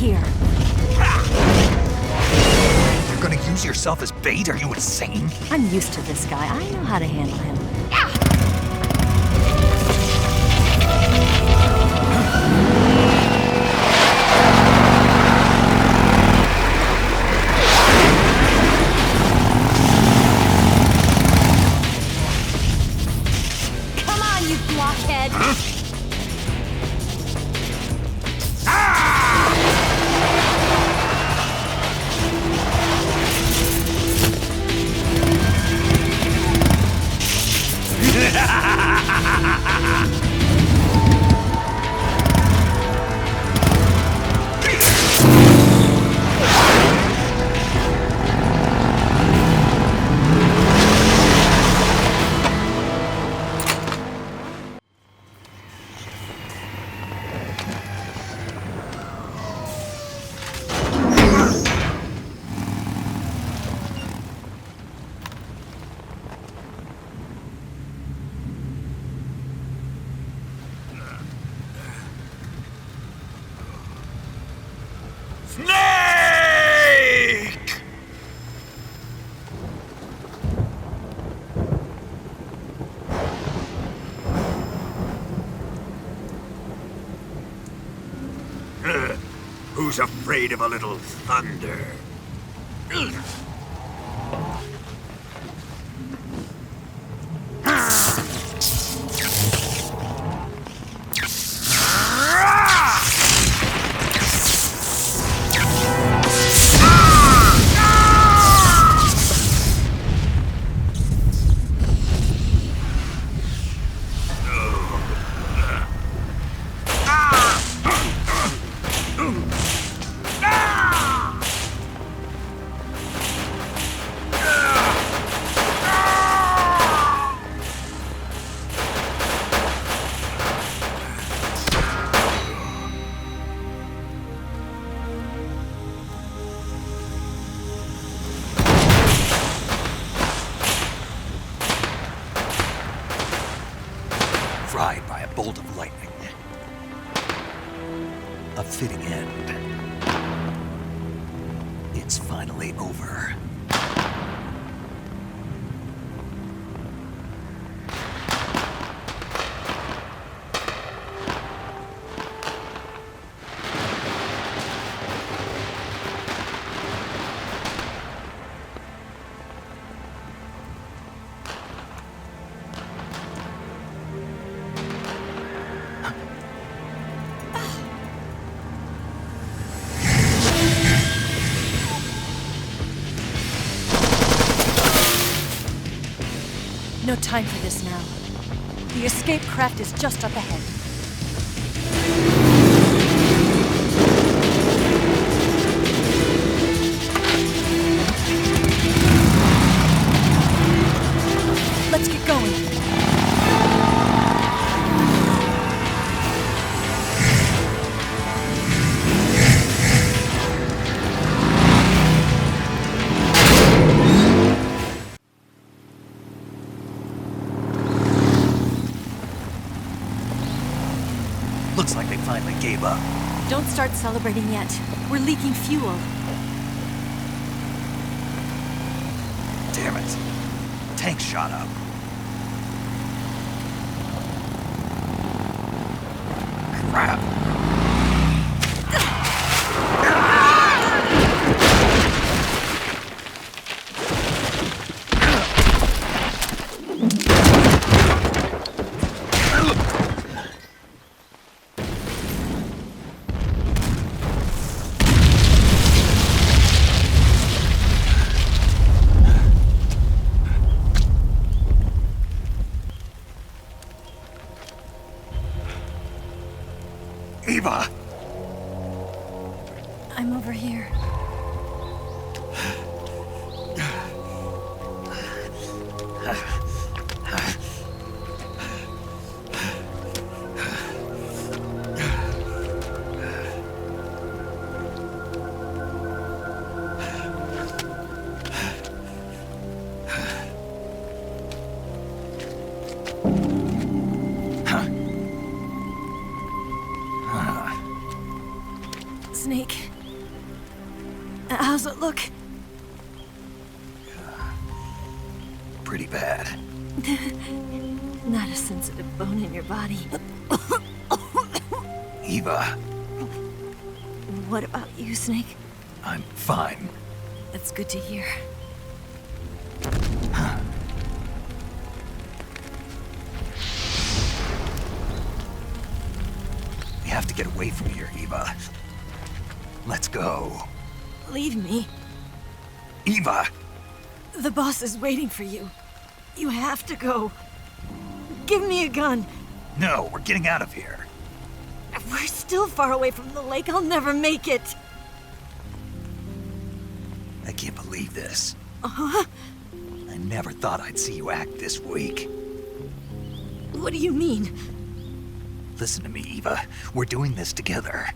here. You're gonna use yourself as bait? Are you insane? I'm used to this guy. I know how to handle him. Come on, you blockhead! Who's afraid of a little thunder? Fried by a bolt of lightning. A fitting end. It's finally over. No time for this now. The escape craft is just up ahead. Let's get going. Looks like they finally gave up. Don't start celebrating yet. We're leaking fuel. Damn it. Tank shot up. Crap. Eva! I'm over here. Snake, How's it look? Pretty bad. Not a sensitive bone in your body. Eva. What about you, Snake? I'm fine. That's good to hear. We have to get away from here, Eva. Let's go. Leave me. Eva! The boss is waiting for you. You have to go. Give me a gun. No, we're getting out of here. We're still far away from the lake. I'll never make it. I can't believe this. Uh-huh. I never thought I'd see you act this weak. What do you mean? Listen to me, Eva. We're doing this together.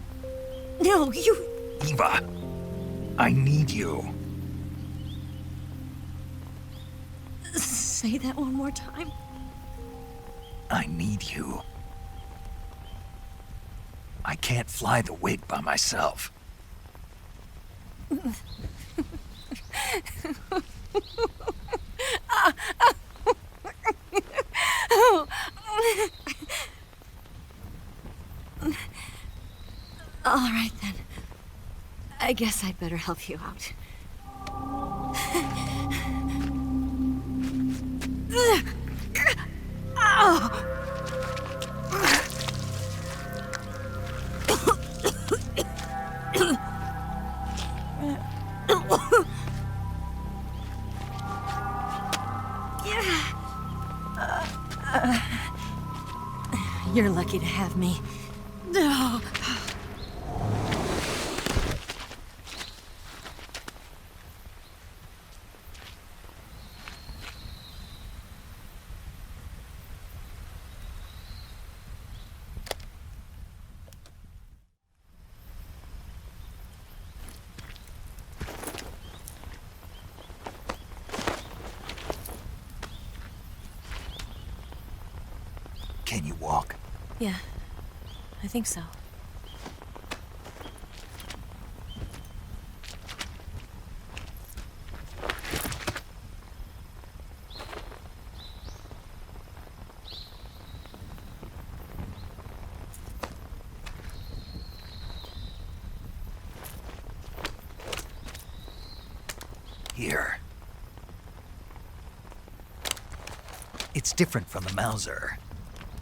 No, you... Eva! I need you. Say that one more time. I need you. I can't fly the wig by myself. All right, then. I guess I'd better help you out. You're lucky to have me. No. Can you walk? Yeah, I think so. Here. It's different from the Mauser.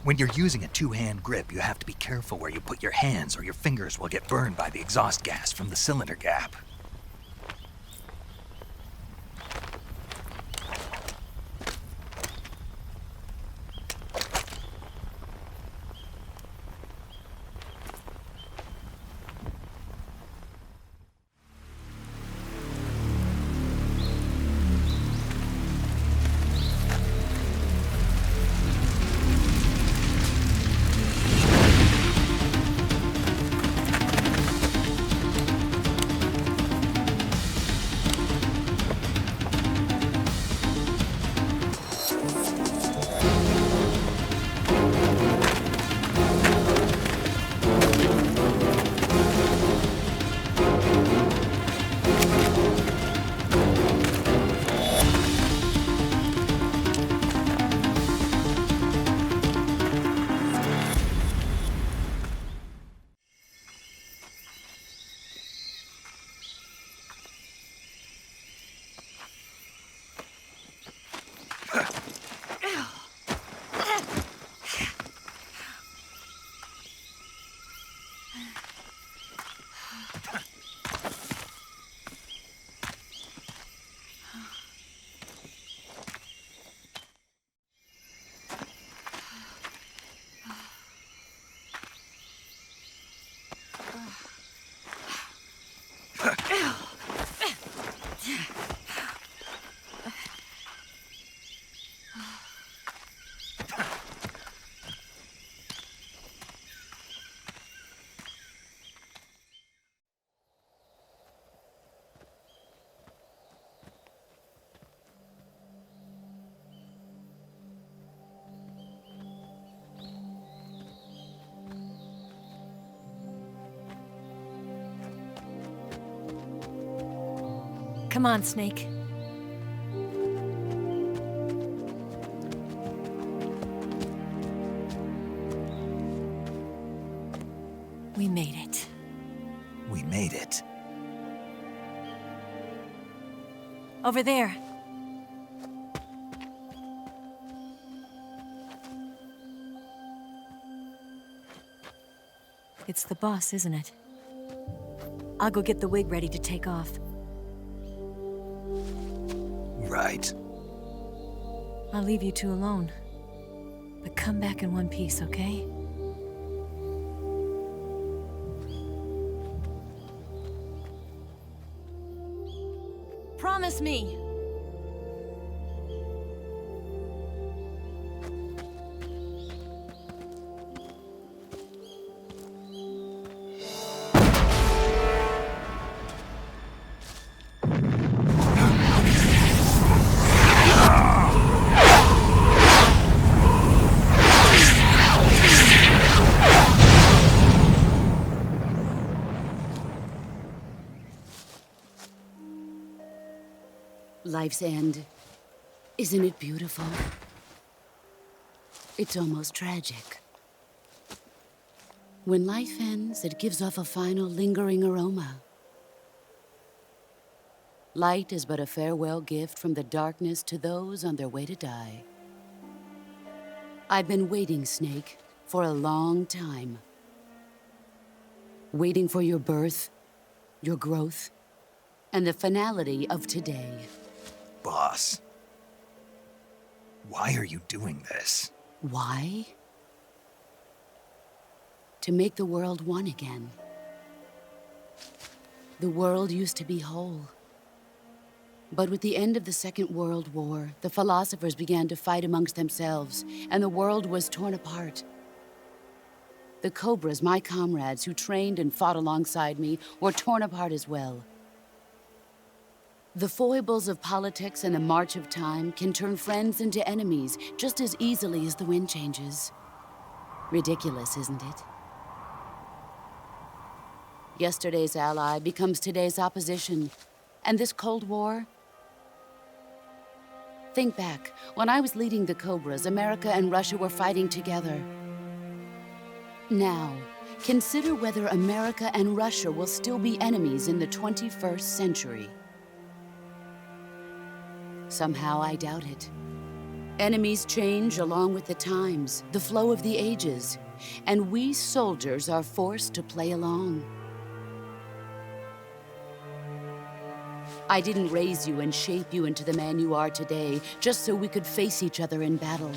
When you're using a two-hand grip, you have to be careful where you put your hands or your fingers will get burned by the exhaust gas from the cylinder gap. Come on, Snake. We made it. We made it. Over there. It's the boss, isn't it? I'll go get the wig ready to take off. Right. I'll leave you two alone. But come back in one piece, okay? Promise me! Life's end. Isn't it beautiful? It's almost tragic. When life ends, it gives off a final lingering aroma. Light is but a farewell gift from the darkness to those on their way to die. I've been waiting, Snake, for a long time. Waiting for your birth, your growth, and the finality of today. Boss, why are you doing this? Why? To make the world one again. The world used to be whole. But with the end of the Second World War, the philosophers began to fight amongst themselves, and the world was torn apart. The Cobras, my comrades who trained and fought alongside me, were torn apart as well. The foibles of politics and the march of time can turn friends into enemies just as easily as the wind changes. Ridiculous, isn't it? Yesterday's ally becomes today's opposition. And this Cold War? Think back. When I was leading the Cobras, America and Russia were fighting together. Now, consider whether America and Russia will still be enemies in the 21st century. Somehow I doubt it. Enemies change along with the times, the flow of the ages, and we soldiers are forced to play along. I didn't raise you and shape you into the man you are today just so we could face each other in battle.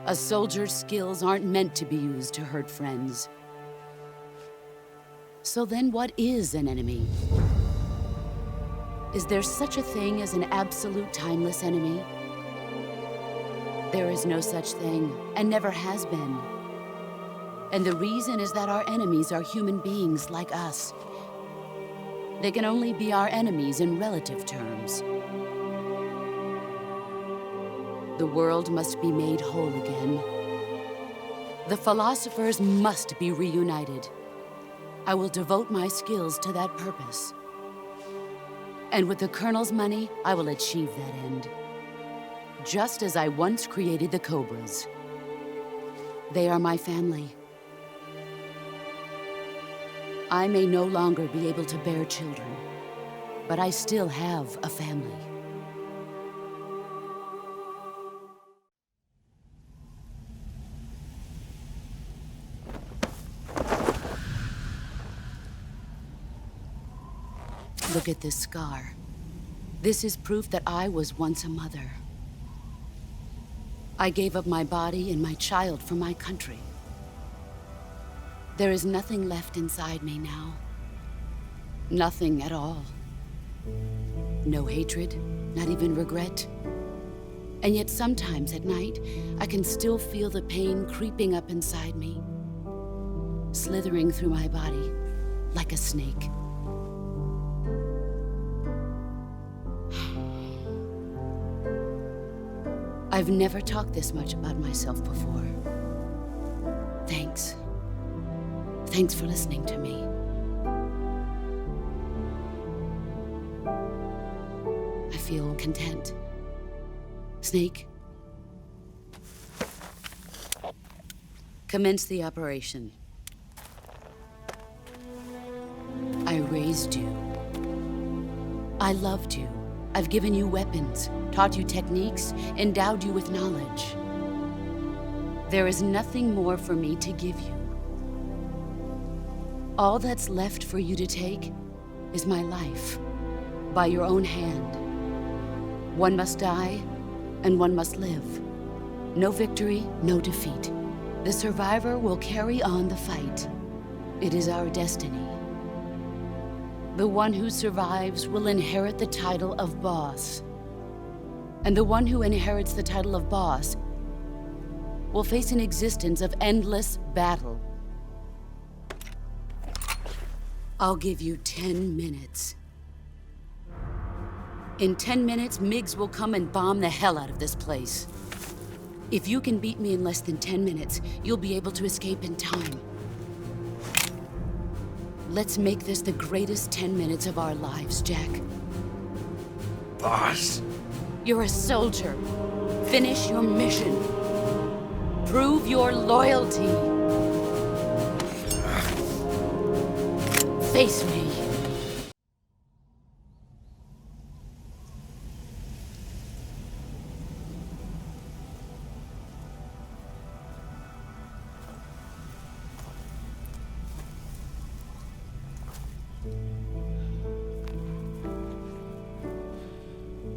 A soldier's skills aren't meant to be used to hurt friends. So then what is an enemy? Is there such a thing as an absolute timeless enemy? There is no such thing, and never has been. And the reason is that our enemies are human beings like us. They can only be our enemies in relative terms. The world must be made whole again. The philosophers must be reunited. I will devote my skills to that purpose. And with the Colonel's money, I will achieve that end. Just as I once created the Cobras. They are my family. I may no longer be able to bear children, but I still have a family. Look at this scar. This is proof that I was once a mother. I gave up my body and my child for my country. There is nothing left inside me now. Nothing at all. No hatred, not even regret. And yet sometimes at night, I can still feel the pain creeping up inside me, slithering through my body like a snake. I've never talked this much about myself before. Thanks. Thanks for listening to me. feel content. Snake, commence the operation. I raised you. I loved you. I've given you weapons, taught you techniques, endowed you with knowledge. There is nothing more for me to give you. All that's left for you to take is my life, by your own hand. One must die, and one must live. No victory, no defeat. The survivor will carry on the fight. It is our destiny. The one who survives will inherit the title of boss. And the one who inherits the title of boss will face an existence of endless battle. I'll give you 10 minutes. In 10 minutes, MiGs will come and bomb the hell out of this place. If you can beat me in less than 10 minutes, you'll be able to escape in time. Let's make this the greatest 10 minutes of our lives, Jack. Boss? You're a soldier. Finish your mission. Prove your loyalty. Face me.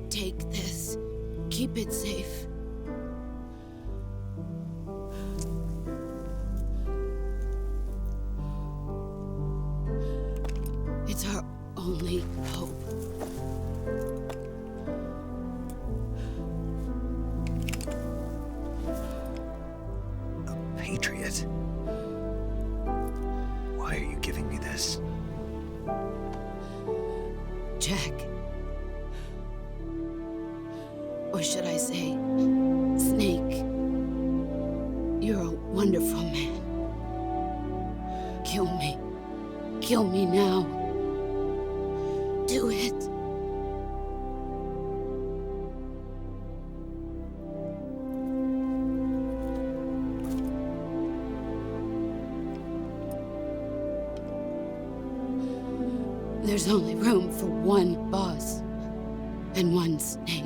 Take this. Keep it safe. It's our only hope. A patriot? Why are you giving me this? Jack. Or should I say, Snake? You're a wonderful man. Kill me. Kill me now. Do it. There's only room for one boss and one Snake.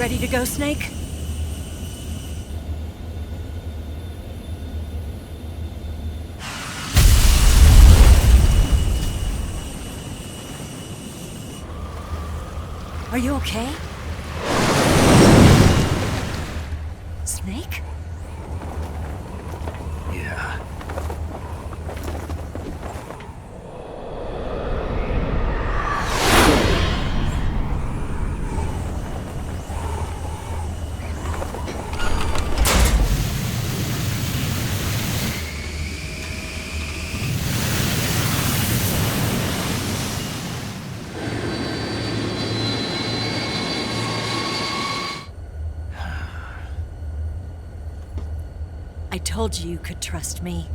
Ready to go, Snake? Are you okay? Snake? Yeah. I told you you could trust me.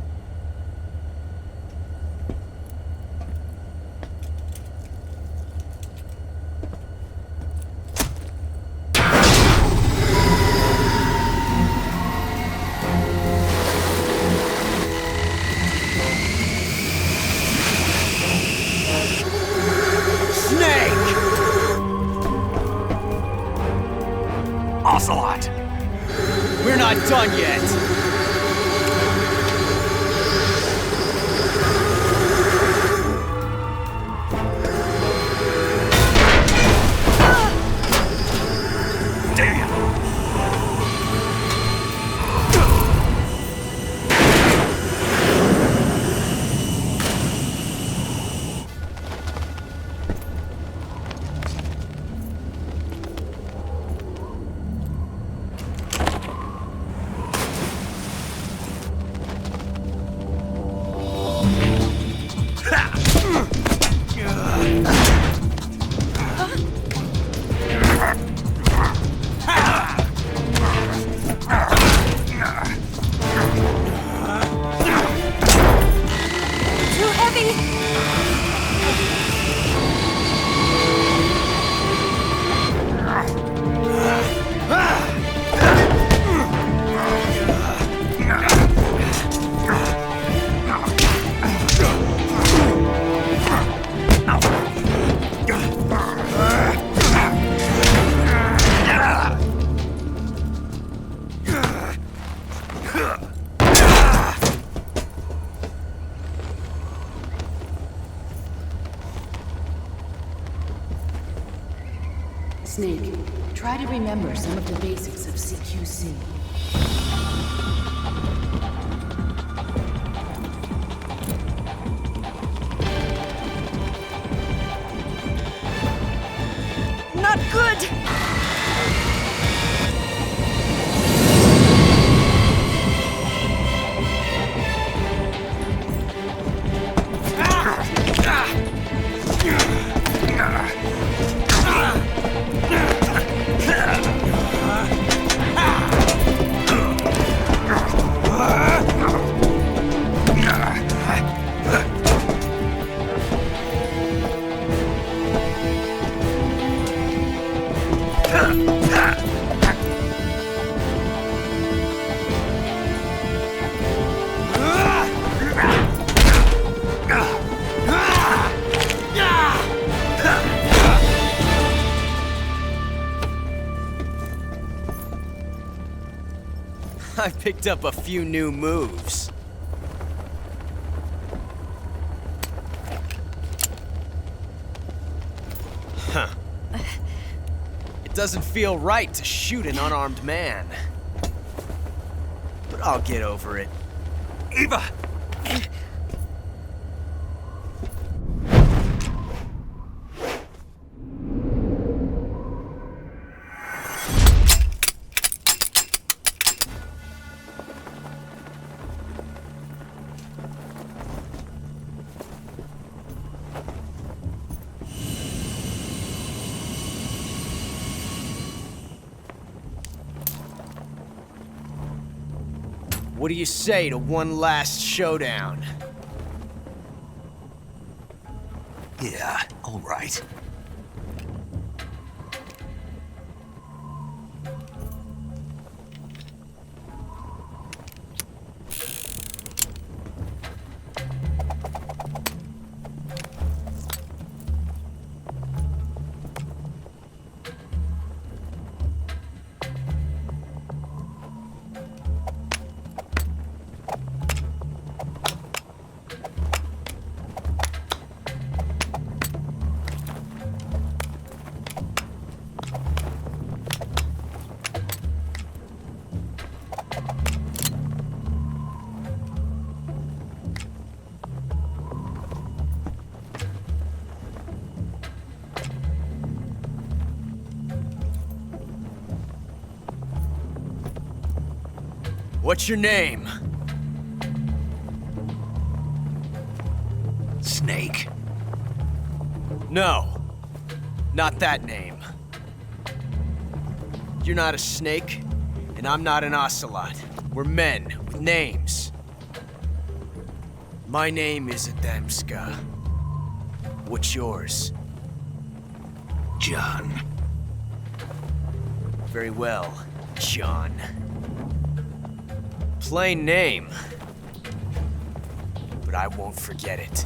Snake! Ocelot! We're not done yet! Snake, try to remember some of the basics of CQC. Not good! I picked up a few new moves. Huh. It doesn't feel right to shoot an unarmed man. But I'll get over it. Eva! What do you say to one last showdown? Yeah, all right. What's your name? Snake. No. Not that name. You're not a snake, and I'm not an ocelot. We're men with names. My name is Adamska. What's yours? John. Very well, John. Plain name. But I won't forget it.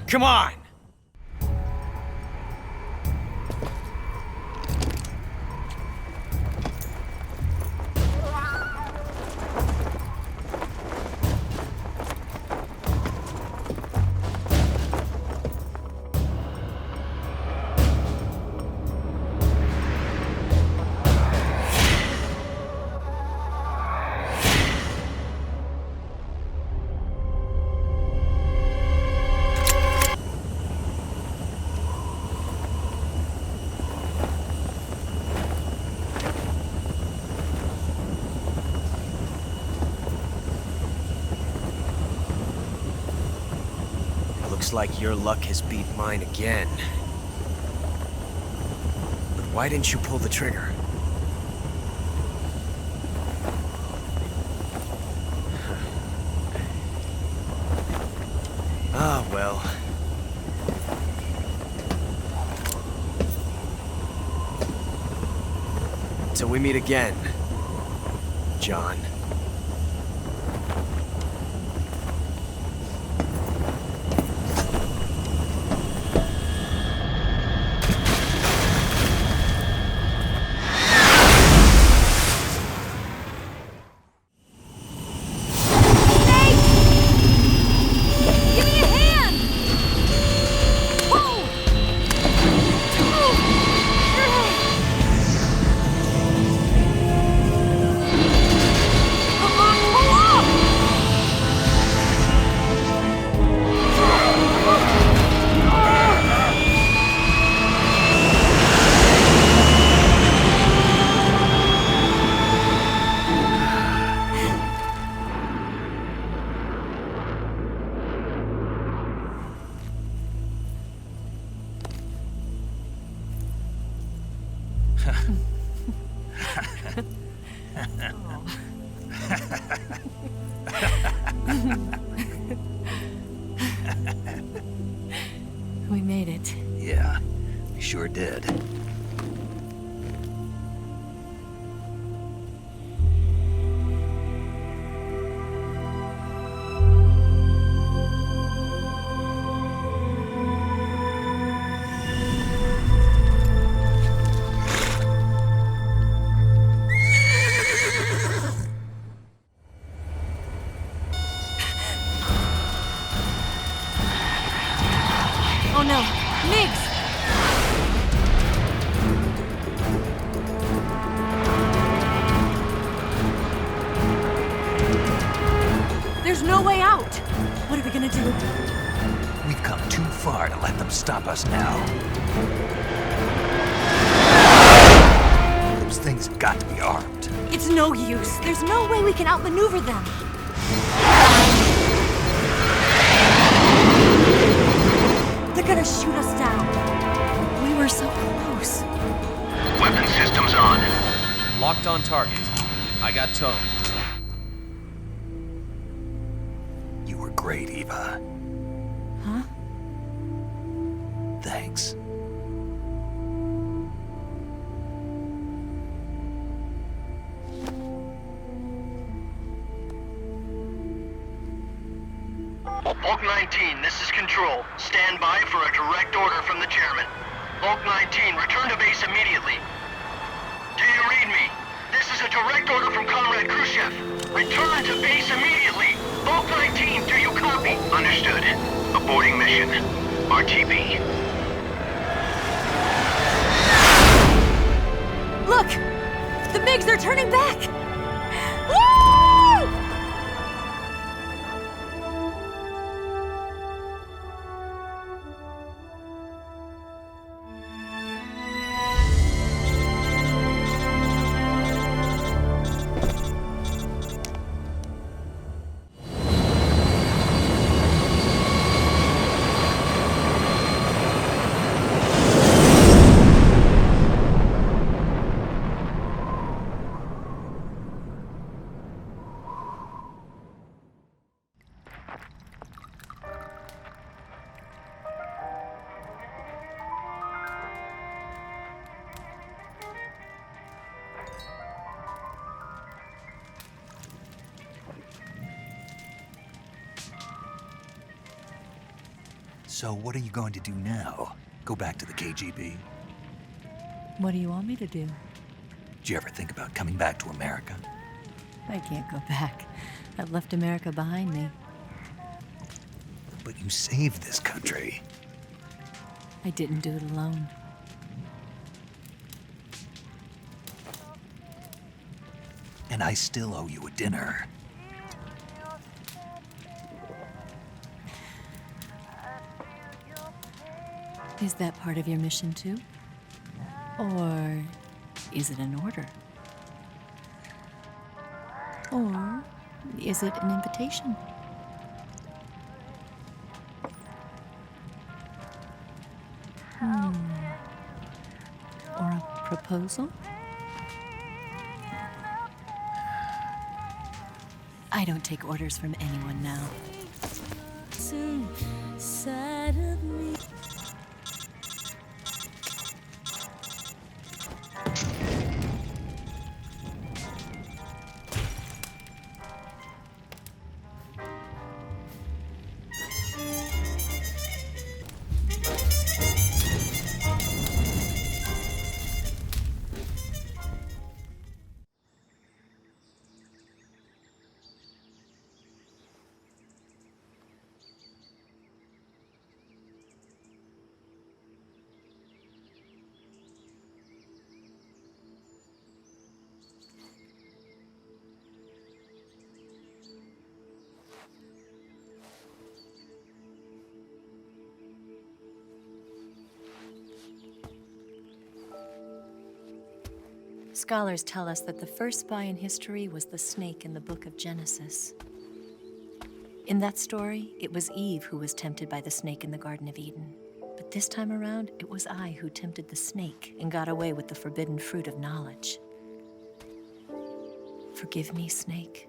Come on! Looks like your luck has beat mine again. But why didn't you pull the trigger? Ah, well. Till we meet again, John. We made it. Yeah, we sure did. Oh no, Migs! There's no way out! What are we gonna do? We've come too far to let them stop us now. Those things have got to be armed. It's no use. There's no way we can outmaneuver them. They're gonna shoot us down. We were so close. Weapon systems on. Locked on target. I got towed. You were great, Eva. Huh? Thanks. Bulk 19, this is Control. Stand by for a direct order from the chairman. Bulk 19, return to base immediately. Do you read me? This is a direct order from Comrade Khrushchev. Return to base immediately. Bulk 19, do you copy? Understood. Aborting mission. RTB. Look! The MiGs are turning back! Woo! So what are you going to do now? Go back to the KGB? What do you want me to do? Did you ever think about coming back to America? I can't go back. I've left America behind me. But you saved this country. I didn't do it alone. And I still owe you a dinner. Is that part of your mission too? Or is it an order? Or is it an invitation? Or a proposal? I don't take orders from anyone now. Inside of me. Scholars tell us that the first spy in history was the snake in the book of Genesis. In that story, it was Eve who was tempted by the snake in the Garden of Eden. But this time around, it was I who tempted the snake and got away with the forbidden fruit of knowledge. Forgive me, snake.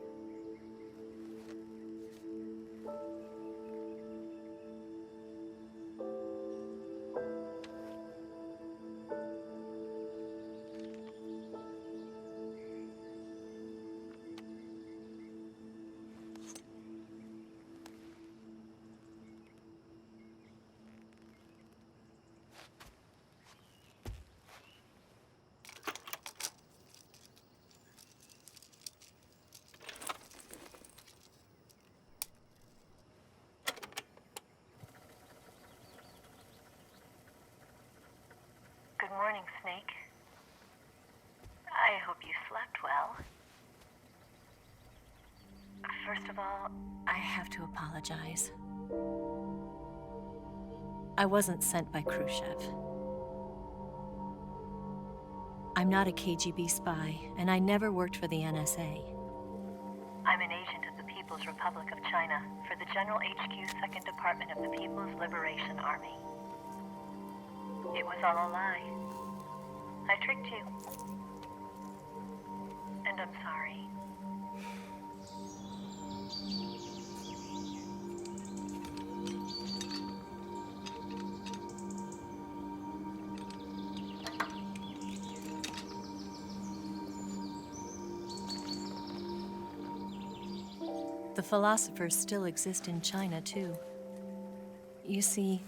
Good morning, Snake. I hope you slept well. First of all, I have to apologize. I wasn't sent by Khrushchev. I'm not a KGB spy, and I never worked for the NSA. I'm an agent of the People's Republic of China for the General HQ 2nd Department of the People's Liberation Army. It was all a lie. I tricked you. And I'm sorry. The philosophers still exist in China, too. You see,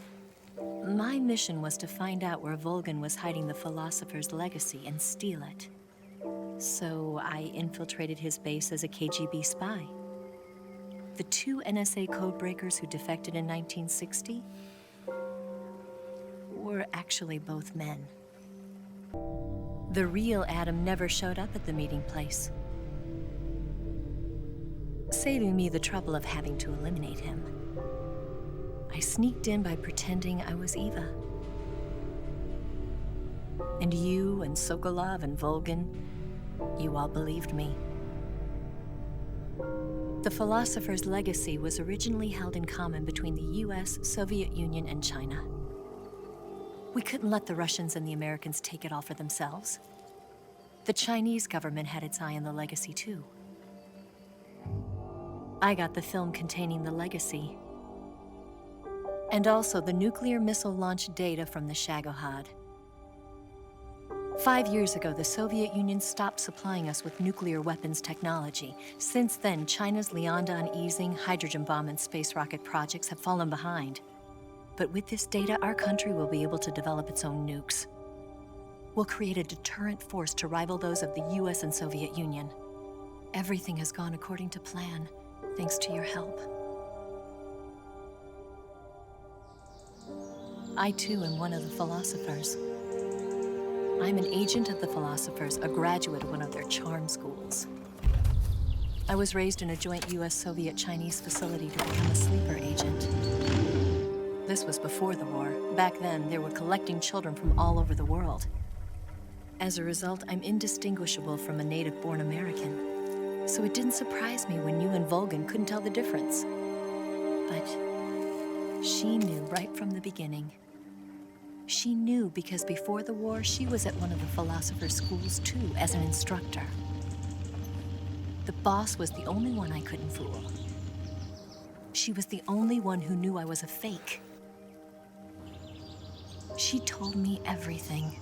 my mission was to find out where Volgan was hiding the philosopher's legacy and steal it. So I infiltrated his base as a KGB spy. The two NSA codebreakers who defected in 1960 were actually both men. The real Adam never showed up at the meeting place, saving me the trouble of having to eliminate him. I sneaked in by pretending I was Eva. And you and Sokolov and Volgan, you all believed me. The philosopher's legacy was originally held in common between the US, Soviet Union, and China. We couldn't let the Russians and the Americans take it all for themselves. The Chinese government had its eye on the legacy too. I got the film containing the legacy, and also the nuclear missile launch data from the Shagohod. 5 years ago, the Soviet Union stopped supplying us with nuclear weapons technology. Since then, China's Liaodong easing, hydrogen bomb, and space rocket projects have fallen behind. But with this data, our country will be able to develop its own nukes. We'll create a deterrent force to rival those of the US and Soviet Union. Everything has gone according to plan, thanks to your help. I too am one of the philosophers. I'm an agent of the philosophers, a graduate of one of their charm schools. I was raised in a joint US-Soviet-Chinese facility to become a sleeper agent. This was before the war. Back then, they were collecting children from all over the world. As a result, I'm indistinguishable from a native-born American. So it didn't surprise me when you and Volgan couldn't tell the difference. But she knew right from the beginning. She knew because before the war, she was at one of the philosopher's schools too, as an instructor. The boss was the only one I couldn't fool. She was the only one who knew I was a fake. She told me everything.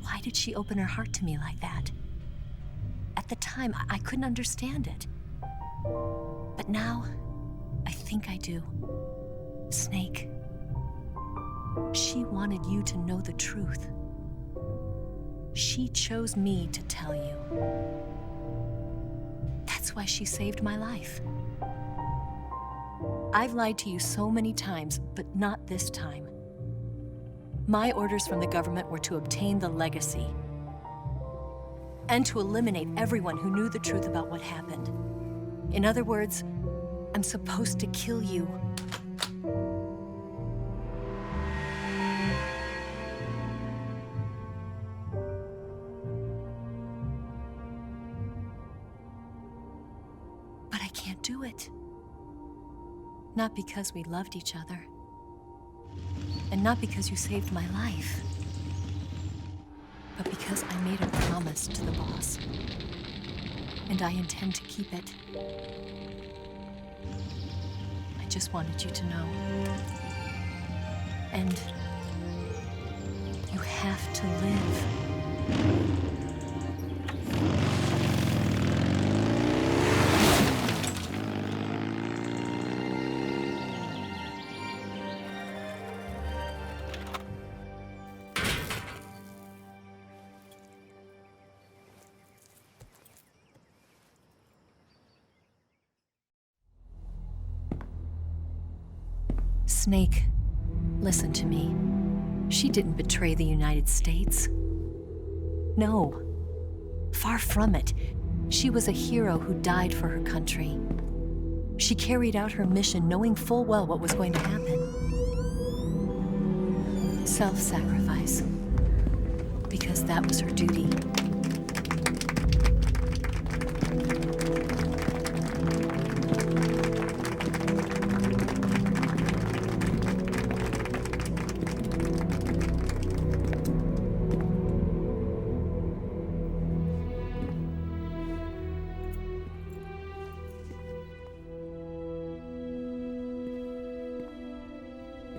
Why did she open her heart to me like that? At the time, I couldn't understand it. But now, I think I do. Snake, she wanted you to know the truth. She chose me to tell you. That's why she saved my life. I've lied to you so many times, but not this time. My orders from the government were to obtain the legacy and to eliminate everyone who knew the truth about what happened. In other words, I'm supposed to kill you. But I can't do it. Not because we loved each other. And not because you saved my life. But because I made a promise to the boss. And I intend to keep it. I just wanted you to know. And you have to live. Snake, listen to me. She didn't betray the United States. No, far from it. She was a hero who died for her country. She carried out her mission knowing full well what was going to happen. Self-sacrifice. Because that was her duty.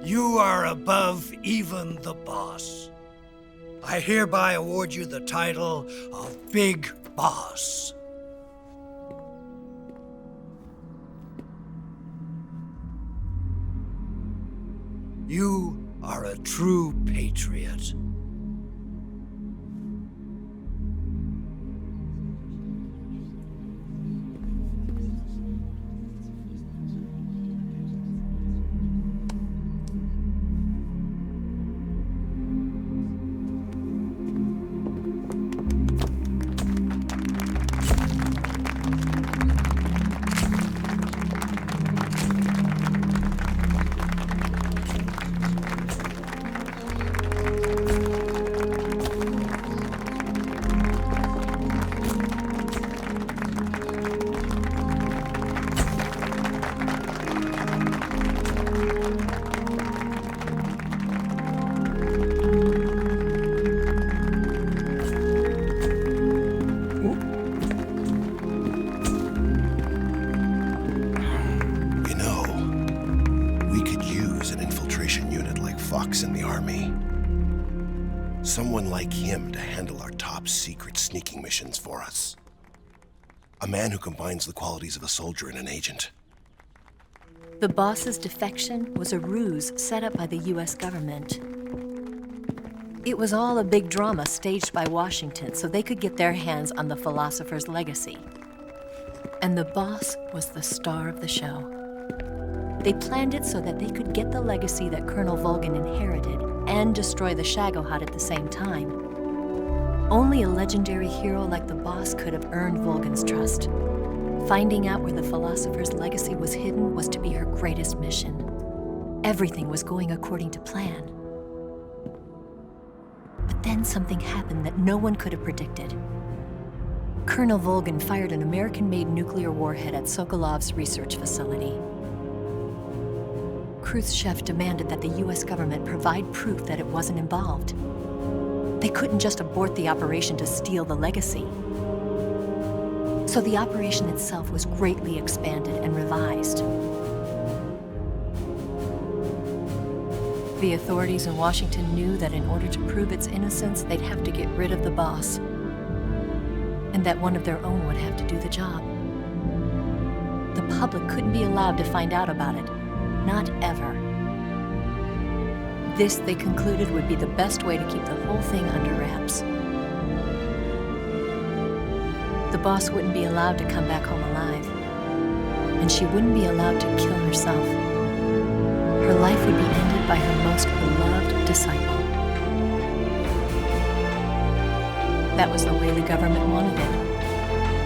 You are above even the boss. I hereby award you the title of Big Boss. You are a true patriot. Someone like him to handle our top secret sneaking missions for us. A man who combines the qualities of a soldier and an agent. The boss's defection was a ruse set up by the US government. It was all a big drama staged by Washington so they could get their hands on the philosopher's legacy. And the boss was the star of the show. They planned it so that they could get the legacy that Colonel Volgin inherited and destroy the Shagohod at the same time. Only a legendary hero like the boss could have earned Volgin's trust. Finding out where the philosopher's legacy was hidden was to be her greatest mission. Everything was going according to plan. But then something happened that no one could have predicted. Colonel Volgin fired an American-made nuclear warhead at Sokolov's research facility. Khrushchev demanded that the US government provide proof that it wasn't involved. They couldn't just abort the operation to steal the legacy. So the operation itself was greatly expanded and revised. The authorities in Washington knew that in order to prove its innocence, they'd have to get rid of the boss, and that one of their own would have to do the job. The public couldn't be allowed to find out about it, not ever. This, they concluded, would be the best way to keep the whole thing under wraps. The boss wouldn't be allowed to come back home alive, and she wouldn't be allowed to kill herself. Her life would be ended by her most beloved disciple. That was the way the government wanted it.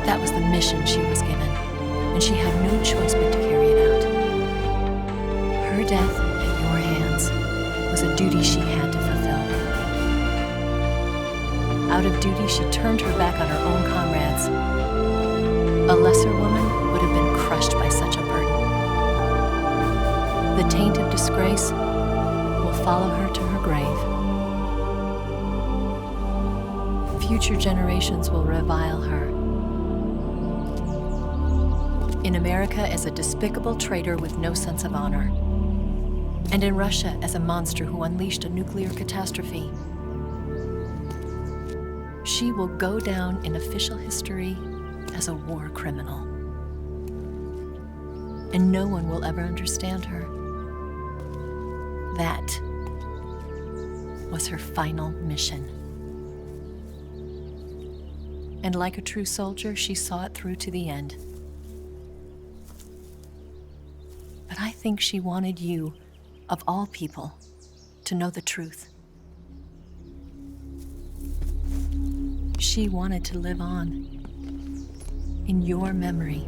That was the mission she was given, and she had no choice but to carry it out. Her death at your hands was a duty she had to fulfill. Out of duty, she turned her back on her own comrades. A lesser woman would have been crushed by such a burden. The taint of disgrace will follow her to her grave. Future generations will revile her. In America as a despicable traitor with no sense of honor. And in Russia as a monster who unleashed a nuclear catastrophe. She will go down in official history as a war criminal. And no one will ever understand her. That was her final mission. And like a true soldier, she saw it through to the end. But I think she wanted you, of all people, to know the truth. She wanted to live on in your memory.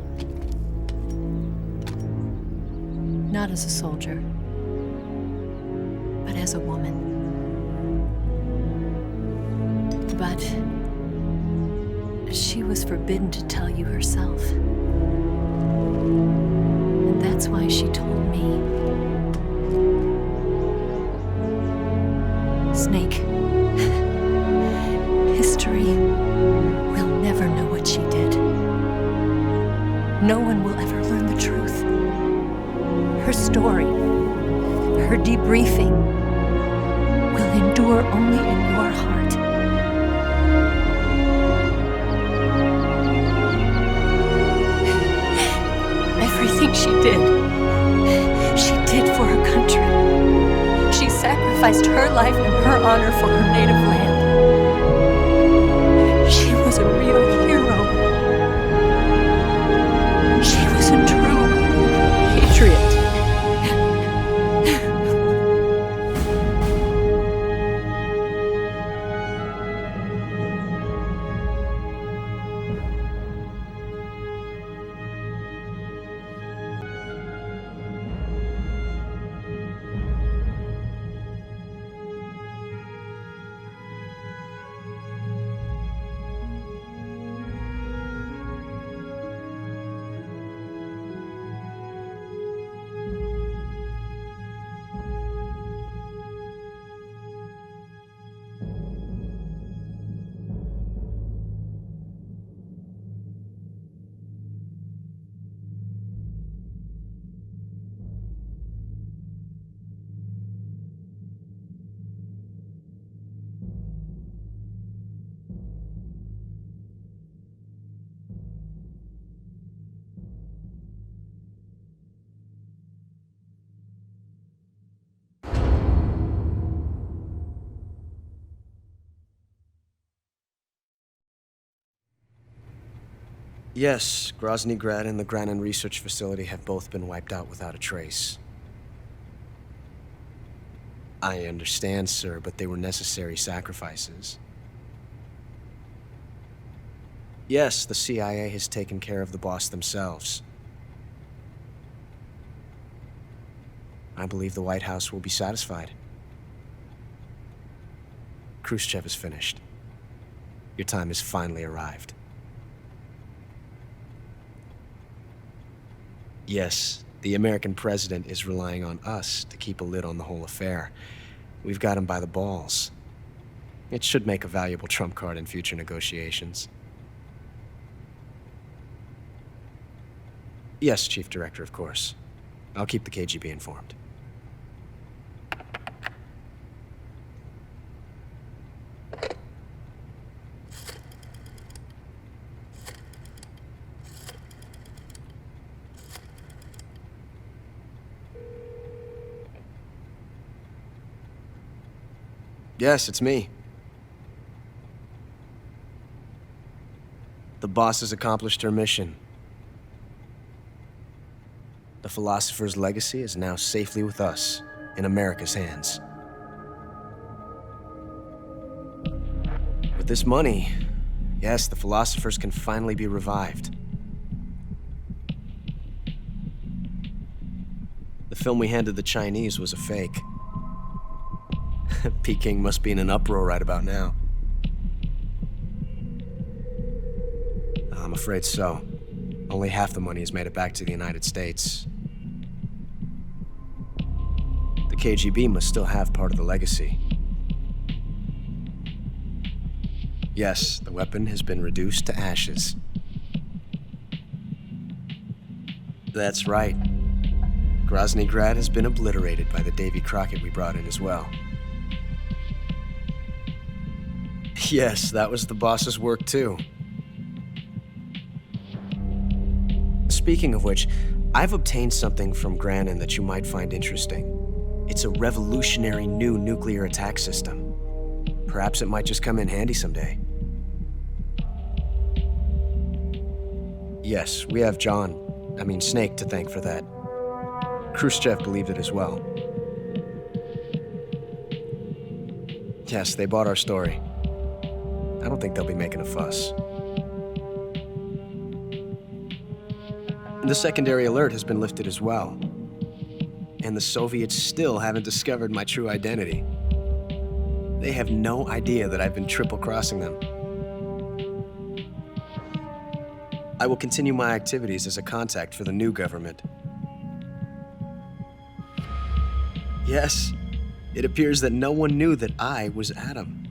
Not as a soldier, but as a woman. But she was forbidden to tell you herself. And that's why she told me. Snake, history will never know what she did. No one will ever learn the truth. Her story, her debriefing, will endure only in your heart. Everything she did for her country. She sacrificed her life and her honor for her native land. She was a real hero. She was a true patriot. Yes, Grozny Grad and the Granin Research Facility have both been wiped out without a trace. I understand, sir, but they were necessary sacrifices. Yes, the CIA has taken care of the boss themselves. I believe the White House will be satisfied. Khrushchev is finished. Your time has finally arrived. Yes, the American president is relying on us to keep a lid on the whole affair. We've got him by the balls. It should make a valuable trump card in future negotiations. Yes, Chief Director, of course. I'll keep the KGB informed. Yes, it's me. The boss has accomplished her mission. The philosopher's legacy is now safely with us, in America's hands. With this money, yes, the philosophers can finally be revived. The film we handed the Chinese was a fake. Peking must be in an uproar right about now. I'm afraid so. Only half the money has made it back to the United States. The KGB must still have part of the legacy. Yes, the weapon has been reduced to ashes. That's right. Grozny Grad has been obliterated by the Davy Crockett we brought in as well. Yes, that was the boss's work too. Speaking of which, I've obtained something from Granin that you might find interesting. It's a revolutionary new nuclear attack system. Perhaps it might just come in handy someday. Yes, we have Snake to thank for that. Khrushchev believed it as well. Yes, they bought our story. I don't think they'll be making a fuss. The secondary alert has been lifted as well. And the Soviets still haven't discovered my true identity. They have no idea that I've been triple-crossing them. I will continue my activities as a contact for the new government. Yes, it appears that no one knew that I was Adam.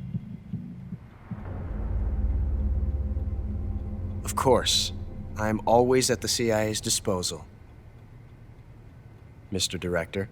Of course, I am always at the CIA's disposal, Mr. Director.